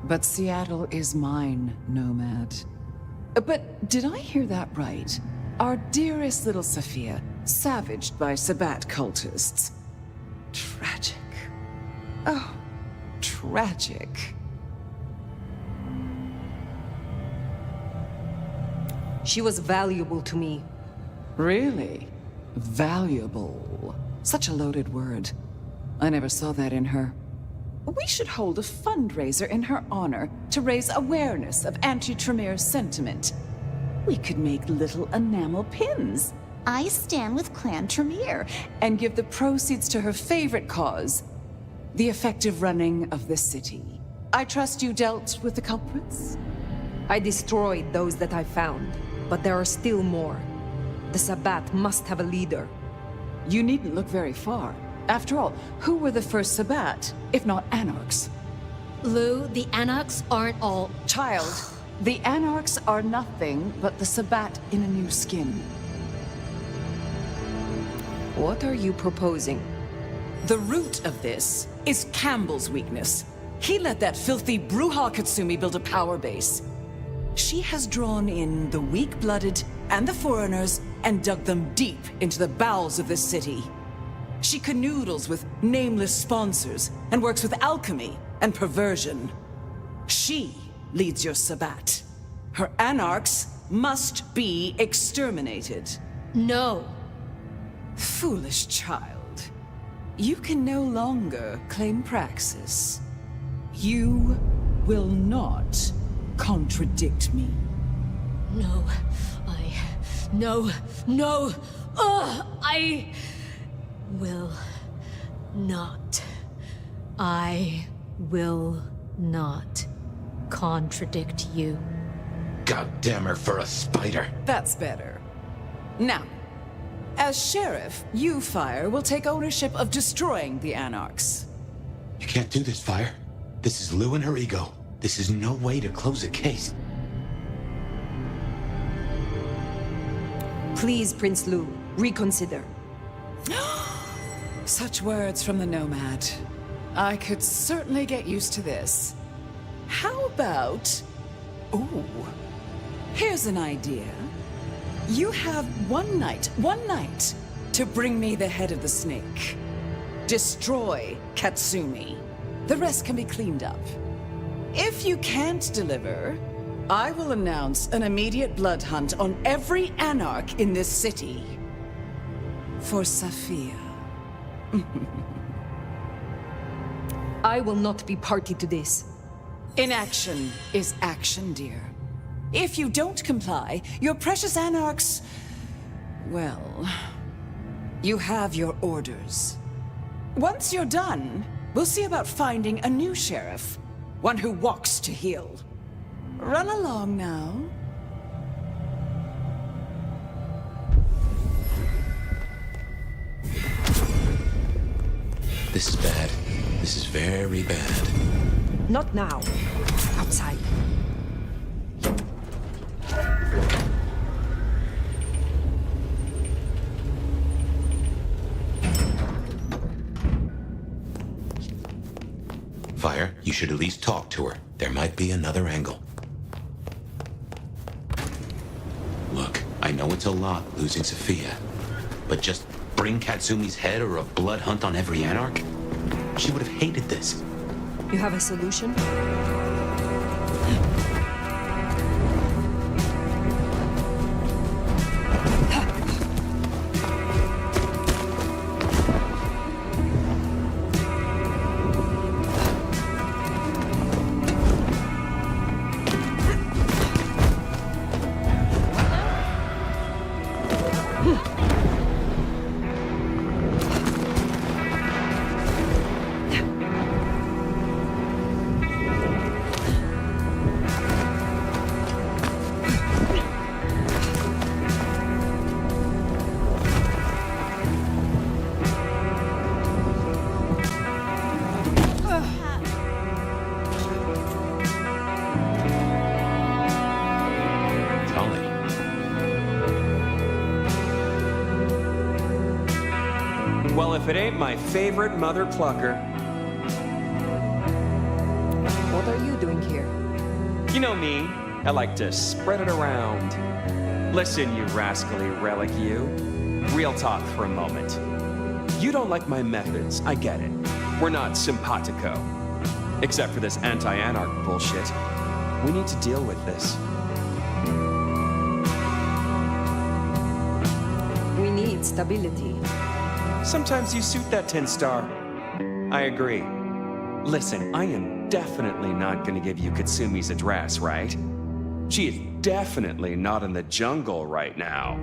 But Seattle is mine, Nomad. But did I hear that right? Our dearest little Sophia, savaged by Sabbat cultists. Tragic. Oh, tragic. She was valuable to me. Really? Valuable. Such a loaded word. I never saw that in her. We should hold a fundraiser in her honor to raise awareness of anti-Tremere sentiment. We could make little enamel pins. I stand with Clan Tremere. And give the proceeds to her favorite cause, the effective running of the city. I trust you dealt with the culprits? I destroyed those that I found, but there are still more. The Sabbat must have a leader. You needn't look very far. After all, who were the first Sabbat, if not Anarchs? Lou, the Anarchs aren't all... Child, the Anarchs are nothing but the Sabbat in a new skin. What are you proposing? The root of this is Campbell's weakness. He let that filthy Bruja Katsumi build a power base. She has drawn in the weak-blooded and the foreigners and dug them deep into the bowels of this city. She canoodles with nameless sponsors and works with alchemy and perversion. She leads your Sabbat. Her Anarchs must be exterminated. No. Foolish child. You can no longer claim praxis. You will not contradict me. No. No. I will not. I will not contradict you. God damn her for a spider. That's better. Now, as sheriff, you, Fire, will take ownership of destroying the Anarchs. You can't do this, Fire. This is Lou and her ego. This is no way to close a case. Please, Prince Lou, reconsider. Such words from the Nomad. I could certainly get used to this. How about... Ooh. Here's an idea. You have one night, to bring me the head of the snake. Destroy Katsumi. The rest can be cleaned up. If you can't deliver, I will announce an immediate blood hunt on every Anarch in this city. For Sophia. I will not be party to this. Inaction is action, dear. If you don't comply, your precious Anarchs... well... you have your orders. Once you're done, we'll see about finding a new sheriff. One who walks to heal. Run along now. This is bad. This is very bad. Not now. Outside. Fire, you should at least talk to her. There might be another angle. Look, I know it's a lot losing Sophia, but just bring Katsumi's head or a blood hunt on every Anarch? She would have hated this. You have a solution? Well, if it ain't my favorite mother plucker. What are you doing here? You know me. I like to spread it around. Listen, you rascally relic, you. Real talk for a moment. You don't like my methods, I get it. We're not simpatico. Except for this anti-anarch bullshit. We need to deal with this. We need stability. Sometimes you suit that 10-star. I agree. Listen, I am definitely not gonna give you Katsumi's address, right? She is definitely not in the jungle right now.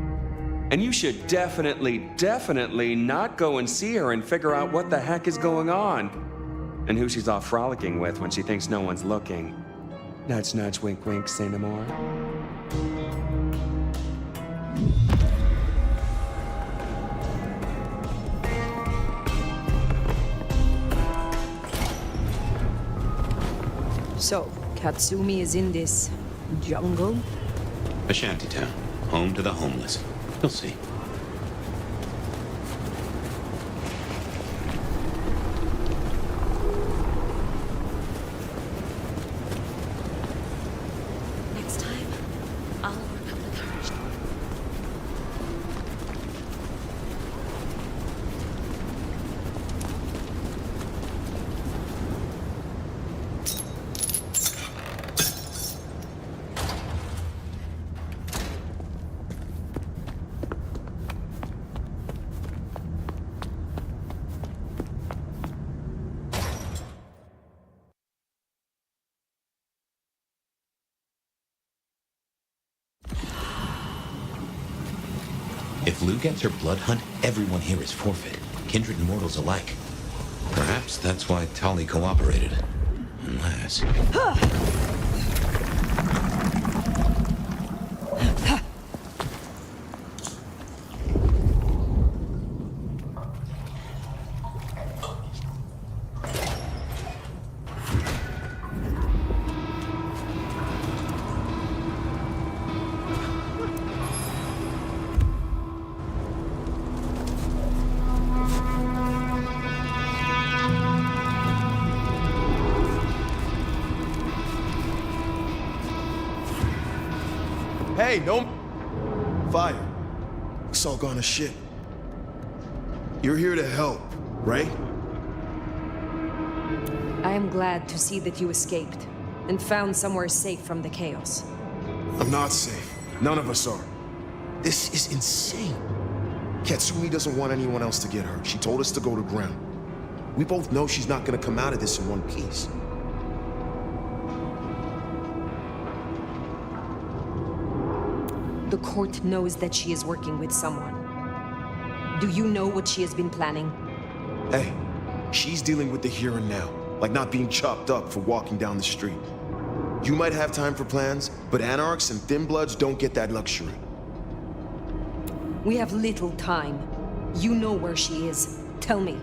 And you should definitely not go and see her and figure out what the heck is going on. And who she's off frolicking with when she thinks no one's looking. Nudge, nudge, wink, wink, say no more. So, Katsumi is in this jungle? A shantytown, home to the homeless. You'll see. Next time, I'll work up the courage. If Lou gets her blood hunt, everyone here is forfeit. Kindred and mortals alike. Perhaps that's why Tali cooperated. Unless... Hey, no fire. It's all gone to shit. You're here to help, right? I am glad to see that you escaped and found somewhere safe from the chaos. I'm not safe. None of us are. This is insane. Katsumi doesn't want anyone else to get hurt. She told us to go to ground. We both know she's not gonna come out of this in one piece. The court knows that she is working with someone. Do you know what she has been planning? Hey, she's dealing with the here and now, like not being chopped up for walking down the street. You might have time for plans, but Anarchs and Thin Bloods don't get that luxury. We have little time. You know where she is. Tell me.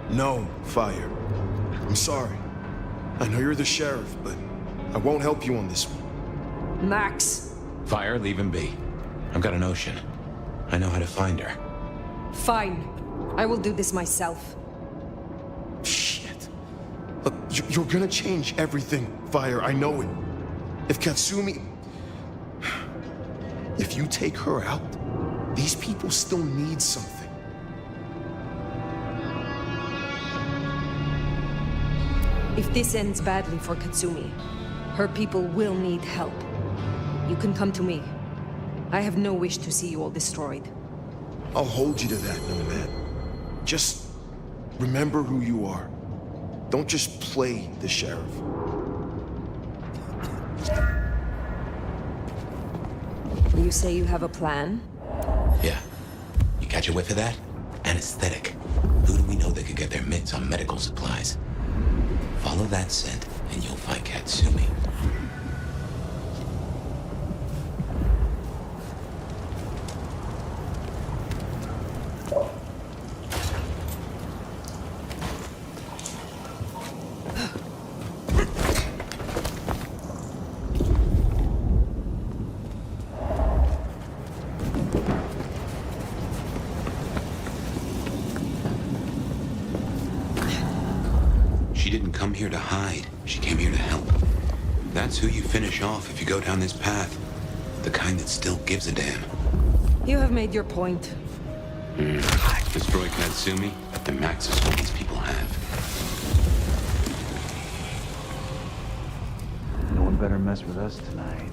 No, Fire. I'm sorry. I know you're the sheriff, but I won't help you on this one. Max! Fire, leave him be. I've got a notion. I know how to find her. Fine. I will do this myself. Shit. Look, you're gonna change everything, Fire. I know it. If Katsumi... If you take her out, these people still need something. If this ends badly for Katsumi, her people will need help. You can come to me. I have no wish to see you all destroyed. I'll hold you to that, Nomad. Just remember who you are. Don't just play the sheriff. You say you have a plan? Yeah. You catch a whiff of that? Anesthetic. Who do we know that could get their mitts on medical supplies? Follow that scent, and you'll find Katsumi. She didn't come here to hide. She came here to help. That's who you finish off if you go down this path. The kind that still gives a damn. You have made your point. Destroy Katsumi, and Max is what these people have. No one better mess with us tonight.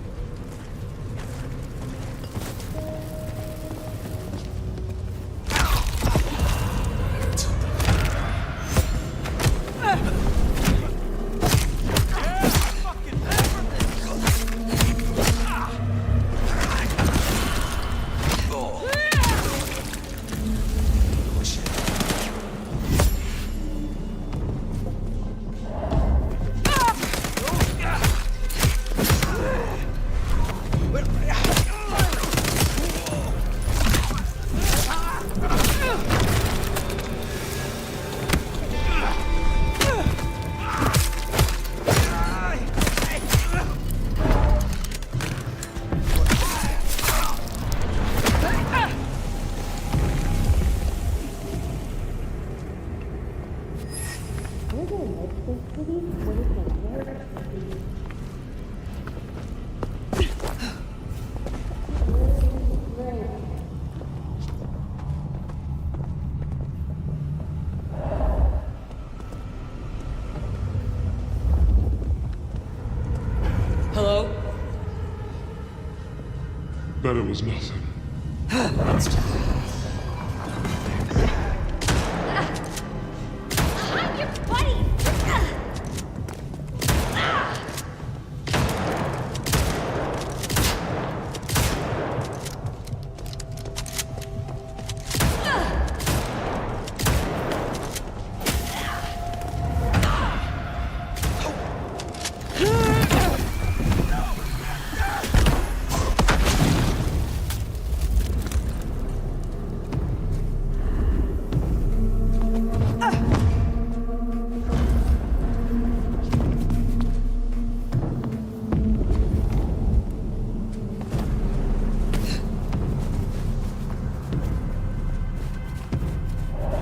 Hello? Bet it was nothing. I'm your buddy!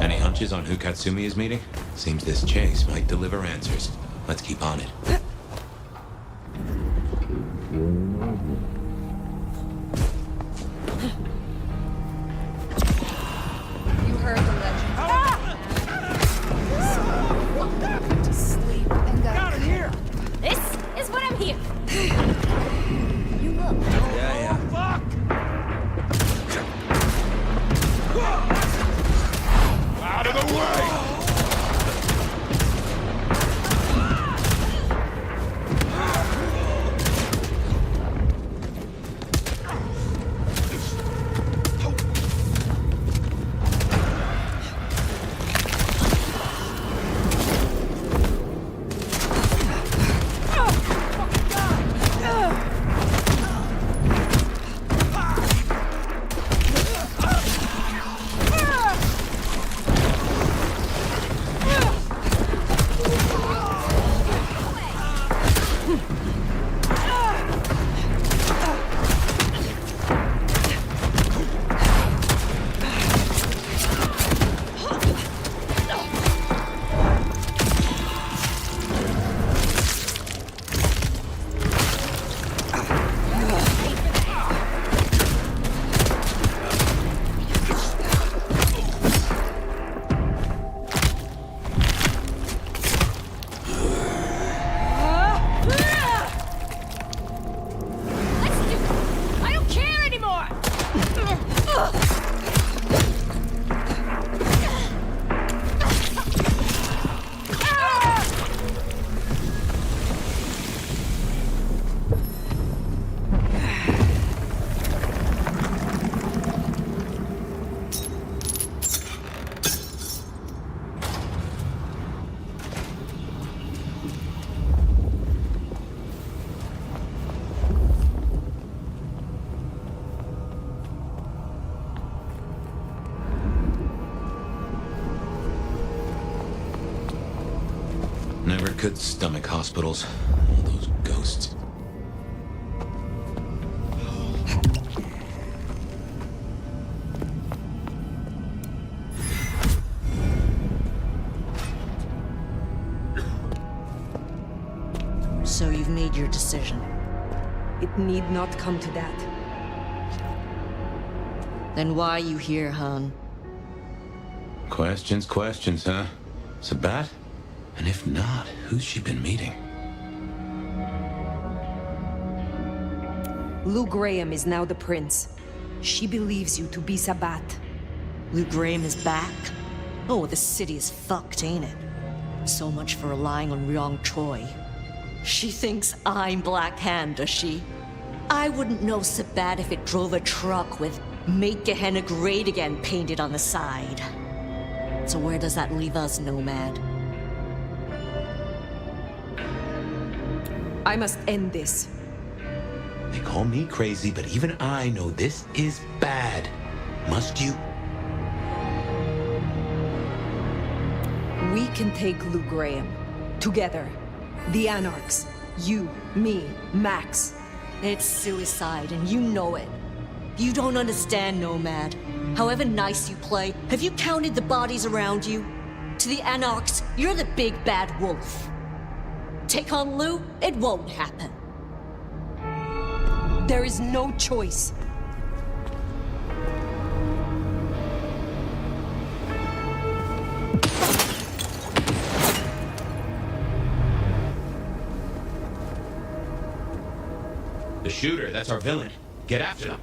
Any hunches on who Katsumi is meeting? Seems this chase might deliver answers. Let's keep on it. You heard the legend. To sleep and go. Out of here! This is what I'm here. You look. Yeah. Out of the way! Never could stomach hospitals. All those ghosts. So you've made your decision. It need not come to that. Then why are you here, Han? Questions, huh? Sabat? And if not, who's she been meeting? Lou Graham is now the prince. She believes you to be Sabat. Lou Graham is back? Oh, the city is fucked, ain't it? So much for relying on Ryong Choi. She thinks I'm Black Hand, does she? I wouldn't know Sabat if it drove a truck with "Make Gehenna Great Again" painted on the side. So where does that leave us, Nomad? I must end this. They call me crazy, but even I know this is bad. Must you? We can take Lou Graham. Together. The Anarchs. You, me, Max. It's suicide, and you know it. You don't understand, Nomad. However nice you play, have you counted the bodies around you? To the Anarchs, you're the big bad wolf. Take on Lou, it won't happen. There is no choice. The shooter, that's our villain. Get after them.